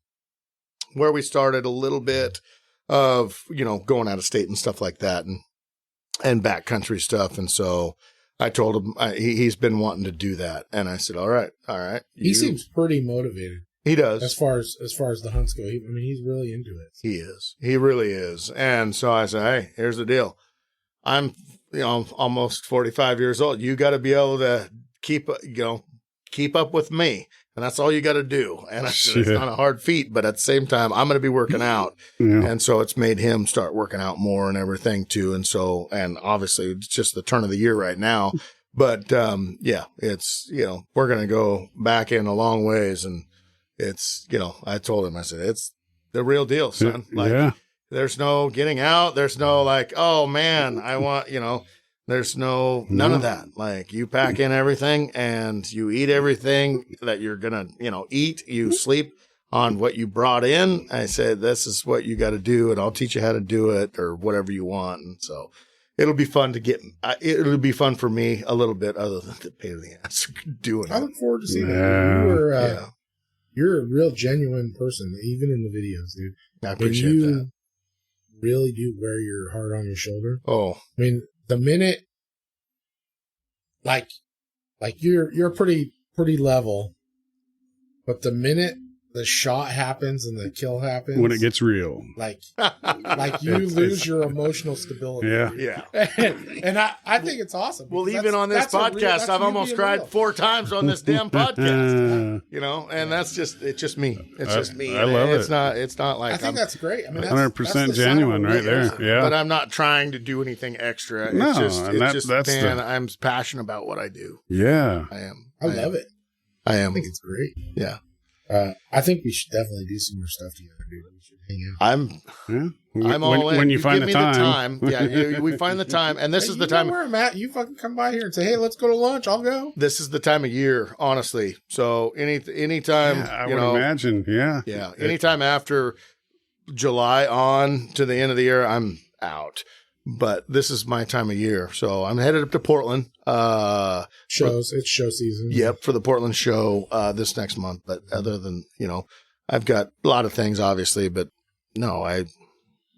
where we started a little bit. of, going out of state and stuff like that and backcountry stuff. And so I told him he's been wanting to do that. And I said, all right. He seems pretty motivated. He does. As far as the hunts go. He's really into it. He is. He really is. And so I said, hey, here's the deal. I'm, almost 45 years old. You got to be able to keep up with me. And that's all you got to do. And I said, it's not a hard feat, but at the same time, I'm going to be working out. Yeah. And so it's made him start working out more and everything too. And so, and obviously it's just the turn of the year right now, but, it's, we're going to go back in a long ways. And it's, I told him, I said, it's the real deal, son. There's no getting out. There's no like, oh man, I want, there's none of that. Like you pack in everything and you eat everything that you're going to, eat. You sleep on what you brought in. I said, this is what you got to do and I'll teach you how to do it or whatever you want. And so it'll be fun it'll be fun for me a little bit other than the pain in the ass doing it. I look forward to seeing that. You're a real genuine person, even in the videos, dude. I appreciate that. Really do wear your heart on your shoulder. Oh, the minute, like you're pretty level, but the minute the shot happens and the kill happens, when it gets real, like you lose your emotional stability. Yeah. and I think it's awesome. Well, even on this podcast, I've almost cried 4 times on this damn podcast. And it's just me. It's just me. I love it. It's not like I think that's great. 100% genuine right there. Yeah. But I'm not trying to do anything extra. I'm passionate about what I do. Yeah. I am. I love it. I am. I think it's great. Yeah. I think we should definitely do some more stuff together, dude. We should hang out. I'm all in. When you find the time. Yeah, we find the time. And this is the time. Where I'm at, you fucking come by here and say, hey, let's go to lunch. I'll go. This is the time of year, honestly. So anytime, I would imagine. Yeah. Yeah. Anytime after July on to the end of the year, I'm out. But this is my time of year. So I'm headed up to Portland. It's show season. Yep, for the Portland show this next month. But other than, I've got a lot of things, obviously. But no,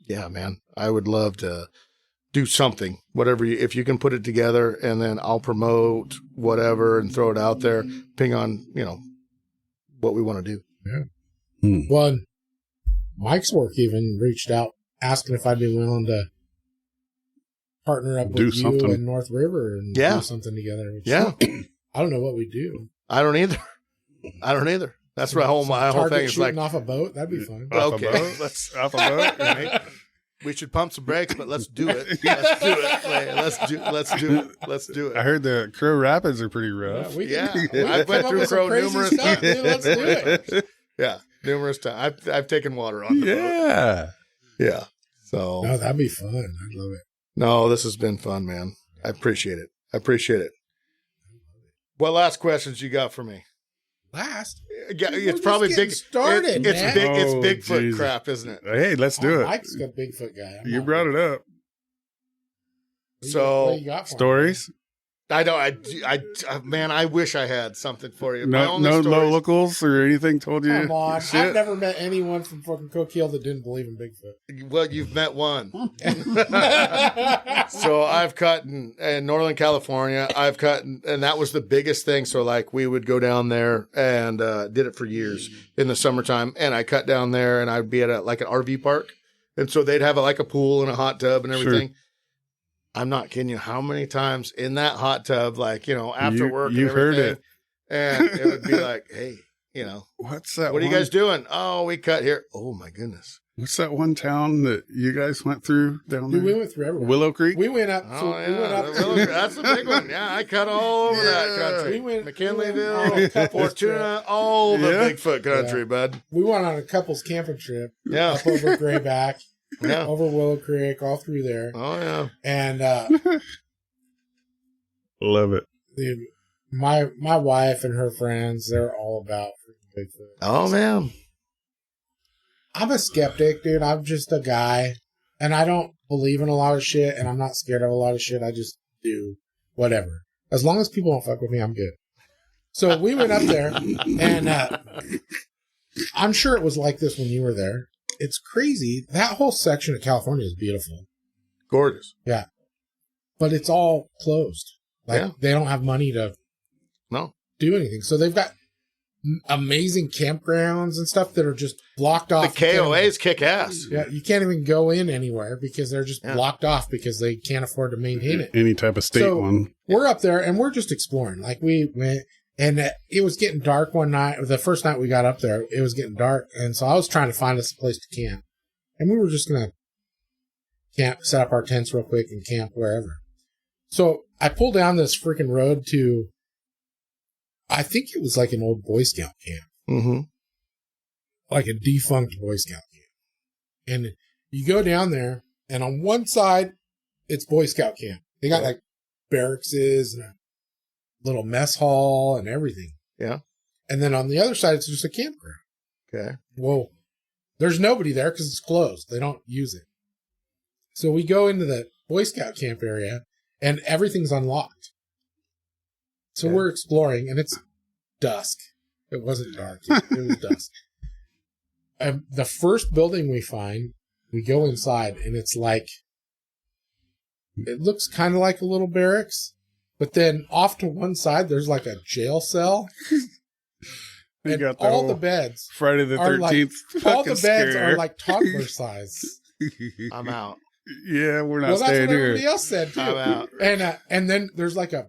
man, I would love to do something, whatever, if you can put it together, and then I'll promote whatever and throw it out there, ping on, what we want to do. Yeah. Well, Mike's work even reached out asking if I'd be willing to partner up with you and North River and do something together. I don't know what we do. I don't either. That's my whole thing is like off a boat. That'd be fun. Okay, let's off a boat. Right? We should pump some brakes, but let's do it. Let's do it. I heard the Crow Rapids are pretty rough. I've went through Crow numerous times. Let's do it. Yeah, numerous times. I've taken water on the boat. Yeah. So no, that'd be fun. I'd love it. No, this has been fun, man. I appreciate it. What last questions you got for me? Last? It's probably big. Started. It's Bigfoot crap, isn't it? Hey, let's do it. Mike's a Bigfoot guy. You brought it up. So stories. Man, I wish I had something for you. No locals or anything told you. Come on, I've never met anyone from fucking Cook Hill that didn't believe in Bigfoot. Well, you've met one. So I've cut in Northern California. I've cut, and that was the biggest thing. So like we would go down there and did it for years in the summertime. And I cut down there, and I'd be at an RV park, and so they'd have a pool and a hot tub and everything. Sure. I'm not kidding you. How many times in that hot tub, after work, you've heard it, and it would be like, "Hey, what's that? What are you guys doing? Oh, we cut here. Oh my goodness, what's that one town that you guys went through down there? We went through everywhere. Willow Creek. We went up. That's a big one. Yeah, I cut all over that country. We went McKinleyville, Fortuna, all the Bigfoot country, bud. We went on a couple's camping trip. Yeah, up over Grayback. Yeah, over Willow Creek, all through there. Oh yeah, and love it. Dude, my wife and her friends, they're all about freaking Bigfoot. Oh man, I'm a skeptic, dude. I'm just a guy, and I don't believe in a lot of shit, and I'm not scared of a lot of shit. I just do whatever. As long as people don't fuck with me, I'm good. So we went up there, and I'm sure it was like this when you were there. it's crazy. That whole section of California is beautiful. Gorgeous. Yeah. But it's all closed. Like, they don't have money to do anything. So they've got amazing campgrounds and stuff that are just blocked off. The KOAs kick ass. Yeah, you can't even go in anywhere because they're just blocked off because they can't afford to maintain it. Any type of state one. We're up there and we're just exploring. Like, we went, and it was getting dark one night. The first night we got up there, it was getting dark. And so I was trying to find us a place to camp. And we were just going to camp, set up our tents real quick and camp wherever. So I pulled down this freaking road to, I think it was like an old Boy Scout camp. Mm-hmm. Like a defunct Boy Scout camp. And you go down there, and on one side, it's Boy Scout camp. They got like barracks and a little mess hall and everything. Yeah. And then on the other side, it's just a campground. Okay. Well, there's nobody there because it's closed. They don't use it. So we go into the Boy Scout camp area, and everything's unlocked. So we're exploring, and it's dusk. It wasn't dark. It was dusk. The first building we find, we go inside, and it's like, it looks kind of like a little barracks, but then off to one side, there's like a jail cell. You and got all the beds Friday the 13th. Like, all the beds are like toddler size. I'm out. Yeah, we're not Well, that's staying what here. everybody else said too. I'm out. And then there's like a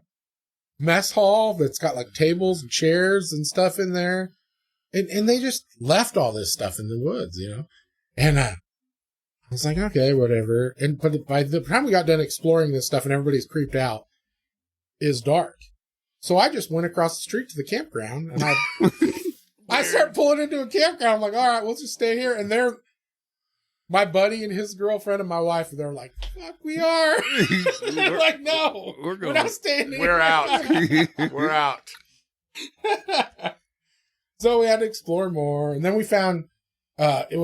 mess hall that's got like tables and chairs and stuff in there. And they just left all this stuff in the woods, you know? And I was like, okay, whatever. But by the time we got done exploring this stuff and everybody's creeped out, it's dark. So I just went across the street to the campground and I start pulling into a campground. I'm like, all right, we'll just stay here. And my buddy and his girlfriend and my wife, they're like, fuck, we are. They're like, no, we're not staying here. We're out. We're out. So we had to explore more. And then we found, it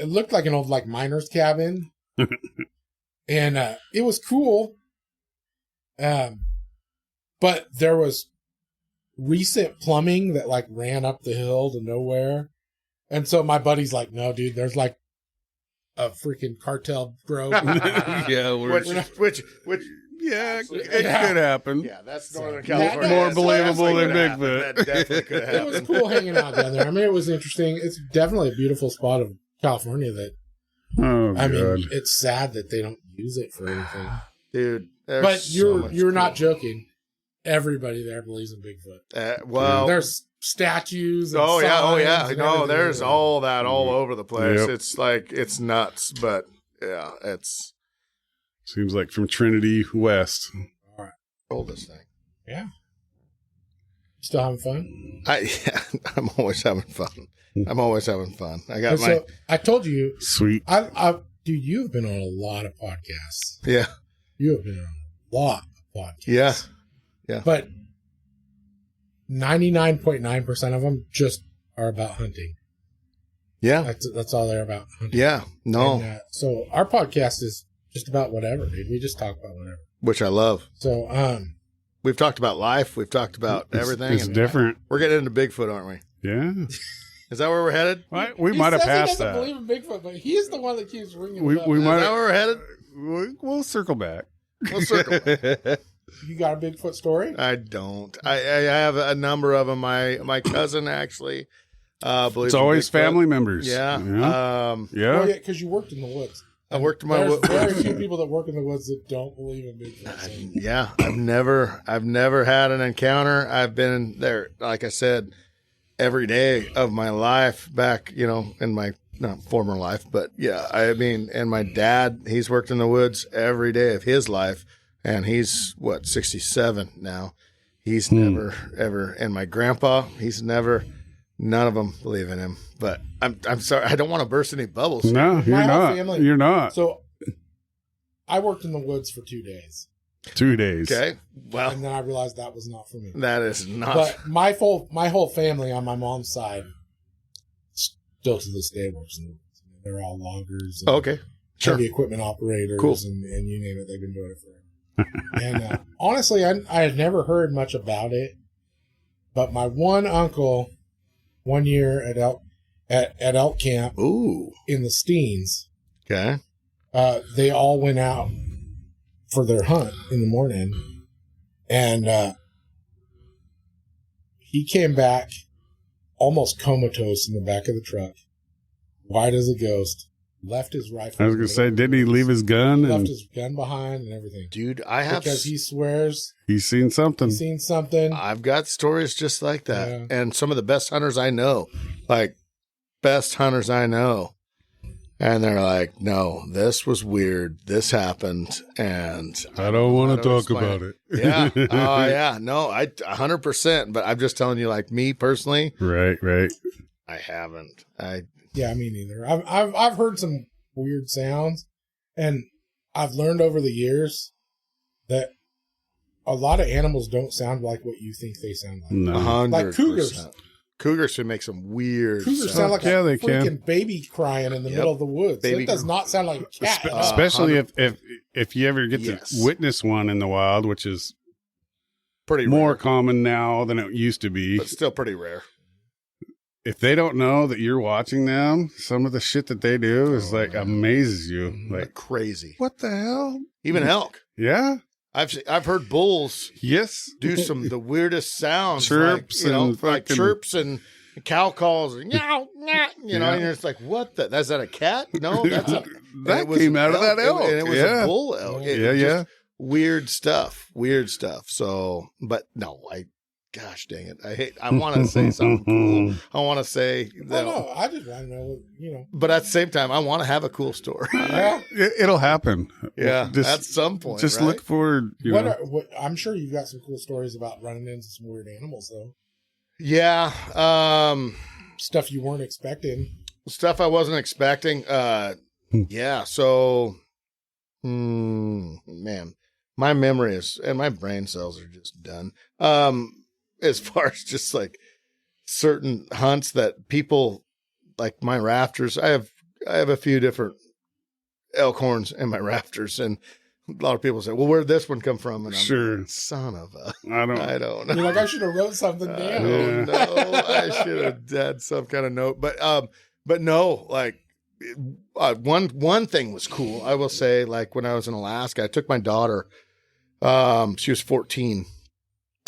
looked like an old like miner's cabin. And it was cool. But there was recent plumbing that like ran up the hill to nowhere. And so my buddy's like, no, dude, there's like a freaking cartel grove. Yeah, which yeah, it could happen. Yeah, that's Northern California. More believable than Bigfoot. That definitely could happen. It was cool hanging out down there. I mean, it was interesting. It's definitely a beautiful spot of California that, I mean, it's sad that they don't use it for anything. Dude, but you're not joking. Everybody there believes in Bigfoot. Well, there's statues. And oh yeah. and No, there's all that all over the place. Yep. It's like it's nuts, but yeah, it's seems like from Trinity West. All right, oldest thing. Yeah. Still having fun? I'm always having fun. I got I told you. Sweet. Dude, you've been on a lot of podcasts. Yeah. You have been on a lot of podcasts. Yeah. Yeah. But 99.9% of them just are about hunting. Yeah. That's all they're about. Hunting. Yeah. No. And, so our podcast is just about whatever, dude. We just talk about whatever. Which I love. So, we've talked about life. We've talked about everything. It's different. We're getting into Bigfoot, aren't we? Yeah. Is that where we're headed? We might have passed he that. doesn't believe in Bigfoot, but he's the one that keeps ringing We it up. might Is that where we're headed? We'll circle back. We'll circle. You got a Bigfoot story? I don't. I have a number of them. My cousin actually believes It's always in Bigfoot. family members. Yeah. Yeah. Yeah, because you worked in the woods. I worked in my There's woods. very few people that work in the woods that don't believe in Bigfoot. So. Yeah, I've never had an encounter. I've been there, like I said, every day of my life back, in my not former life, but yeah, I mean, and my dad, he's worked in the woods every day of his life, and he's 67 now. He's never ever, and my grandpa, none of them believe in him. But I'm sorry, I don't want to burst any bubbles. No, you're My whole not. family- You're not. So I worked in the woods for 2 days. 2 days. Okay, well, And then I realized that was not for me. that is not. But my whole family on my mom's side still to this day works in the woods. They're all loggers. And Okay, sure. heavy equipment operators. Cool. And you name it, they've been doing it forever. And honestly, I had never heard much about it. But my one uncle, one year at elk camp Ooh. in the Steens. Okay. They all went out for their hunt in the morning, and he came back almost comatose in the back of the truck, white as a ghost. Left his rifle. I was going to say, didn't he leave his gun? Left his gun behind and everything. Dude, I have... Because he swears He's seen something. he's seen something. I've got stories just like that. Yeah. And some of the best hunters I know, like best hunters I know. And they're like, no, this was weird. This happened. And I don't want to talk explain about it. Yeah. Oh, yeah. No, 100%. But I'm just telling you, like me personally, Right. I haven't. Yeah, me neither. I've heard some weird sounds, and I've learned over the years that a lot of animals don't sound like what you think they sound like. No. 100%. Like cougars. Cougars can make some weird Cougars sounds. sound like Yeah, a they freaking can. baby crying in the Yep. middle of the woods. Baby- It does not sound like a cat. Especially if you ever get Yes. to witness one in the wild, which is Pretty more rare, common now than it used to be. but still pretty rare. If they don't know that you're watching them, some of the shit that they do is like amazes you. Like, Crazy. what the hell? Even elk. Yeah. I've heard bulls Yes. do the weirdest sounds, Chirps like, and like fucking- chirps and cow calls and meow, meow, and you're just like, what the? Is that a cat? No, that's a That it was came out of that elk. and it was Yeah. a bull elk. Yeah. Weird stuff. So, but no, gosh dang it, I want to say something cool. I want to say that, No, I just want to know, but at the same time, I want to have a cool story. Yeah. It'll happen. Yeah, Just, at some point. just right? look forward. What I'm sure you've got some cool stories about running into some weird animals, though. Yeah. Stuff you weren't expecting. Stuff I wasn't expecting. Yeah. So, man, my memory is, and my brain cells are just done. As far as just like certain hunts that people, like my rafters, I have a few different elk horns in my rafters, and a lot of people say, well, where'd this one come from? And I'm Sure. like, son of a, I don't. I don't know. You're like, I should have wrote something down. Yeah. No, I should have had some kind of note, but no, like one thing was cool. I will say, like when I was in Alaska, I took my daughter. She was 14,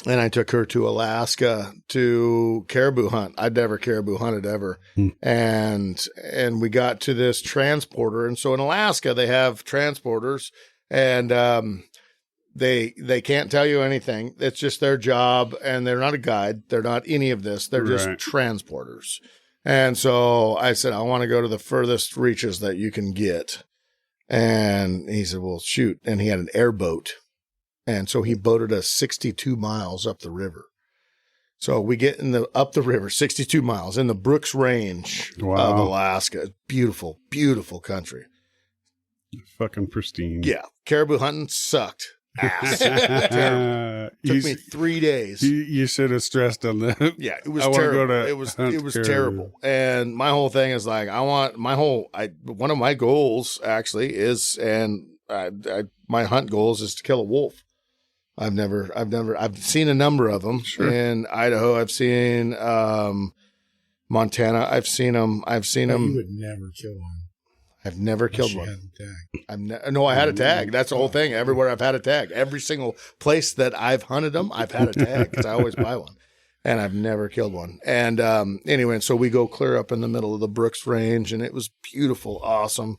and I took her to Alaska to caribou hunt. I'd never caribou hunted ever, and we got to this transporter, and so in Alaska they have transporters, and they can't tell you anything. It's just their job, and they're not a guide. They're not any of this. They're just Right. transporters. And so I said, I want to go to the furthest reaches that you can get. And he said, well, shoot. And he had an airboat. And so he boated us 62 miles up the river. So we get up the river, 62 miles in the Brooks Range of Wow. Alaska. Beautiful, beautiful country. Fucking pristine. Yeah. Caribou hunting sucked. Ass. Terrible. Took me 3 days. You should have stressed on that. Yeah, it was I wanna terrible. go to It was caribou. terrible. And my whole thing is like, one of my goals actually is, and my hunt goals is to kill a wolf. I've seen a number of them. Sure. In Idaho. I've seen Montana. I've seen them. You would never kill one. I've never killed unless one. you had the tag. No, I had a tag. That's the whole thing. Everywhere I've had a tag. Every single place that I've hunted them, I've had a tag because I always buy one. And I've never killed one. And anyway, so we go clear up in the middle of the Brooks Range, and it was beautiful, awesome.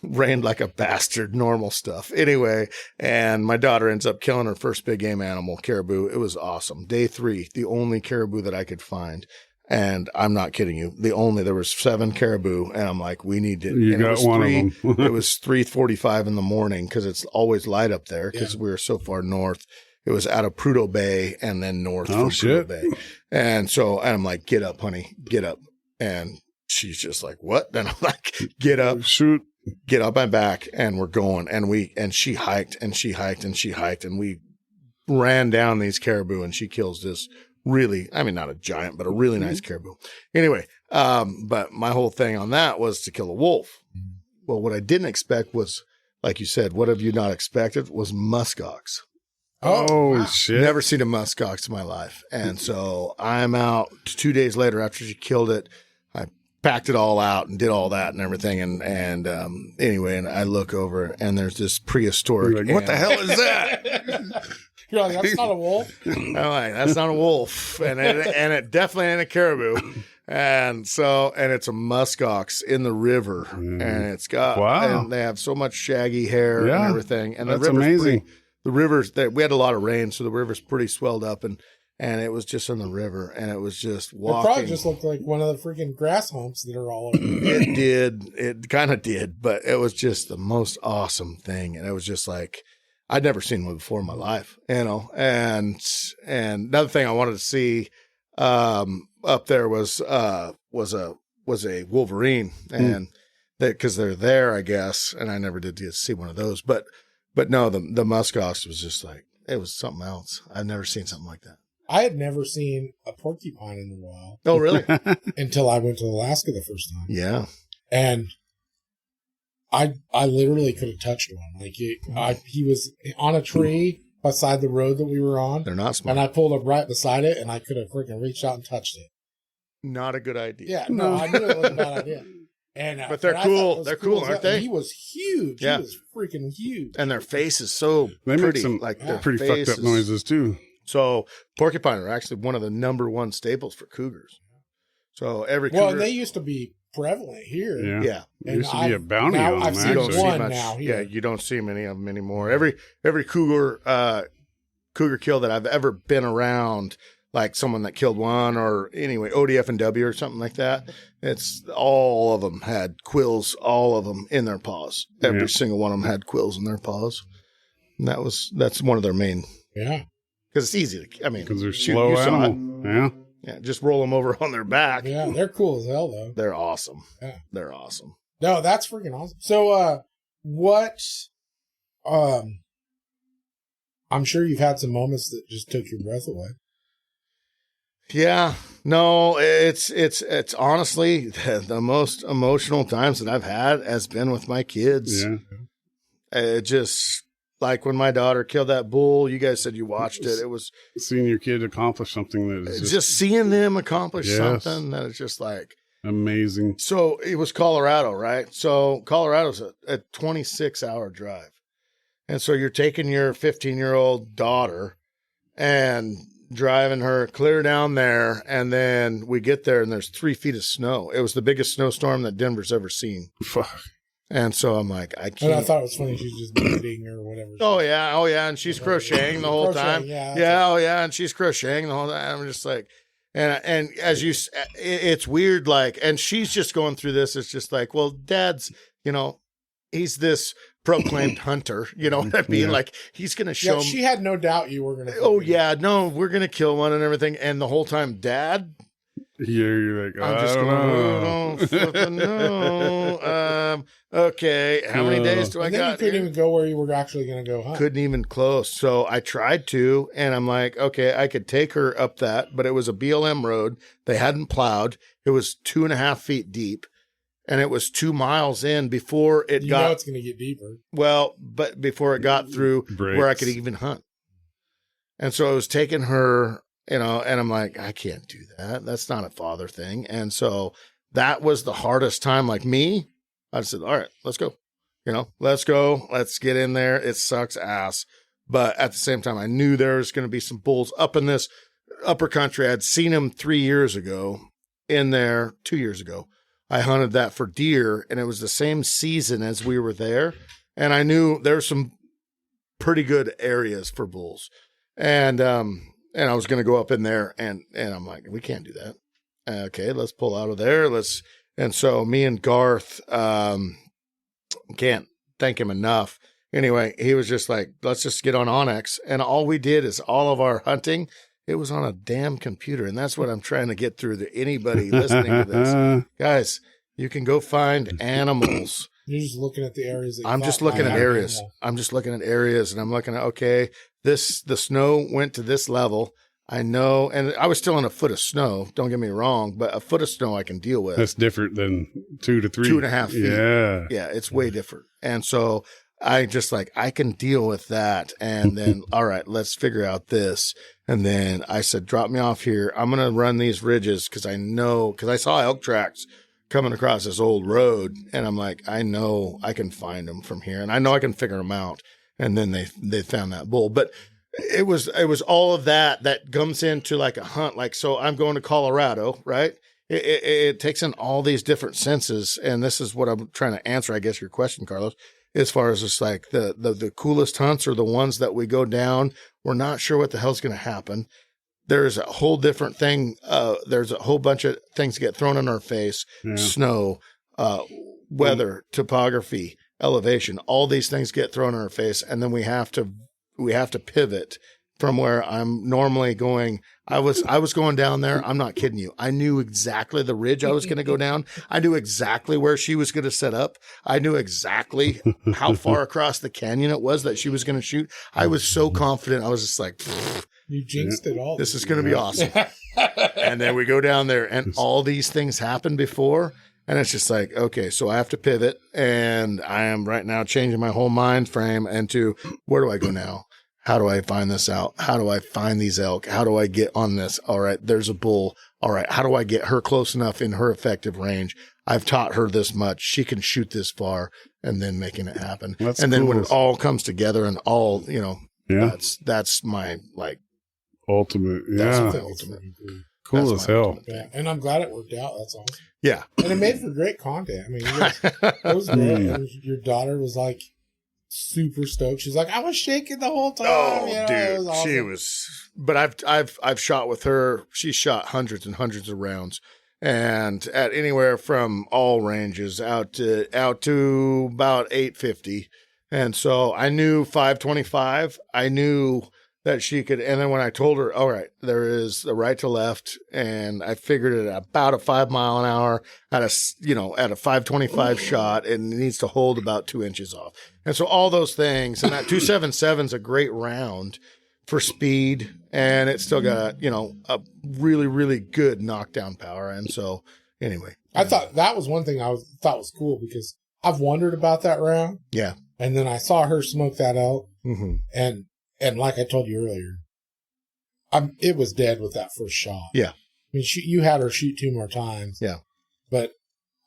Rained like a bastard, normal stuff. Anyway, and my daughter ends up killing her first big game animal, caribou. It was awesome. Day 3, the only caribou that I could find. And I'm not kidding you. There was 7 caribou, and I'm like, we need to. You and got it was one of them. It was 3:45 in the morning because it's always light up there because we were so far north. It was out of Prudhoe Bay and then north from shit. Prudhoe Bay. And I'm like, get up, honey, get up. And she's just like, what? Then I'm like, get up, Shoot. get up my back, and we're going. And she hiked and she hiked and she hiked, and we ran down these caribou, and she kills this really, I mean, not a giant, but a really nice caribou. Anyway, but my whole thing on that was to kill a wolf. Well, what I didn't expect was, like you said, what have you not expected was muskox. Oh, wow. shit. Never seen a muskox in my life. And so I'm out 2 days later after she killed it. I packed it all out and did all that and everything. And anyway, and I look over and there's this prehistoric. Like, what the hell is that? You're like, that's not a wolf. I'm like, that's not a wolf, and it definitely ain't a caribou. And it's a muskox in the river, and it's got, and they have so much shaggy hair and everything. And that's amazing. The river's we had a lot of rain, so the river's pretty swelled up, and it was just in the river, and it was just walking. It probably just looked like one of the freaking grass humps that are all over. It kind of did, but it was just the most awesome thing, and it was just like, I'd never seen one before in my life, and another thing I wanted to see up there was a wolverine, and because they're there, I guess, and I never did get to see one of those, but no, the muskox was just like, it was something else. I've never seen something like that. I had never seen a porcupine in the wild. Oh, really? Until I went to Alaska the first time. Yeah, and I literally could have touched one. Like he was on a tree beside the road that we were on. They're not smart. And I pulled up right beside it, and I could have freaking reached out and touched it. Not a good idea. Yeah, no, I knew it was a bad idea. And but they're cool. They're cool, aren't they? He was huge. Yeah. He was freaking huge. And their face is so they pretty. Make some like pretty fucked up noises too. So porcupine are actually one of the number one staples for cougars. So every cougar. Well, they used to be prevalent here. Yeah. There used to be a bounty on them. I've seen one now here. Yeah, you don't see many of them anymore. Every cougar kill that I've ever been around, like someone that killed one, or anyway, ODF and W or something like that, it's all of them had quills, all of them in their paws. Every single one of them had quills in their paws. And that's one of their main. Yeah. Because it's easy to, because they're slow animal. Yeah, just roll them over on their back. Yeah, they're cool as hell, though. They're awesome. Yeah. They're awesome. No, that's freaking awesome. So, what, I'm sure you've had some moments that just took your breath away. Yeah, no, it's honestly the most emotional times that I've had has been with my kids. Yeah. It just, like when my daughter killed that bull, you guys said you watched it. It was seeing your kid accomplish something that is just seeing them accomplish something that is just like amazing. So it was Colorado, right? So Colorado's a 26-hour drive. And so you're taking your 15-year-old daughter and driving her clear down there. And then we get there and there's 3 feet of snow. It was the biggest snowstorm that Denver's ever seen. Fuck. And so I'm like, I can't. And I thought it was funny. She's just knitting or whatever. Oh yeah. And she's crocheting the whole time. Yeah. And she's crocheting the whole time. I'm just like, and as you, it's weird. Like, and she's just going through this. It's just like, well, Dad's, he's this proclaimed hunter. You know what I mean? Yeah. Like, he's going to show. Yeah, she had no doubt you were going to. Oh yeah, no, we're going to kill one and everything. And the whole time, Dad. Yeah, you're like, I'm just going, no. Okay, how many days do I got? You couldn't even go where you were actually going to go hunt. Couldn't even close. So I tried to, and I'm like, okay, I could take her up that, but it was a BLM road. They hadn't plowed. It was 2.5 feet deep, and it was 2 miles in before it got. You know it's going to get deeper. Well, but before it got through where I could even hunt. And so I was taking her, and I'm like, I can't do that. That's not a father thing. And so that was the hardest time. Like me, I said, all right, let's go. Let's go. Let's get in there. It sucks ass. But at the same time, I knew there was going to be some bulls up in this upper country. I'd seen them 3 years ago in there, 2 years ago. I hunted that for deer, and it was the same season as we were there. And I knew there's some pretty good areas for bulls. And I was going to go up in there, and I'm like, we can't do that. Okay, let's pull out of there. And so me and Garth, can't thank him enough. Anyway, he was just like, let's just get on Onyx. And all we did is all of our hunting, it was on a damn computer. And that's what I'm trying to get through to anybody listening to this. Guys, you can go find animals. You're just looking at the areas. I'm just looking at areas. I'm just looking at areas, and I'm looking at, okay, the snow went to this level. I know, and I was still in a foot of snow. Don't get me wrong, but a foot of snow I can deal with. That's different than 2 to 3. 2.5 feet. Yeah. Yeah, it's way different. And so I just like, I can deal with that. And then, all right, let's figure out this. And then I said, drop me off here. I'm going to run these ridges because I saw elk tracks coming across this old road, and I'm like, I know I can find them from here, and I know I can figure them out. And then they found that bull. But it was all of that comes into like a hunt. Like, so I'm going to Colorado, right? It takes in all these different senses. And this is what I'm trying to answer, I guess, your question, Carlos, as far as just like the coolest hunts are the ones that we go down. We're not sure what the hell's going to happen. There's a whole different thing. There's a whole bunch of things get thrown in our face, snow, weather, topography, elevation, all these things get thrown in our face. And then we have to pivot from where I'm normally going. I was going down there. I'm not kidding you. I knew exactly the ridge I was going to go down. I knew exactly where she was going to set up. I knew exactly how far across the canyon it was that she was going to shoot. I was so confident. I was just like, you jinxed it all. This is going to be awesome. And then we go down there and all these things happened before. And it's just like, okay, so I have to pivot, and I am right now changing my whole mind frame into where do I go now? How do I find this out? How do I find these elk? How do I get on this? All right, there's a bull. All right, how do I get her close enough in her effective range? I've taught her this much. She can shoot this far, and then making it happen. That's and then cool. when it all comes together and all, that's my like ultimate. That's Yeah. my ultimate. Cool That's as my hell. ultimate. Yeah, and I'm glad it worked out. That's awesome. Yeah. And it made for great content. I mean, it was great. Your daughter was like super stoked. She's like, I was shaking the whole time. Oh, It dude, was awesome. she was. But I've shot with her. She's shot hundreds and hundreds of rounds, and at anywhere from all ranges out to about 850. And so I knew 525. I knew that she could. And then when I told her, all right, there is the right to left, and I figured it at about a 5 mile an hour at a 525 shot, and it needs to hold about 2 inches off. And so all those things, and that 277 is a great round for speed, and it's still got, a really, really good knockdown power. And so anyway, I thought that was one thing I thought was cool because I've wondered about that round. yeah. And then I saw her smoke that out. Mm-hmm. And like I told you earlier, it was dead with that first shot. Yeah. I mean, you had her shoot 2 more times. Yeah. But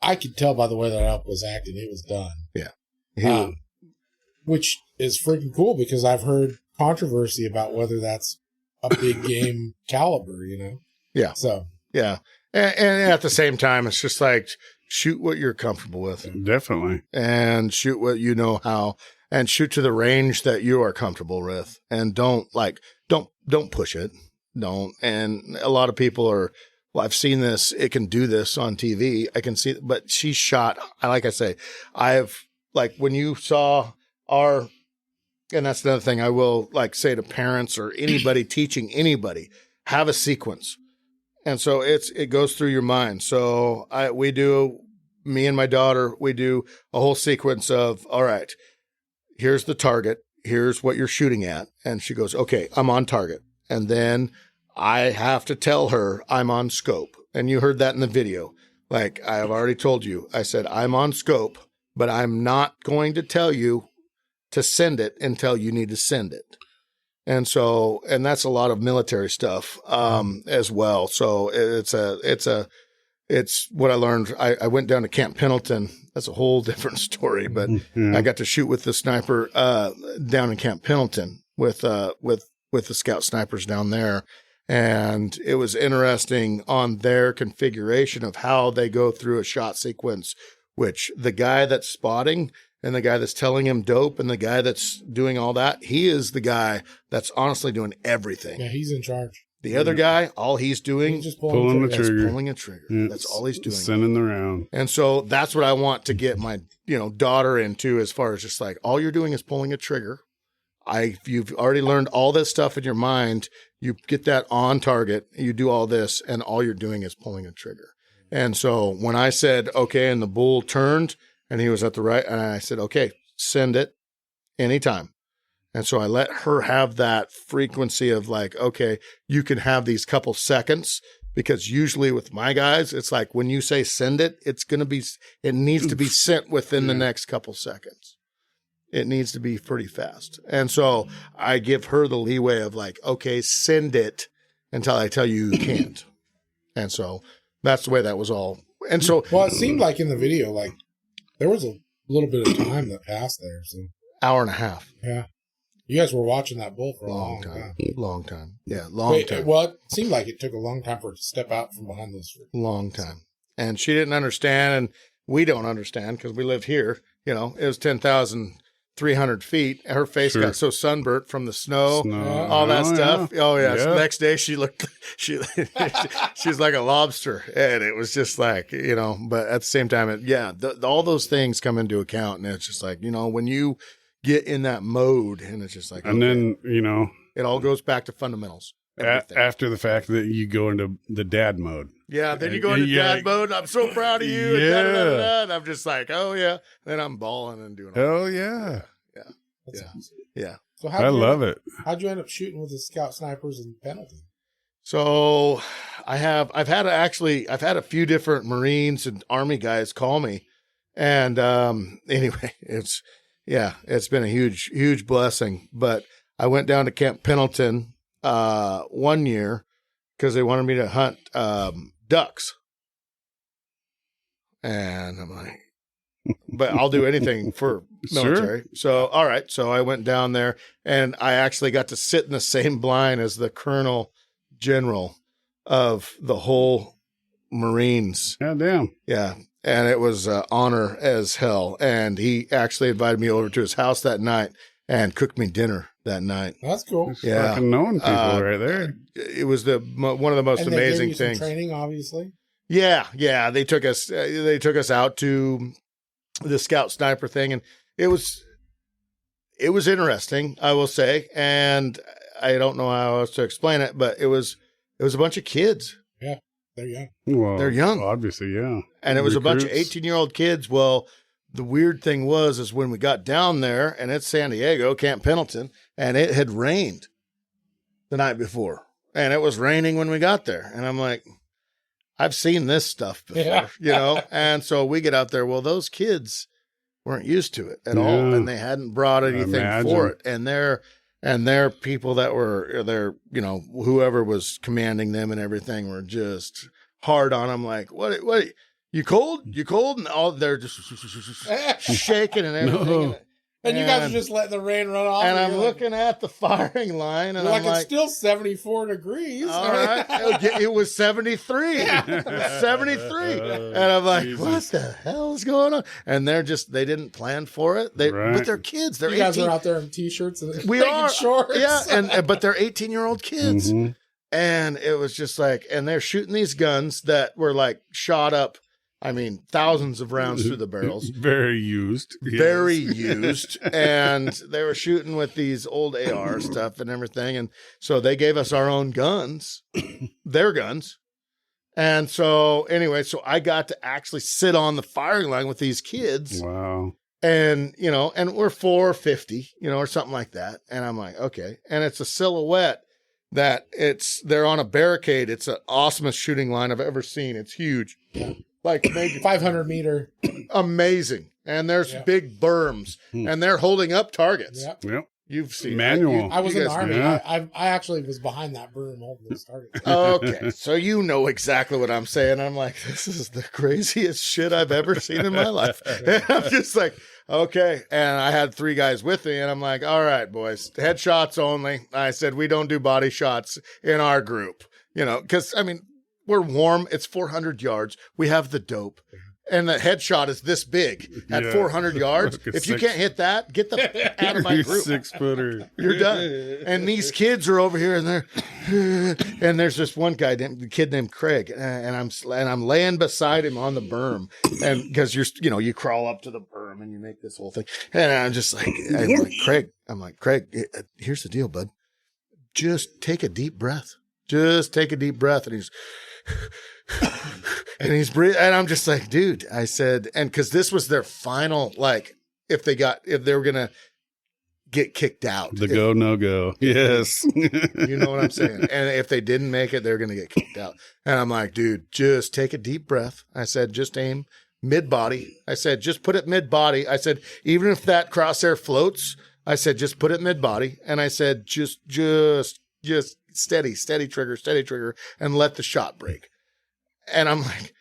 I could tell by the way that elk was acting, it was done. Yeah. Which is freaking cool because I've heard controversy about whether that's a big game caliber, Yeah. So. Yeah. And at the same time, it's just like, shoot what you're comfortable with. Definitely. And shoot what you know how, and shoot to the range that you are comfortable with. And don't push it. Don't. And a lot of people are, well, I've seen this. It can do this on TV. I can see, but she shot, like I say, when you saw and that's another thing I will say to parents or anybody teaching anybody, have a sequence. And so it goes through your mind. So me and my daughter, we do a whole sequence of, all right, here's the target. Here's what you're shooting at. And she goes, okay, I'm on target. And then I have to tell her I'm on scope. And you heard that in the video. Like I have already told you, I said, I'm on scope, but I'm not going to tell you to send it until you need to send it. And so, and that's a lot of military stuff, as well. So it's what I learned. I went down to Camp Pendleton. That's a whole different story, but I got to shoot with the sniper, down in Camp Pendleton with the scout snipers down there. And it was interesting on their configuration of how they go through a shot sequence, which the guy that's spotting and the guy that's telling him dope and the guy that's doing all that, he is the guy that's honestly doing everything. Yeah, he's in charge. The other guy, all he's doing He's just Pulling the trigger. is pulling a trigger. Yeah, That's all he's doing. Sending the round. And so that's what I want to get my, daughter into, as far as just like, all you're doing is pulling a trigger. You've already learned all this stuff in your mind. You get that on target. You do all this, and all you're doing is pulling a trigger. And so when I said, okay, and the bull turned and he was at the right, and I said, okay, send it anytime. And so I let her have that frequency of like, okay, you can have these couple seconds, because usually with my guys, it's like when you say send it, it needs to be sent within the next couple seconds. It needs to be pretty fast. And so I give her the leeway of like, okay, send it until I tell you you can't. And so that's the way that was all. And so, Well, it seemed like in the video, like there was a little bit of time that passed there. So hour and a half. yeah, you guys were watching that bull for a long time. Long time. Yeah, long time. Well, it seemed like it took a long time for it to step out from behind those. Long time. And she didn't understand, and we don't understand because we lived here. You know, it was 10,300 feet. Her face got so sunburnt from the snow, all that stuff. Yeah. Oh, yeah. So the next day she looked, she's like a lobster. And it was just like, you know, but at the same time, all those things come into account. And it's just like, you know, when you get in that mode and it's just like, and then, you know, it all goes back to fundamentals. After the fact that you go into the dad mode. Yeah, then you go into dad mode. I'm so proud of you. Yeah. And I'm just like, oh, yeah. Then I'm bawling and doing all Hell yeah. Yeah. So I love it. How'd you end up shooting with the scout snipers in Pendleton? So I've had a few different Marines and Army guys call me. And anyway, it's been a huge blessing. But I went down to Camp Pendleton 1 year because they wanted me to hunt ducks. And I'm like, but I'll do anything for military. Sure. So, all right. So I went down there and I actually got to sit in the same blind as the Colonel General of the whole Marines. God damn. Yeah. And it was honor as hell. And he actually invited me over to his house that night and cooked me dinner that night. That's cool. Just fucking knowing people right there. It was one of the most amazing things. Training, obviously. Yeah. They took us out to the scout sniper thing, and it was interesting, I will say. And I don't know how else to explain it, but it was a bunch of kids. Yeah, they're young. Well, they're young, obviously, yeah. And it was a bunch of 18-year-old kids. Well, the weird thing was when we got down there, and it's San Diego, Camp Pendleton, and it had rained the night before, and it was raining when we got there, and I'm like, I've seen this stuff before, you know? And so we get out there. Well, those kids weren't used to it at all. And they hadn't brought anything for it. And they're people that were there, you know, whoever was commanding them and everything were just hard on them. Like, what, you cold? You cold? And all they're just shaking and everything. No. And you guys are just letting the rain run off. And I'm looking at the firing line, and I'm like, it's still 74 degrees. All right. It was 73. It was 73. And I'm like, Jesus. What the hell is going on? And they didn't plan for it. But they're kids. They're 18. Guys are out there in t-shirts and we are shorts. Yeah. But they're 18-year-old kids. Mm-hmm. And it was just like, and they're shooting these guns that were like shot up. I mean, thousands of rounds through the barrels. Very used. Very used. And they were shooting with these old AR stuff and everything. And so they gave us our own guns, their guns. And so anyway, so I got to actually sit on the firing line with these kids. Wow. And, you know, and we're 450, you know, or something like that. And I'm like, okay. And it's a silhouette they're on a barricade. It's the awesomest shooting line I've ever seen. It's huge. Like maybe 500 meter. Amazing. And there's big berms and they're holding up targets. Yep. You've seen manual. I was in the Army. Yeah. I actually was behind that berm holding those targets. Okay. So you know exactly what I'm saying. I'm like, this is the craziest shit I've ever seen in my life. And I'm just like, okay. And I had 3 guys with me and I'm like, all right, boys, headshots only. I said, we don't do body shots in our group, you know, because I mean, we're warm. It's 400 yards. We have the dope. And the headshot is this big at 400 yards. If you can't hit that, get the out of my group. 6-footer. You're done. And these kids are over here and there's this one guy, the kid named Craig, and I'm laying beside him on the berm. And because you crawl up to the berm and you make this whole thing. And I'm just like, Craig, here's the deal, bud. Just take a deep breath. And he's breathing, and I'm just like, dude, I said, and because this was their final, like, if they were gonna get kicked out, go no go, yes, you know what I'm saying. And if they didn't make it, they're gonna get kicked out. And I'm like, dude, just take a deep breath. I said, just aim mid body. I said, just put it mid body. I said, even if that crosshair floats, I said, just put it mid body. And I said, just steady trigger, and let the shot break. And I'm like,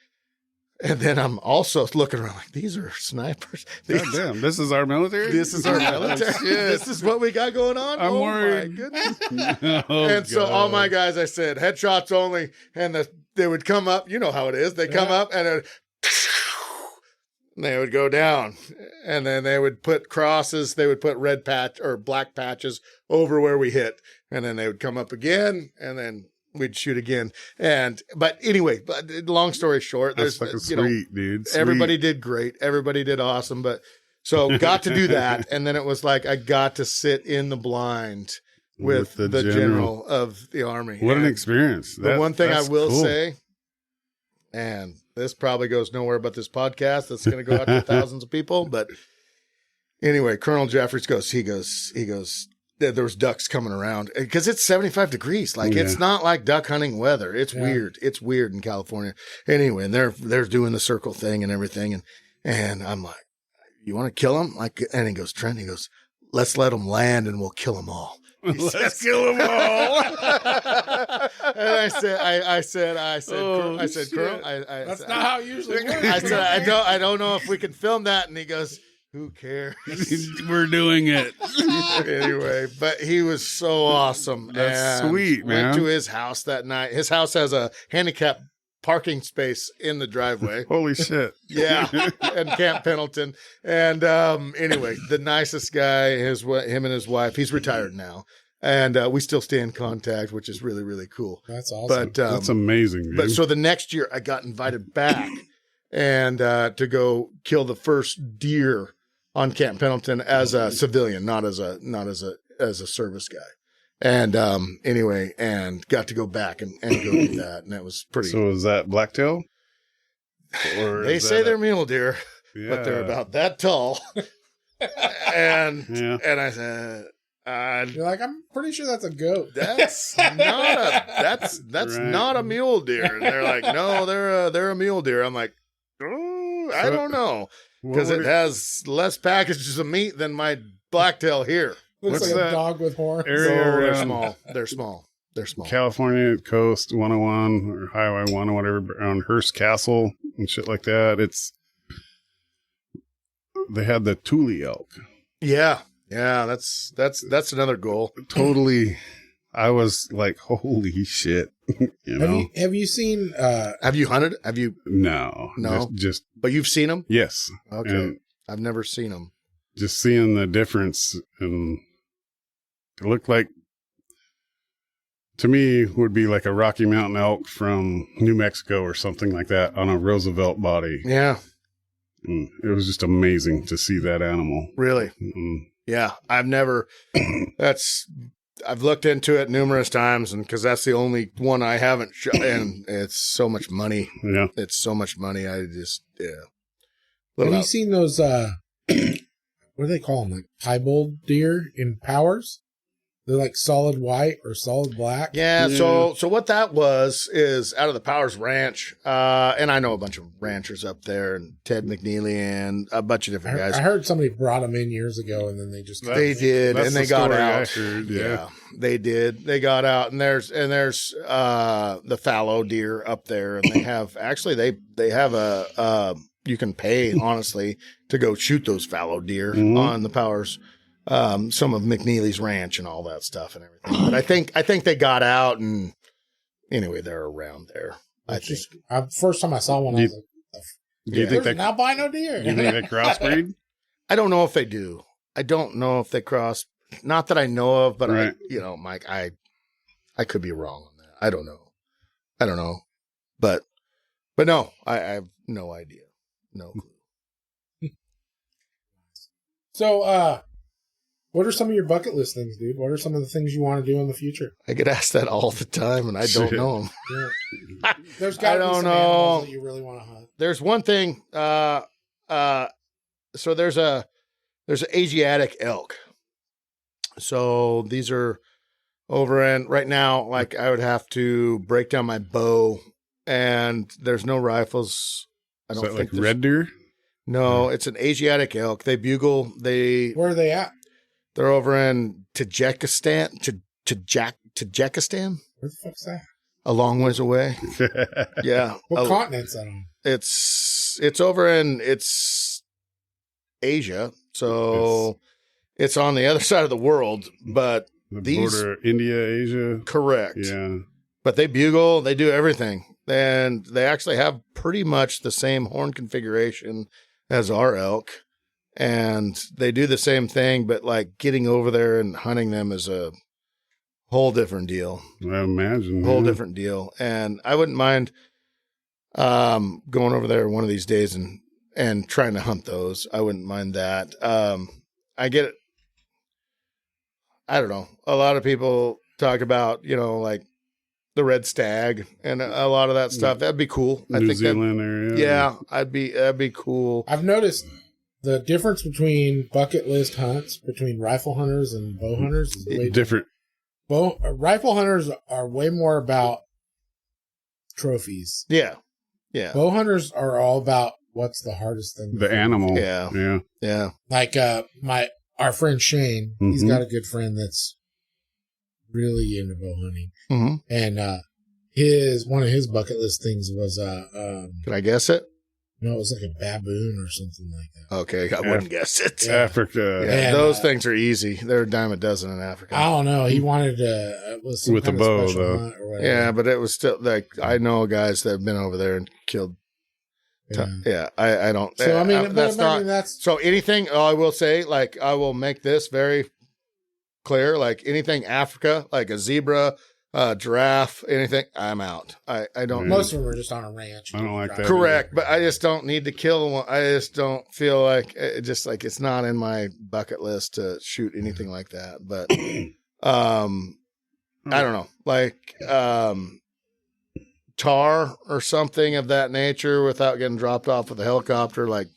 And then I'm also looking around like, these are snipers. God damn, this is our military? This is our military. This is what we got going on? I'm My worried. goodness. Oh, And so God. all my guys, I said, headshots only. And they would come up. You know how it is. They come up and they would go down. And then they would put crosses. They would put red patch or black patches over where we hit. And then they would come up again. And then we'd shoot again. But anyway, long story short, That's there's, fucking sweet, dude. Sweet. everybody did great. Everybody did awesome. But so got to do that. And then it was like, I got to sit in the blind with the general of the Army. What an And experience. the one thing I that's will cool. say, and this probably goes nowhere but this podcast that's going to go out to thousands of people. But anyway, Colonel Jeffries he goes, there was ducks coming around because it's 75 degrees. Like it's not like duck hunting weather. It's weird. It's weird in California. Anyway, and they're doing the circle thing and everything. And I'm like, you want to kill them? Like, and he goes, Trent, let's let them land and we'll kill them all. Let's kill them all. And I said, Oh, Colonel, That's not how it usually works. I said, I don't know if we can film that. And he goes, who cares? We're doing it. Anyway, but he was so awesome. That's And sweet, man. Went to his house that night. His house has a handicap parking space in the driveway. Holy shit. Yeah, and Camp Pendleton. And anyway, the nicest guy, him and his wife. He's retired now, and we still stay in contact, which is really, really cool. That's awesome. But That's amazing, dude. but so the next year, I got invited back and to go kill the first deer on Camp Pendleton as a civilian, not as a service guy. And anyway, and got to go back and go do that, and that was pretty. So is that blacktail? Or They is say that they're mule deer, but they're about that tall. and I said, You're like, I'm pretty sure that's a goat. that's Right. not a mule deer. And they're like, no, they're a mule deer. I'm like, oh, I don't know, because it has less packages of meat than my blacktail here. Looks What's like a that dog with horns. area They're around small. They're small. They're small. California Coast 101 or Highway 1 or whatever around Hearst Castle and shit like that. They had the Thule elk. Yeah. That's another goal. Totally. I was like, holy shit. You know? Have you seen? Have you hunted? Have you? No. No? Just But you've seen them? yes. Okay. And I've never seen them. just seeing the difference, and it looked like, to me, would be like a Rocky Mountain elk from New Mexico or something like that on a Roosevelt body. Yeah. And it was just amazing to see that animal. Really? And Yeah. I've looked into it numerous times, and because that's the only one I haven't shot, and it's so much money. yeah. It's so much money. I just, yeah. Have you seen those? What do they call them? Like piebald deer in Powers? They're like solid white or solid black. Yeah, so what that was is out of the Powers Ranch, and I know a bunch of ranchers up there, and Ted McNeely and a bunch of different guys. I heard somebody brought them in years ago, and then they just They did, That's and they the got story I out. heard, Yeah, they did. They got out, and there's the fallow deer up there, and they have they have a you can pay honestly to go shoot those fallow deer on the Powers. Some of McNeely's ranch and all that stuff and everything. But I think they got out, and anyway, they're around there. First time I saw one, I was like, Do you think "There's an albino deer." do you think they crossbreed? I don't know if they do. I don't know if they cross. Not that I know of, but Right. Mike, I could be wrong on that. I don't know. But no, I have no idea. No clue. So, what are some of your bucket list things, dude? What are some of the things you want to do in the future? I get asked that all the time, and I don't know them. Yeah. There's got to be don't some know. animals that you really want to hunt. There's one thing. So there's an Asiatic elk. So these are over in right now. Like I would have to break down my bow, and there's no rifles. I Is don't that think like red deer? No, it's an Asiatic elk. They bugle. Where are they at? They're over in Tajikistan. Tajikistan. Where the fuck's that? a long ways away. Yeah. What continent's that on? It's over in Asia. So it's on the other side of the world, but The border, India, Asia. Correct. Yeah. But they bugle, they do everything. And they actually have pretty much the same horn configuration as our elk. And they do the same thing, but like getting over there and hunting them is a whole different deal. I imagine. Whole different deal. And I wouldn't mind going over there one of these days and trying to hunt those. I wouldn't mind that. I get it. I don't know. A lot of people talk about, like the red stag and a lot of that stuff. That'd be cool. New Zealand area. Yeah, that'd be cool. I've noticed the difference between bucket list hunts between rifle hunters and bow hunters is way different. Rifle hunters are way more about trophies. Yeah. Yeah. Bow hunters are all about what's the hardest thing. The animal. Yeah. Yeah. Yeah. Like our friend Shane, he's got a good friend that's really into bow hunting. Mm-hmm. And one of his bucket list things was Can I guess it? no, it was like a baboon or something like that. Okay, I wouldn't guess it. Africa. Yeah, And, those things are easy. They're a dime a dozen in Africa. I don't know. He wanted to With the bow, though. Yeah, but it was still like I know guys that have been over there and killed. Yeah. I don't. So I mean, that's so anything. I will say, like I will make this very clear. Like anything Africa, like a zebra, giraffe, anything, I'm out. I don't. Most of them are just on a ranch. I don't like that. Correct, but I just don't need to kill one. I just don't feel like it's not in my bucket list to shoot anything like that. But I don't know, like tar or something of that nature without getting dropped off with a helicopter, like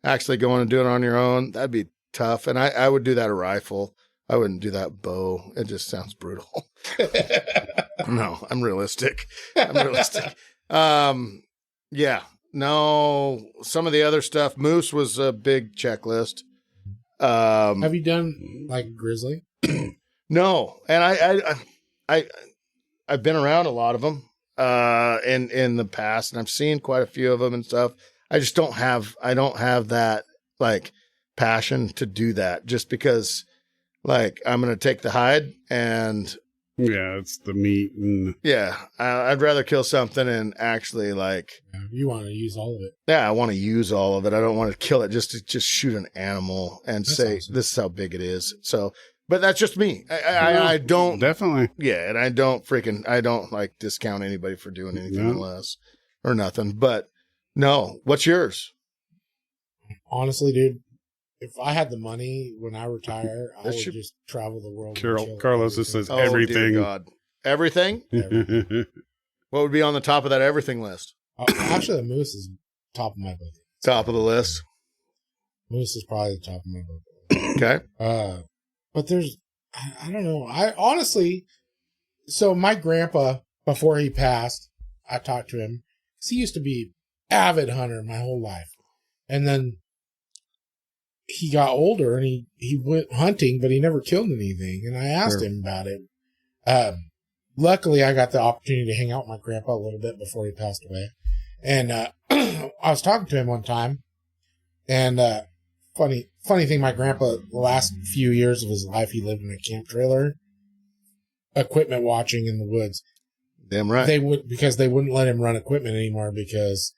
actually going and doing it on your own. That'd be tough. And I would do that a rifle. I wouldn't do that bow. It just sounds brutal. No, I'm realistic. Yeah, no, some of the other stuff, moose was a big checklist. Have you done like grizzly? No. And I've been around a lot of them, in the past, and I've seen quite a few of them and stuff. I just don't have that like passion to do that just because like I'm going to take the hide and yeah, it's the meat and I'd rather kill something and actually like You want to use all of it. I want to use all of it. I don't want to kill it just to shoot an animal and That's say awesome. this is how big it is. So, but that's just me. I don't definitely. Yeah, and I don't like discount anybody for doing anything less or nothing. But no, what's yours? Honestly, dude, if I had the money when I retire, I would just travel the world. Carlos just says Oh, everything. dear God. Everything? What would be on the top of that everything list? Actually, the moose is top of my bucket. Top of the list. Moose is probably the top of my bucket. Okay. But there's, I don't know. I honestly, so my grandpa, before he passed, I talked to him. 'Cause he used to be avid hunter my whole life. And then he got older and he went hunting, but he never killed anything. And I asked him about it. Luckily, I got the opportunity to hang out with my grandpa a little bit before he passed away. And I was talking to him one time. And funny thing, my grandpa, the last few years of his life, he lived in a camp trailer, equipment watching in the woods. Damn right. Because they wouldn't let him run equipment anymore because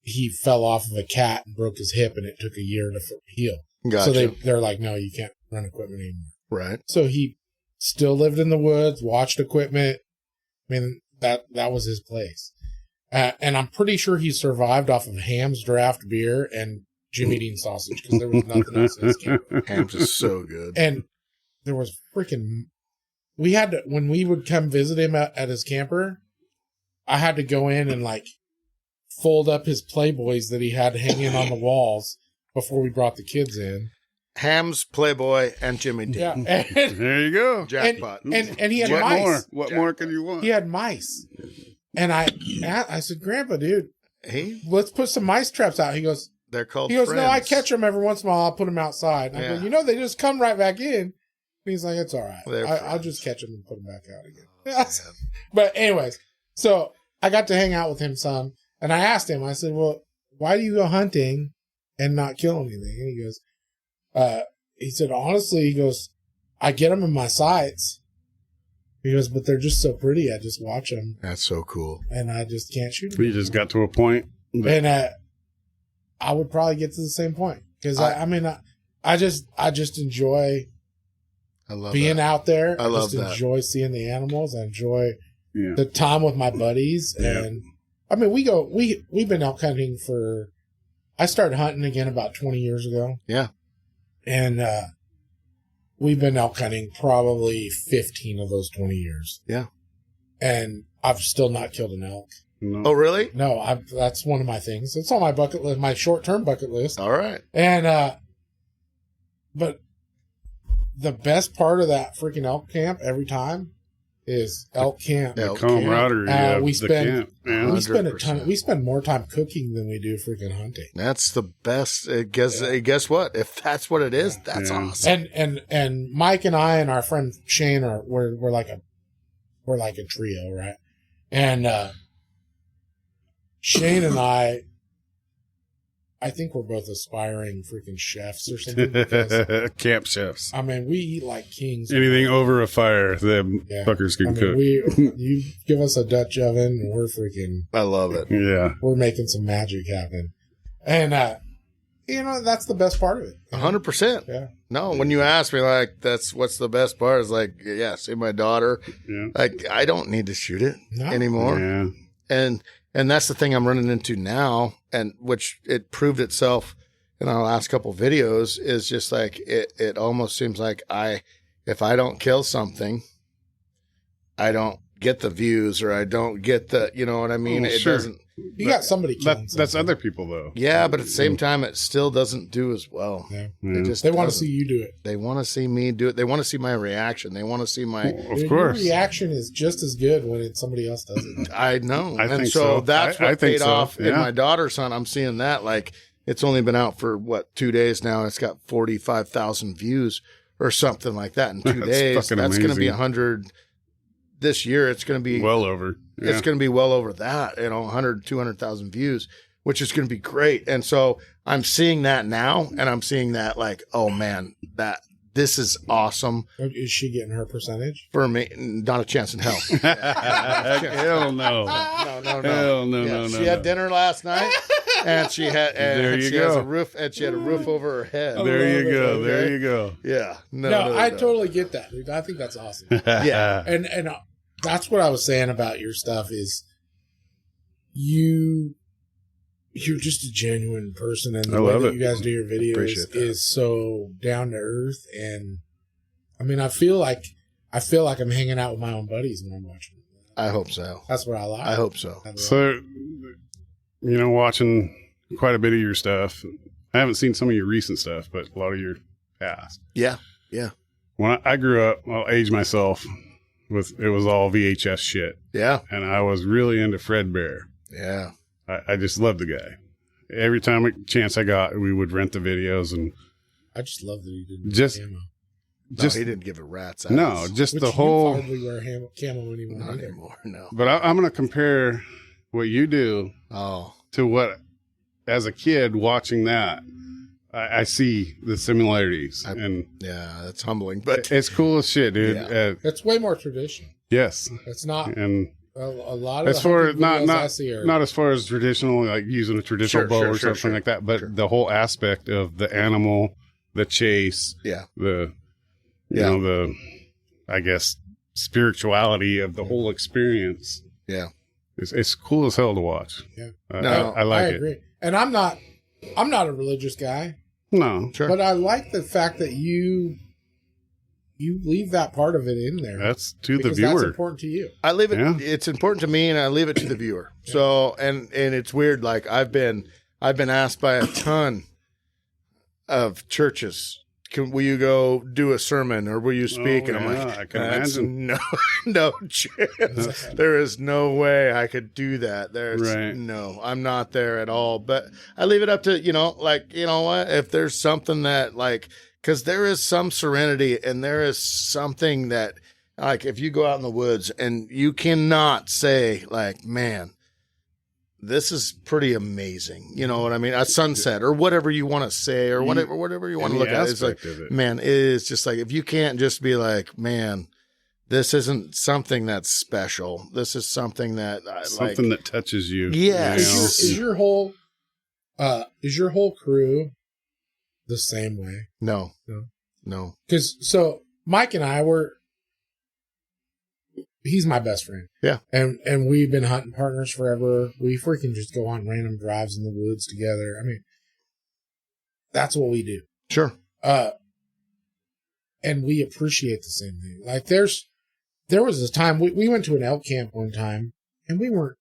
he fell off of a cat and broke his hip and it took a year to heal. Gotcha. So they're like, no, you can't run equipment anymore. Right. So he still lived in the woods, watched equipment. I mean, that was his place. And I'm pretty sure he survived off of Ham's draft beer and Jim eating sausage because there was nothing else in his camp. Ham's is so good. And there was we had to, when we would come visit him at his camper, I had to go in and like fold up his Playboys that he had hanging on the walls before we brought the kids in. Ham's, Playboy, and Jimmy D. Yeah. There you go. Jackpot. And he had What mice. more? What more can you want? He had mice. And I said, Grandpa, dude, Hey, let's put some mice traps out. He goes, they're called no, I friends. catch them every once in a while. I'll put them outside. And I go, they just come right back in. And he's like, it's all right. They're I'll friends. just catch them and put them back out again. Oh, But anyways, So I got to hang out with him some, and I asked him, I said, well, why do you go hunting and not kill anything? And he goes, he said, honestly, he goes, I get them in my sights. He goes, but they're just so pretty. I just watch them. That's so cool. And I just can't shoot them. You just got to a point. And I would probably get to the same point. Because, I just enjoy being out there. I love just that. Enjoy seeing the animals. I enjoy Yeah. the time with my buddies. Yeah. And, I mean, we've been elk hunting I started hunting again about 20 years ago. Yeah. And we've been elk hunting probably 15 of those 20 years. Yeah. And I've still not killed an elk. No. Oh, really? No, that's one of my things. It's on my bucket list, my short-term bucket list. All right. And, but the best part of that freaking elk camp every time is elk camp. Elk camaraderie of we the spend- camp. Yeah. We spend more time cooking than we do freaking hunting. That's the best. Guess what? If that's what it is, that's Yeah. awesome. And Mike and I and our friend Shane we're like a trio, right? And Shane and I think we're both aspiring freaking chefs or something. Because, Camp chefs. I mean, we eat like kings. Anything over a fire, them Yeah. fuckers can I mean, cook. you give us a Dutch oven and I love it. Yeah. we're making some magic happen. And, that's the best part of it. 100%. Yeah. No, when you ask me, like, what's the best part? It's like, yeah, see my daughter. Yeah. Like, I don't need to shoot it No. anymore. Yeah. And that's the thing I'm running into now, and which it proved itself in our last couple videos, is just like, it almost seems like if I don't kill something, I don't get the views, or I don't get the, you know what I mean? Oh, It sure. doesn't. You got somebody killing That's something. other people, though. Yeah, but at the same time, it still doesn't do as well. Yeah. It just They want to doesn't. see you do it. They want to see me do it. They want to see my reaction. They want to see my. Of Your course. reaction is just as good when somebody else does it. I know, I and think so so. that's I what think paid so, off in yeah. my daughter's hunt. I'm seeing that, like, it's only been out for 2 days now. It's got 45,000 views or something like that in 2 That's days. fucking That's going to be amazing. 100 this year. It's going to be Well over. Yeah. It's going to be well over that, 100, 200,000 views, which is going to be great. And so I'm seeing that now, and I'm seeing that like, oh man, this is awesome Is she getting her percentage? for me. Not a chance in hell. Hell no. No. Hell no, Yeah, no, no. she had dinner last night, and she had There you she go. has a roof, and she had a roof over her head. There you go. Okay. There you go. Yeah, No, I totally get that, dude. I think that's awesome. Yeah. and that's what I was saying about your stuff is you're just a genuine person, and the I way love that it. you guys do your videos Appreciate that. is so down to earth. And I mean, I feel like I'm hanging out with my own buddies when I'm watching. I hope so. That's what I like. I hope so. So, watching quite a bit of your stuff. I haven't seen some of your recent stuff, but a lot of your past. Yeah. When I grew up, I'll age myself, it was all VHS shit. Yeah. And I was really into Fred Bear. Yeah. I just loved the guy. Every time a chance I got, we would rent the videos and I just love that you didn't Just- wear camo. No, just he didn't give a rat's ass. no, just Which the you whole. hardly wear camo anymore. Not either. anymore. No. But I'm going to compare what you do Oh. to what, as a kid watching that, I see the similarities, and Yeah, that's humbling, but it's cool as shit, dude. Yeah. It's way more tradition. Yes, It's not and a lot of as the far as hunting videos I not see are not as far as traditional, like using a traditional Sure, bow sure, or sure, something sure. like that, but Sure. the whole aspect of the animal, the chase, yeah. the Yeah. the I guess spirituality of the whole experience. Yeah. It's cool as hell to watch. Yeah. No, I like I it. agree. And I'm not a religious guy, No, Sure. but I like the fact that you leave that part of it in there. that's to the because that's viewer. important to you. I leave it. Yeah. It's important to me, and I leave it to the viewer. So, and it's weird. Like I've been asked by a ton of churches, will you go do a sermon or will you speak? Oh, and I'm yeah, like, I can that's imagine. no chance. There is no way I could do that. There's Right. no, I'm not there at all. But I leave it up to, like, you know what? If there's something that, like, because there is some serenity and there is something that, Like if you go out in the woods and you cannot say like, man, this is pretty amazing. You know what I mean? A sunset or whatever you want to say or whatever you want to look at. It's like, man, it is just like, if you can't just be like, man, this isn't something that's special. This is something that that touches you. Yeah. Is your whole crew the same way? No. Because Mike and I he's my best friend. Yeah. And we've been hunting partners forever. We freaking just go on random drives in the woods together. I mean, that's what we do. Sure. And we appreciate the same thing. Like there was a time we went to an elk camp one time and we weren't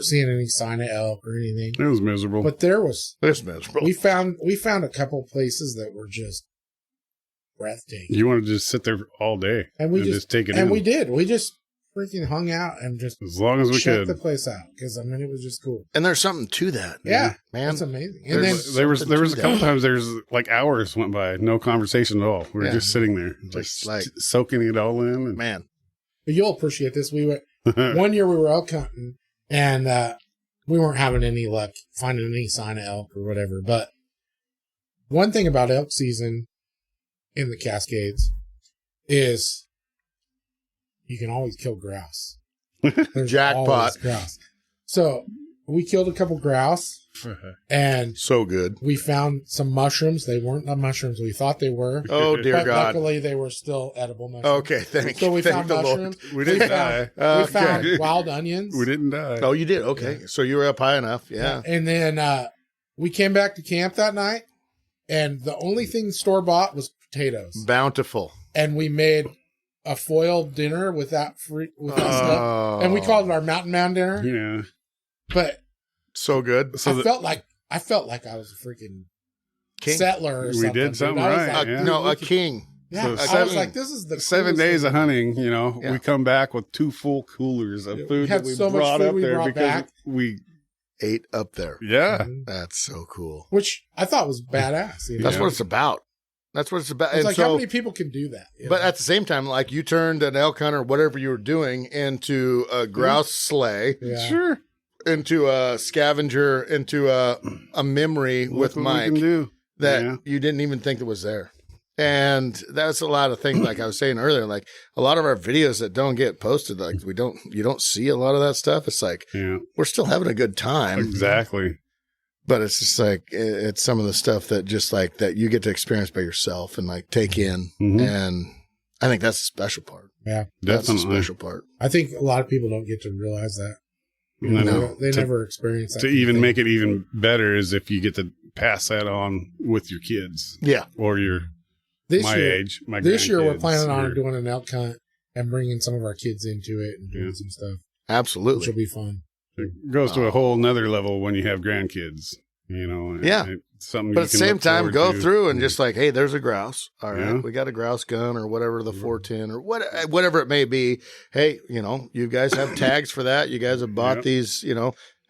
seeing any sign of elk or anything. It was miserable. But it was miserable. We found a couple places that were just breathtaking. You want to just sit there all day and just take it in. And we did. We just freaking hung out and just as long as we checked could the place out because I mean it was just cool. And there's something to that. Yeah, man, that's amazing. And then there was a couple times there's like hours went by, no conversation at all. We were just sitting there, just like soaking it all in. And man, but you'll appreciate this. We went one year. We were elk hunting and we weren't having any luck finding any sign of elk or whatever. But one thing about elk season in the Cascades is you can always kill grouse. There's jackpot grouse. So we killed a couple grouse and so good. We found some mushrooms. They weren't the mushrooms we thought they were. Oh dear but God. Luckily they were still edible mushrooms. Okay, thank So we thank found the mushrooms. Lord. We didn't die. We found wild onions. We didn't die. Oh, you did? Okay. Yeah. So you were up high enough. Yeah. And then we came back to camp that night and the only thing store bought was potatoes. Bountiful. And we made a foil dinner with that stuff. And we called it our Mountain Man dinner. Yeah. But so good. So I felt like I was a freaking king. Settler or something. We did something right. A king. Yeah. So I was like, this is the 7 days of hunting, we come back with 2 full coolers of food that we brought up there because we ate up there. Yeah. Mm-hmm. That's so cool. Which I thought was badass. That's what it's about. That's what it's about. It's like, how many people can do that? But at the same time, like you turned an elk hunter, whatever you were doing, into a grouse sleigh. Yeah. Sure. Into a scavenger, into a memory with Mike that you didn't even think that was there. And that's a lot of things, like I was saying earlier, like a lot of our videos that don't get posted, like you don't see a lot of that stuff. It's like, we're still having a good time. Exactly. But it's just like, it's some of the stuff that just like that you get to experience by yourself and like take in. Mm-hmm. And I think that's the special part. Yeah, that's the special part. I think a lot of people don't get to realize that. They never experience that. To even make it even better is if you get to pass that on with your kids. Yeah. Or your age. This year we're planning on doing an elk hunt and bringing some of our kids into it and doing some stuff. Absolutely. Which will be fun. It goes to a whole nother level when you have grandkids, Yeah. Something but at the same time, go through and just like, hey, there's a grouse. All right. We got a grouse gun or whatever, the 410 or whatever it may be. Hey, you guys have tags for that. You guys have bought these,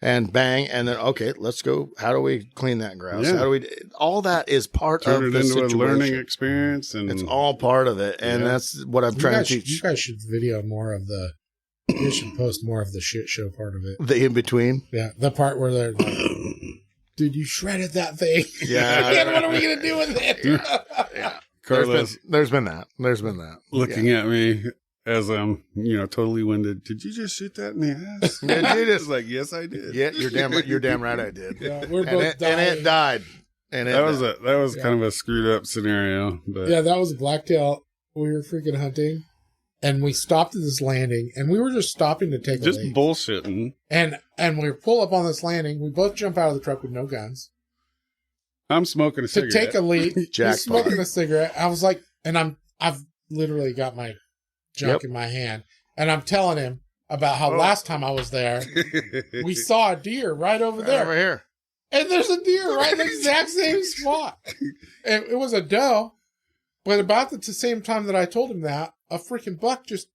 and bang. And then, okay, let's go. How do we clean that grouse? Yeah. How do we, all that is part of the situation. A learning experience. And it's all part of it. And that's what I'm trying to teach. You guys should video more of you should post more of the shit show part of it. The in-between? Yeah. The part where they're like, dude, you shredded that thing. Yeah. What are we going to do with it? Yeah. Carlos, there's been that. Looking at me as I'm, totally winded. Did you just shoot that in the ass? Did you just like, yes, I did. Yeah, you're damn right I did. Yeah, we're both dying. And it died. And that was kind of a screwed up scenario. But yeah, that was a blacktail. We were freaking hunting. And we stopped at this landing, and we were just stopping to take a leak. Just bullshitting. And we pull up on this landing. We both jump out of the truck with no guns. I'm smoking a cigarette. To take a leak. He's smoking a cigarette. I was like, and I've literally got my junk in my hand. And I'm telling him about how last time I was there, we saw a deer right over there. Over here. And there's a deer right in the exact same spot. And it was a doe. But about the same time that I told him that, a freaking buck just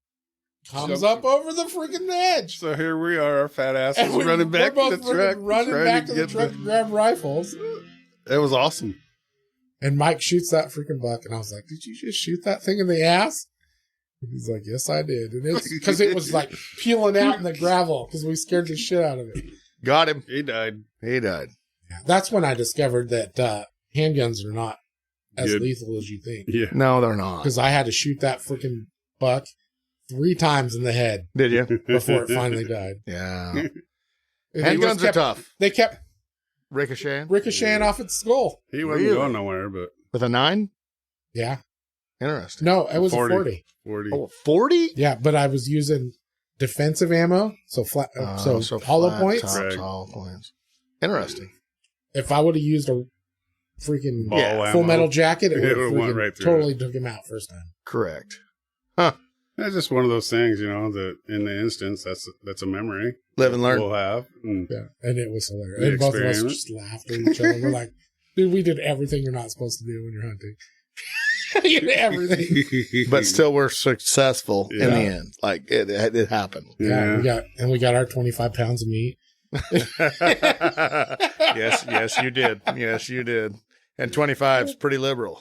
comes up over the freaking edge. So here we are, our fat asses running back to the truck. Running back to the truck to grab rifles. It was awesome. And Mike shoots that freaking buck. And I was like, did you just shoot that thing in the ass? He's like, yes, I did. And it's because it was like peeling out in the gravel because we scared the shit out of it. Got him. He died. He died. Yeah, that's when I discovered that handguns are not as Good. lethal as you think. Yeah. No, they're not. Because I had to shoot that freaking buck 3 times in the head Did you? before it finally died. Yeah. And they Handguns just are kept- tough. They kept Ricocheting? ricocheting off its skull. He wasn't Really? going nowhere, but With a 9? Yeah. Interesting. No, it was 40. a 40. 40. Oh, 40? Yeah, but I was using defensive ammo, so flat, so hollow flat points. tops, Right. hollow points. Interesting. If I would have used a freaking Ball Yeah, ammo. full metal jacket, it It would have would've went right through totally took him out first time. Correct. It's just one of those things, that in the instance, that's a memory Live and learn. we'll have. And Yeah, and it was hilarious. The And both of us experience. just laughed at each other. We're like, dude, we did everything you're not supposed to do when you're hunting. You did everything. But still, we're successful in Yeah. the end. Like, it happened. Yeah, we got our 25 pounds of meat. Yes, you did. Yes, you did. And 25 is pretty liberal.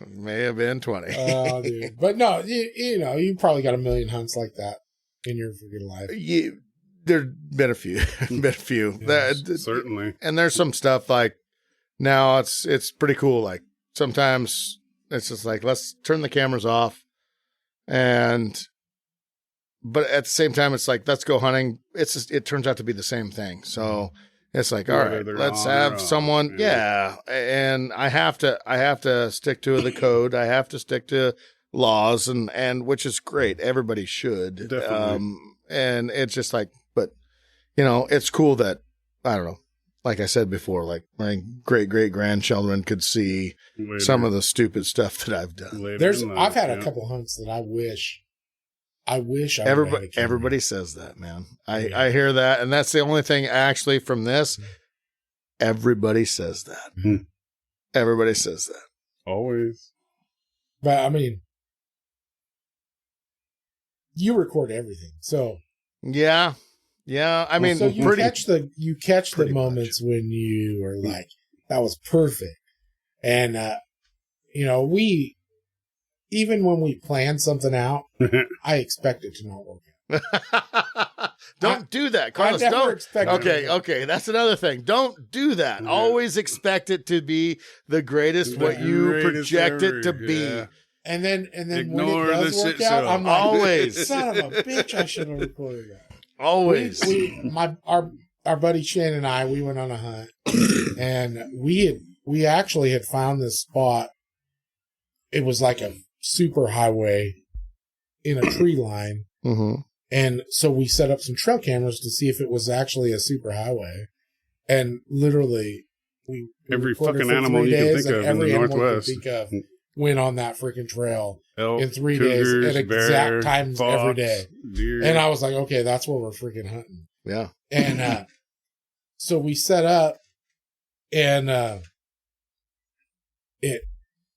May have been 20. Oh, dude. But no, you probably got a million hunts like that in your freaking life. There's been a few. Yeah, certainly. And there's some stuff like now it's pretty cool. Like sometimes it's just like, let's turn the cameras off. But at the same time, it's like, let's go hunting. It turns out to be the same thing. So it's like, all Whether right, they're let's on or have off, someone. yeah. Yeah. And I have to stick to the code. I have to stick to laws and which is great. Everybody should. Definitely. And it's just like, but it's cool that, I don't know, like I said before, like my great grandchildren could see some of the stupid stuff that I've done. I've had a couple hunts that I wish I would have had a camera. Everybody says that, man. I hear that, and that's the only thing actually from this. Everybody says that. Mhm. Everybody says that. Always. But I mean, you record everything, so Yeah. I mean, so you pretty. catch the pretty moments when you are like, that was perfect, and we even when we plan something out, I expect it to not work out. Don't do that, Carlos. I never Don't. expect it to work out. Okay. That's another thing. Don't do that. Yeah. Always expect it to be the greatest what you Greatest project it to ever, be. yeah. And then Ignore when it the does work shit out, show. I'm like, Always. son of a bitch, I should have recorded that. Always. Our buddy Shane and I, we went on a hunt, and we actually had found this spot. It was like a super highway in a tree line, Mm-hmm. and so we set up some trail cameras to see if it was actually a super highway. And literally, we Every recorded fucking for animal 3 you can days, think and of in every the animal you Northwest. could think of went on that freaking trail Elk, in 3 cougars, days at exact bear, times fox, every day. Deer. And I was like, okay, that's where we're freaking hunting. Yeah. And so we set up, and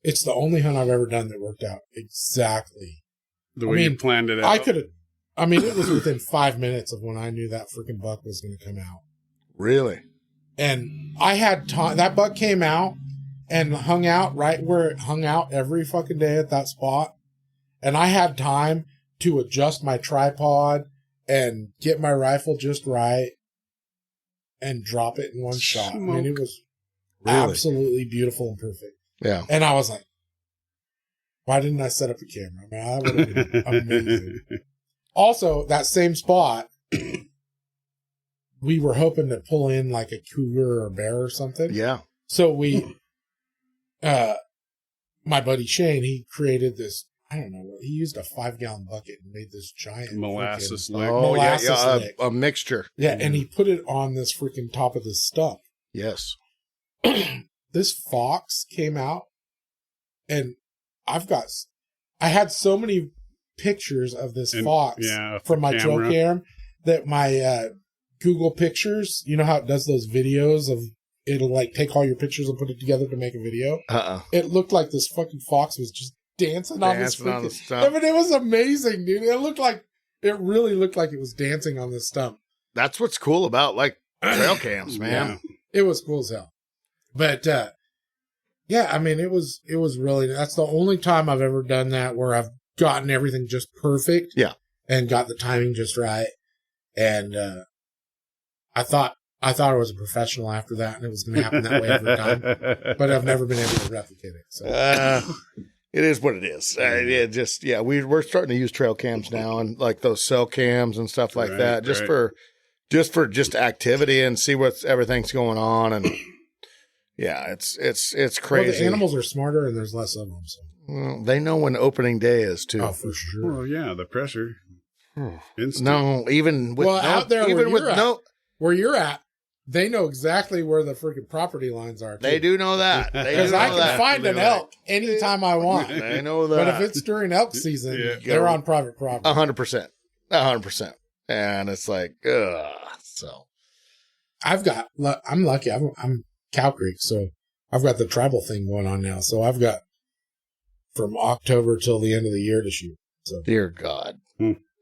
it's the only hunt I've ever done that worked out exactly. the way you mean, planned it out. I could have. I mean, it was within 5 minutes of when I knew that freaking buck was going to come out. Really? And I had time. That buck came out and hung out right where it hung out every fucking day at that spot. And I had time to adjust my tripod and get my rifle just right and drop it in one shot. I mean, it was Really? absolutely beautiful and perfect. Yeah. And I was like, why didn't I set up a camera? I mean, that would have been amazing. Also, that same spot, we were hoping to pull in like a cougar or a bear or something. Yeah. So we, my buddy Shane, he created this, I don't know, he used a 5-gallon bucket and made this giant Molasses freaking- lick. Oh, Molasses yeah. lick. A mixture. Yeah, and he put it on this freaking top of this stump. Yes. This fox came out, and I had so many pictures of this fox from my trail camera. cam that my Google Pictures, you know how it does those videos of, it'll like take all your pictures and put it together to make a video. It looked like this fucking fox was just dancing on this Dancing on the freaking stump. I mean, it was amazing, dude. It really looked like it was dancing on the stump. That's what's cool about like trail cams, man. It was cool as hell. But yeah, I mean, it was really, that's the only time I've ever done that where I've gotten everything just perfect. Yeah. And got the timing just right. And I thought it was a professional after that, and it was going to happen that way every time. But I've never been able to replicate it. So it is what it is. We're starting to use trail cams now, and like those cell cams and stuff like that, just for activity and see everything's going on. And yeah, it's crazy. Well, the animals are smarter, and there's less of them. So. Well, they know when opening day is too. Oh, for sure. Well, yeah, the pressure. Instant. No, even with out there where you're at, they know exactly where the freaking property lines are. They do know that. Because I can find an elk anytime I want. They know that. But if it's during elk season, they're on private property. 100%. And it's like, ugh. So I'm lucky. I'm Cow Creek, so I've got the tribal thing going on now. So I've got from October till the end of the year to shoot. So dear God.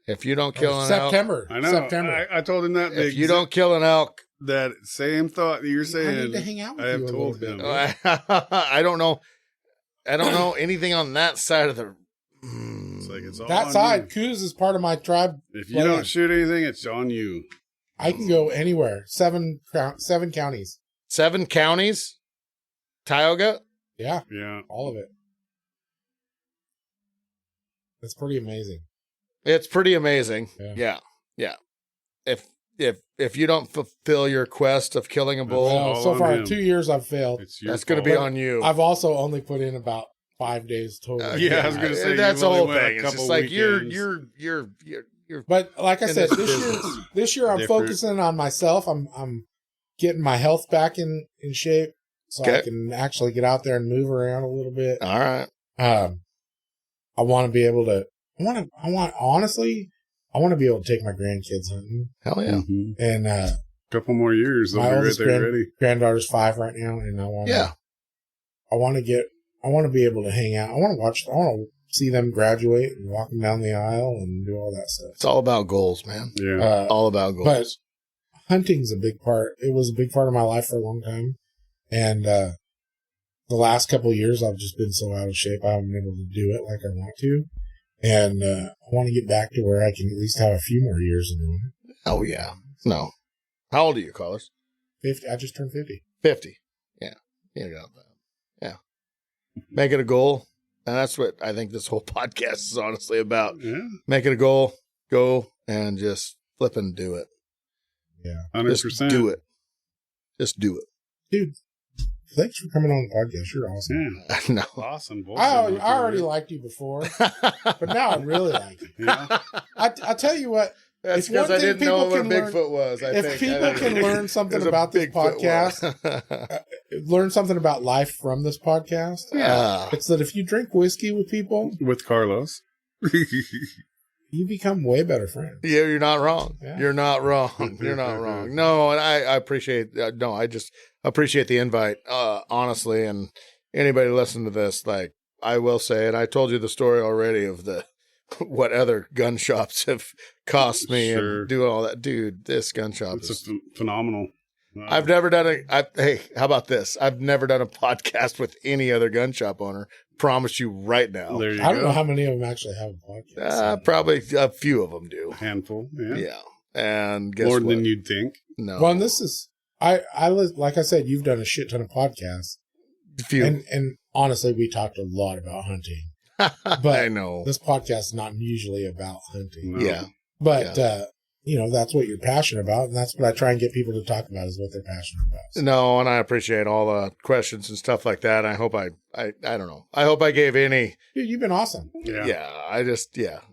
If you don't kill an September. elk. I know. September. I told him that. If you don't kill an elk. That same thought that you're saying. I need to hang out with you I have told him. I don't know anything on that side of the. It's like it's all that on side. you. Coos is part of my tribe. If you don't shoot anything, it's on you. I can go anywhere. 7 counties. 7 counties? Tioga? Yeah. Yeah. All of it. That's pretty amazing. It's pretty amazing. Yeah. If you don't fulfill your quest of killing a bull, well, so far 2 years I've failed. That's going to be on you. I've also only put in about 5 days total. I was going to say that's the whole thing. It's just like weekends. you're. But like I said, this year I'm focusing on myself. I'm getting my health back in shape, so I can actually get out there and move around a little bit. All right. I want to be able to. Honestly, I want to be able to take my grandkids hunting. Hell yeah! Mm-hmm. And a couple more years, they'll my be oldest right there ready. Granddaughter's 5 right now, and I want. Yeah. I want to be able to hang out. I want to see them graduate and walk them down the aisle and do all that stuff. It's all about goals, man. Yeah. All about goals. But hunting's a big part. It was a big part of my life for a long time. And the last couple of years, I've just been so out of shape, I haven't been able to do it like I want to. And I want to get back to where I can at least have a few more years of doing it. Oh, yeah. No. How old are you, Carlos? 50. I just turned 50. 50. Yeah. You got that. Yeah. Make it a goal. And that's what I think this whole podcast is honestly about. Yeah. Make it a goal, go, and just flip and do it. Yeah. 100%. Just do it. Just do it. Dude, thanks for coming on the podcast. You're awesome. Yeah. No. Awesome. I already liked you before, but now I really like you. Yeah. I tell you what. That's because I didn't know where Bigfoot was. If people can learn something about this podcast, learn something about life from this podcast, it's that if you drink whiskey with people, with Carlos, you become way better friends. Yeah, you're not wrong. Yeah. You're not wrong. You're not wrong. No, and I appreciate. No, I just appreciate the invite, honestly. And anybody listening to this, like I will say, and I told you the story already of what other gun shops have cost me and doing all that. Dude, this gun shop is phenomenal. Wow. I've never done hey, how about this? I've never done a podcast with any other gun shop owner. Promise you right now. There you I don't know how many of them actually have a podcast. Probably a few of them do. A handful. Yeah. Yeah. And guess more what? than you'd think. No. Well, and this is, like I said, you've done a shit ton of podcasts. Few. And honestly, we talked a lot about hunting. But I know. This podcast is not usually about hunting. No. Yeah. But, that's what you're passionate about. And that's what I try and get people to talk about is what they're passionate about. So. No, and I appreciate all the questions and stuff like that. I hope I don't know. I hope I gave any. Dude, you've been awesome. Yeah.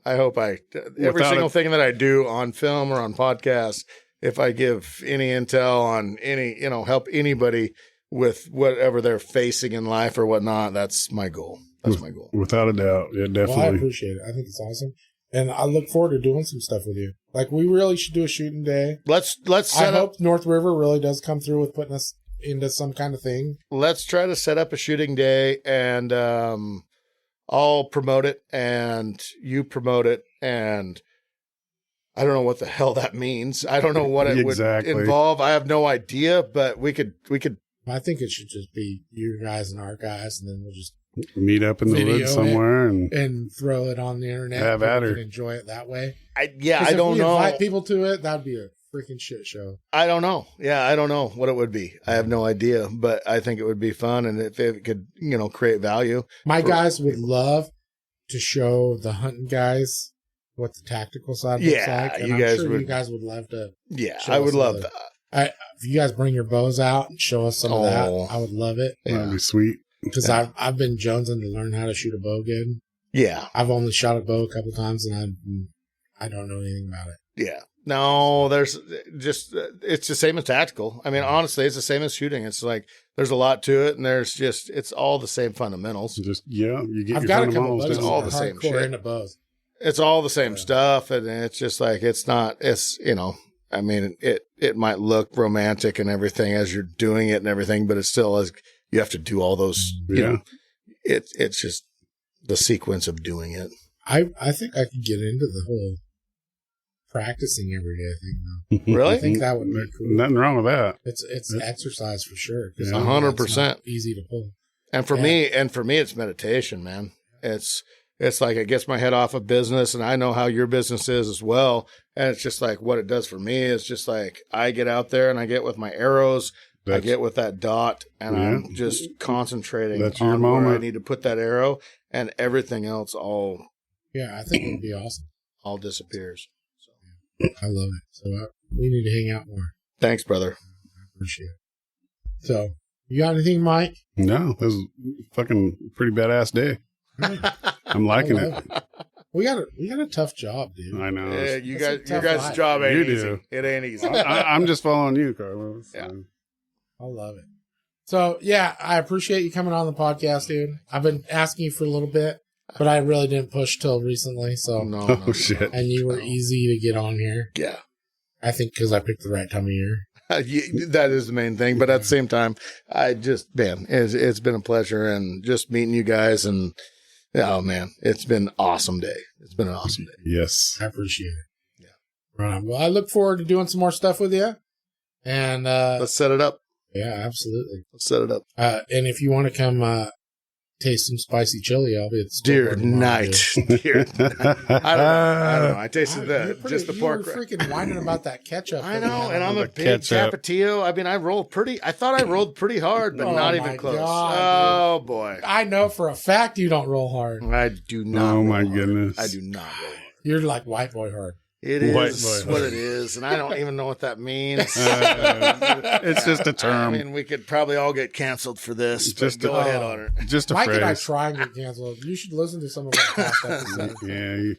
I hope every single thing that I do on film or on podcast, if I give any intel on any, help anybody with whatever they're facing in life or whatnot, that's my goal. That's my goal. Without a doubt. Yeah, definitely. Well, I appreciate it. I think it's awesome. And I look forward to doing some stuff with you. Like, we really should do a shooting day. Let's I hope North River really does come through with putting us into some kind of thing. Let's try to set up a shooting day, and I'll promote it, and you promote it, and I don't know what the hell that means. I don't know what it would involve. I have no idea, but we could. I think it should just be your guys and our guys, and then we'll just Meet up in the Video woods somewhere and throw it on the internet. Have at her. And enjoy it that way. I 'Cause don't if we know. invite people to it, that'd be a freaking shit show. I don't know. Yeah, I don't know what it would be. I have no idea, but I think it would be fun, and if it could, create value. My guys would love to show the hunting guys what the tactical side looks like. And I'm sure you guys would love to. Yeah, show I would us love the- that. If you guys bring your bows out and show us some of that, I would love it. That'd be sweet. Because I've been jonesing to learn how to shoot a bow good. Yeah, I've only shot a bow a couple times, and I don't know anything about it. yeah. No, there's just it's the same as tactical. I mean, honestly, it's the same as shooting. It's like there's a lot to it, and it's all the same fundamentals. You get I've your got a couple fundamentals buddies down. all that the are same hardcore shit. into bows. It's all the same stuff, and it's just like I mean, it might look romantic and everything as you're doing it and everything, but it's still you have to do all those. It's just the sequence of doing it. I think I could get into the whole practicing every day thing though. Really? I think that would be cool. Nothing wrong with that. It's exercise for sure. 100%. Easy to pull. And for me, it's meditation, man. It's like it gets my head off of business, and I know how your business is as well. And it's just like what it does for me is just like I get out there and I get with my arrows, I get with that dot, and I'm just concentrating on where I need to put that arrow, and everything else all I think it would be awesome. All disappears. So I love it. So we need to hang out more. Thanks, brother. I appreciate it. So you got anything, Mike? No, this is a fucking pretty badass day. I'm liking it. We got a tough job, dude. I know. Yeah, your guys' life. job ain't You easy. do. It ain't easy. I'm just following you, Carlos. Yeah. I love it. So I appreciate you coming on the podcast, dude. I've been asking you for a little bit, but I really didn't push till recently. So No, shit. and you were easy to get on here. Yeah. I think because I picked the right time of year. That is the main thing. But at the same time, it's been a pleasure, and just meeting you guys, and oh man, it's been an awesome day. It's been an awesome day. Yes. I appreciate it. Yeah. Right. Well, I look forward to doing some more stuff with you. And let's set it up. Yeah, absolutely. Let's set it up. And if you want to come taste some spicy chili, I'll be at the Dear night. Dear night. I don't know. I tasted just the pork. You were freaking whining about that ketchup. I know, and I'm a big ketchup. Tapatio. I mean, I thought I rolled pretty hard, but not even close. God, oh, boy. I know for a fact you don't roll hard. I do not. Oh, my roll hard. goodness. I do not roll hard. You're like white boy hard. It is White boy. what it is, and I don't even know what that means. It's just a term. I mean, we could probably all get canceled for this. Just go ahead on it. Just a Mike and I phrase. try and get canceled. You should listen to some of our past episodes. Yeah.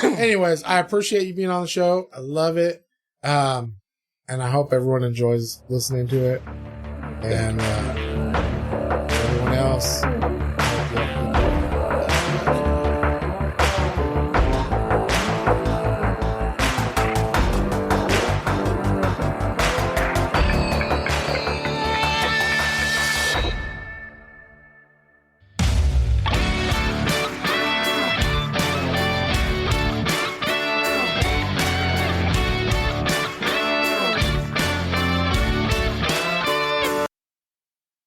Anyways, I appreciate you being on the show. I love it. And I hope everyone enjoys listening to it. And everyone else,